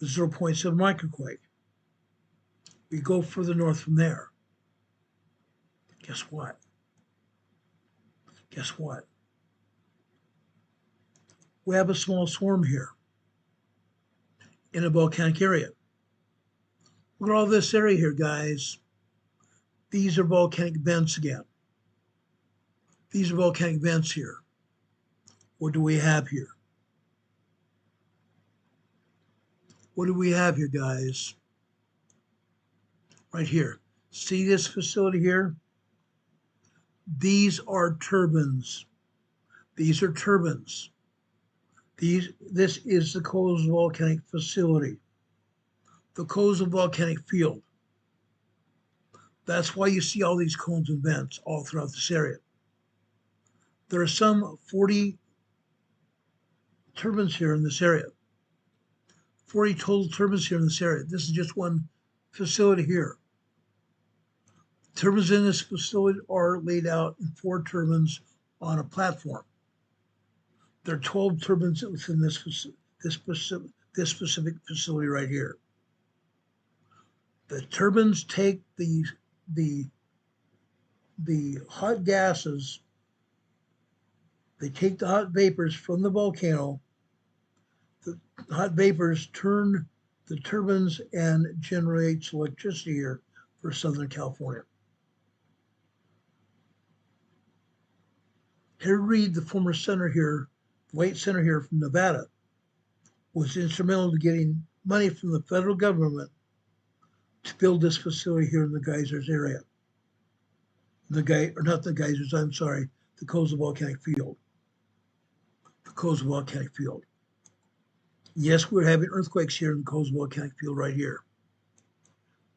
The 0.7 microquake. We go further north from there. Guess what? Guess what? We have a small swarm here in a volcanic area. Look at all this area here, guys. These are volcanic vents again. These are volcanic vents here. What do we have here? What do we have here, guys? Right here. See this facility here? These are turbines. These are turbines. This is the Coastal Volcanic Facility, the Coastal Volcanic Field. That's why you see all these cones and vents all throughout this area. There are some 40 turbines here in this area. 40 total turbines here in this area. This is just one facility here. Turbines in this facility are laid out in 4 turbines on a platform. There are 12 turbines within this specific facility right here. The turbines take the hot gases, they take the hot vapors from the volcano. The hot vapors turn the turbines and generates electricity here for Southern California. Harry Reid, the former senator here, late senator here from Nevada, was instrumental in getting money from the federal government to build this facility here in the geysers area. The Coastal Volcanic Field. The Coastal Volcanic Field. Yes, we're having earthquakes here in the Coastal Volcanic Field right here.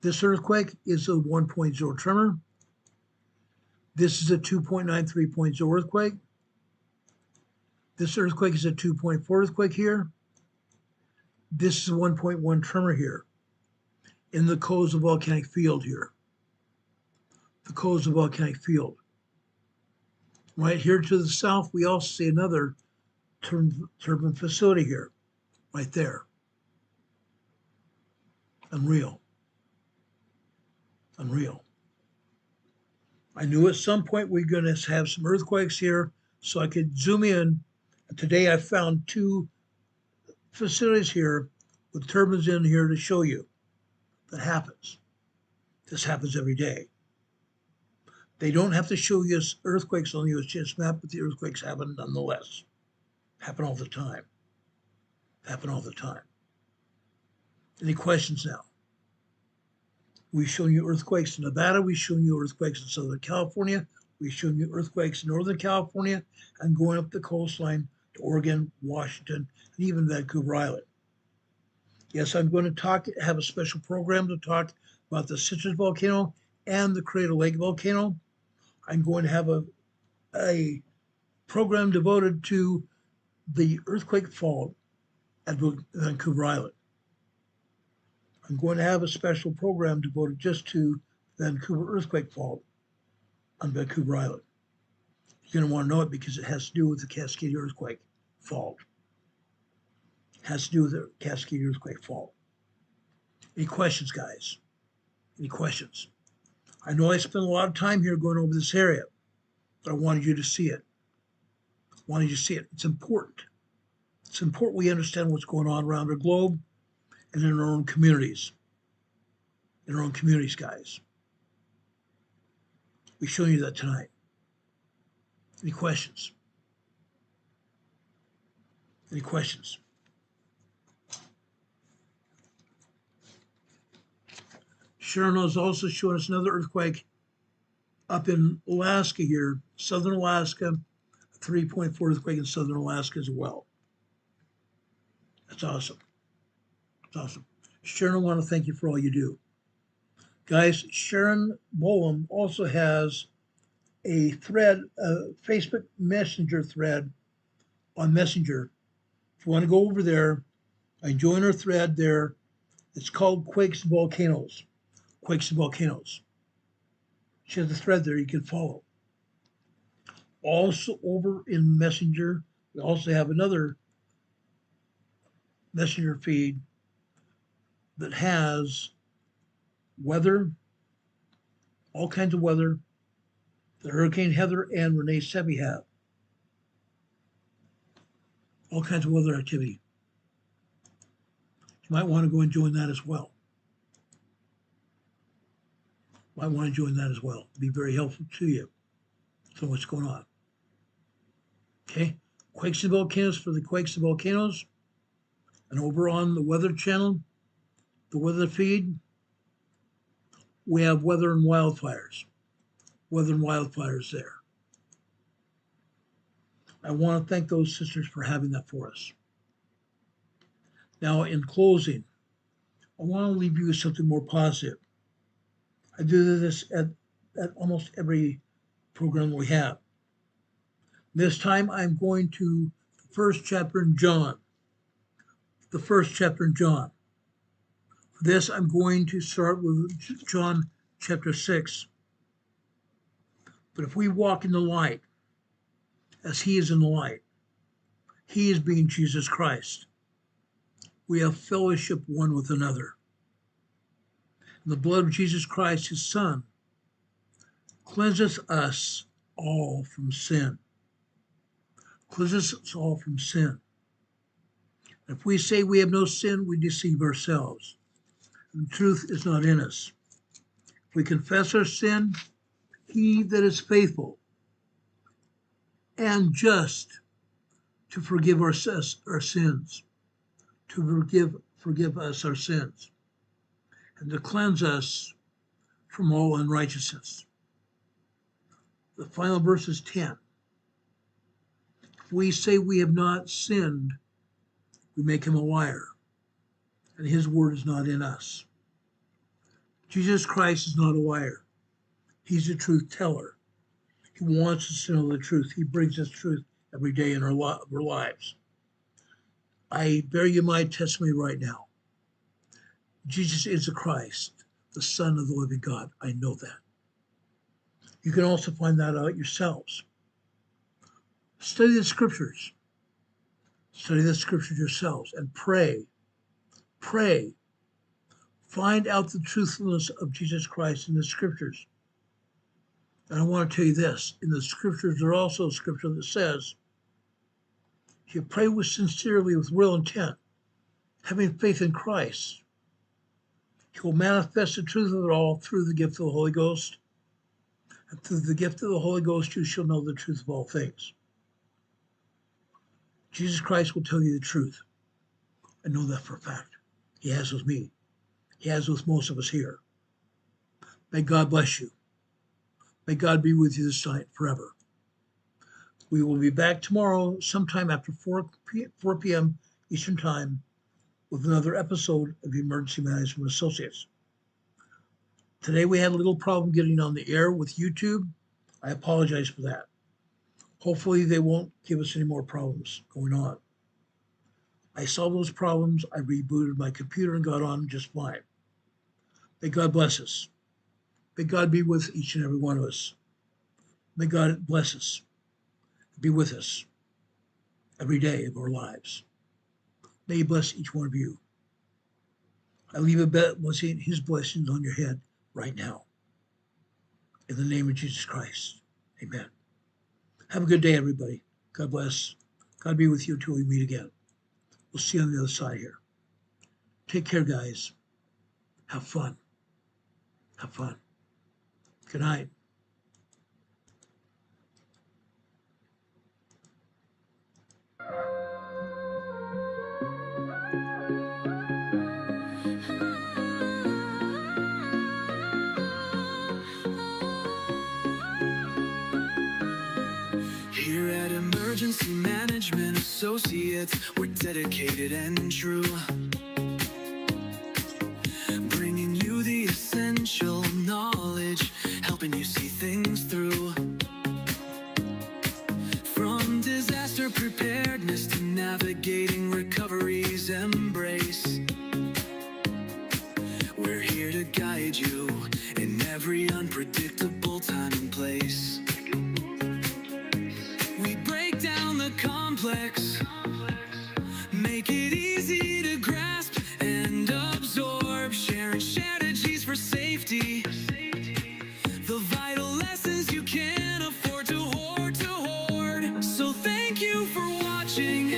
This earthquake is a 1.0 tremor. This is a 2.93.0 earthquake. This earthquake is a 2.4 earthquake here. This is a 1.1 tremor here in the Coastal Volcanic Field here. The Coastal Volcanic Field. Right here to the south, we also see another turbine facility here, right there. Unreal. Unreal. I knew at some point we're going to have some earthquakes here, so I could zoom in. Today I found 2 facilities here with turbines in here to show you that happens. This happens every day. They don't have to show you earthquakes on the USGS map, but the earthquakes happen nonetheless. Happen all the time. Happen all the time. Any questions now? We've shown you earthquakes in Nevada. We've shown you earthquakes in Southern California. We've shown you earthquakes in Northern California and going up the coastline to Oregon, Washington, and even Vancouver Island. Yes, I'm going to have a special program to talk about the Citrus volcano and the Crater Lake volcano. I'm going to have a program devoted to the earthquake fault at Vancouver Island. I'm going to have a special program devoted just to Vancouver earthquake fault on Vancouver Island. You're going to want to know it because it has to do with the Cascade earthquake fault. It has to do with the Cascade earthquake fault. Any questions, guys? Any questions? I know I spent a lot of time here going over this area, but I wanted you to see it. I wanted you to see it. It's important. It's important we understand what's going on around our globe and in our own communities. In our own communities, guys. We've shown you that tonight. Any questions? Any questions? Sharon is also showing us another earthquake up in Alaska here, southern Alaska, a 3.4 earthquake in southern Alaska as well. That's awesome. That's awesome. Sharon, I want to thank you for all you do. Guys, Sharon Bolam also has a thread, a Facebook Messenger thread on Messenger. If you want to go over there, I join her thread there. It's called Quakes and Volcanoes. Quakes and Volcanoes. She has a thread there you can follow. Also over in Messenger, we also have another Messenger feed that has weather, all kinds of weather that Hurricane Heather and Renee Sebi have. All kinds of weather activity. You might want to go and join that as well. Might want to join that as well. It'd be very helpful to you. So what's going on? Okay, Quakes and Volcanoes for the Quakes and Volcanoes. And over on the Weather Channel, the weather feed, we have weather and wildfires. Weather and wildfires there. I want to thank those sisters for having that for us. Now, in closing, I want to leave you with something more positive. I do this at almost every program we have. This time I'm going to the first chapter in John. The first chapter in John. For this, I'm going to start with John chapter 6. But if we walk in the light, as he is in the light, he is being Jesus Christ. We have fellowship one with another. And the blood of Jesus Christ, his Son, cleanses us all from sin. Cleanses us all from sin. If we say we have no sin, we deceive ourselves. And the truth is not in us. If we confess our sin, he that is faithful and just to forgive our sins, to forgive us our sins, and to cleanse us from all unrighteousness. The final verse is 10. If we say we have not sinned, we make him a liar, and his word is not in us. Jesus Christ is not a liar. He's a truth teller. He wants us to know the truth. He brings us truth every day in our lives. I bear you my testimony right now. Jesus is the Christ, the Son of the living God. I know that. You can also find that out yourselves. Study the scriptures. Study the scriptures yourselves and pray. Pray. Find out the truthfulness of Jesus Christ in the scriptures. And I want to tell you this. In the scriptures, there's also a scripture that says, if you pray sincerely with real intent, having faith in Christ, he will manifest the truth of it all through the gift of the Holy Ghost. And through the gift of the Holy Ghost, you shall know the truth of all things. Jesus Christ will tell you the truth. I know that for a fact. He has with me. He has with most of us here. May God bless you. May God be with you this night forever. We will be back tomorrow sometime after 4 p.m. Eastern Time with another episode of Emergency Management Associates. Today we had a little problem getting on the air with YouTube. I apologize for that. Hopefully they won't give us any more problems going on. I solved those problems. I rebooted my computer and got on just fine. May God bless us. May God be with each and every one of us. May God bless us. Be with us every day of our lives. May he bless each one of you. I leave his blessings on your head right now. In the name of Jesus Christ. Amen. Have a good day, everybody. God bless. God be with you until we meet again. We'll see you on the other side here. Take care, guys. Have fun. Have fun. Good night. Here at Emergency Management Associates, we're dedicated and true, bringing you the essential knowledge, helping you see things through. From disaster preparedness to navigating recovery's embrace, we're here to guide you in every unpredictable time and place. We break down the complex, make it easy to grasp and absorb, sharing strategies for safety, the vital lessons you can't afford to hoard, So thank you for watching,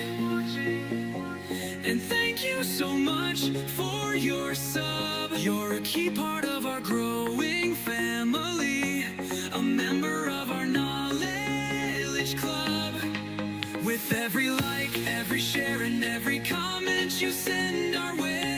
and thank you so much for your sub. You're a key part of our growing family, a member of our knowledge club. With every like, every share, and every comment you send our way,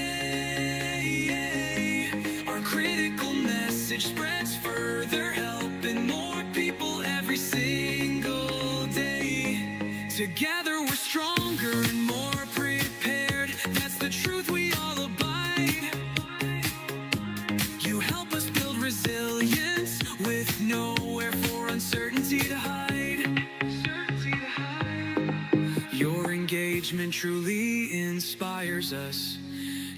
our critical message message spreads further, helping more people every single day. Together we're stronger and more prepared. That's the truth we all abide. You help us build resilience with nowhere for uncertainty to hide. Your engagement truly inspires us.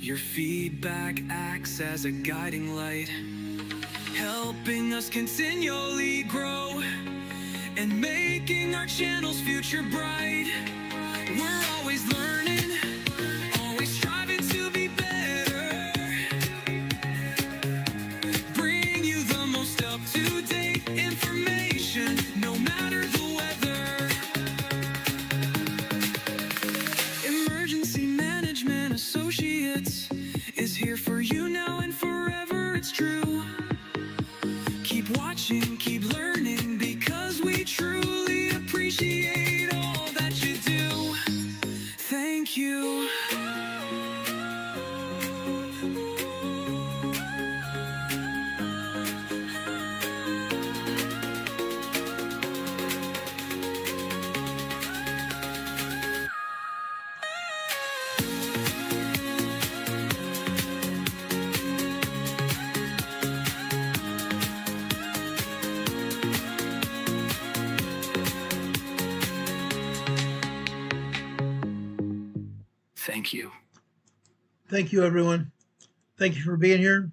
Your feedback acts as a guiding light, helping us continually grow and making our channel's future bright. We're always learning, always striving to be better. Bring you the most up-to-date information, no matter the weather. Emergency Management Associates is here for you now and forever, it's true. Keep watching, keep learning, because we truly appreciate all that you do. Thank you. Thank you. Thank you, everyone. Thank you for being here.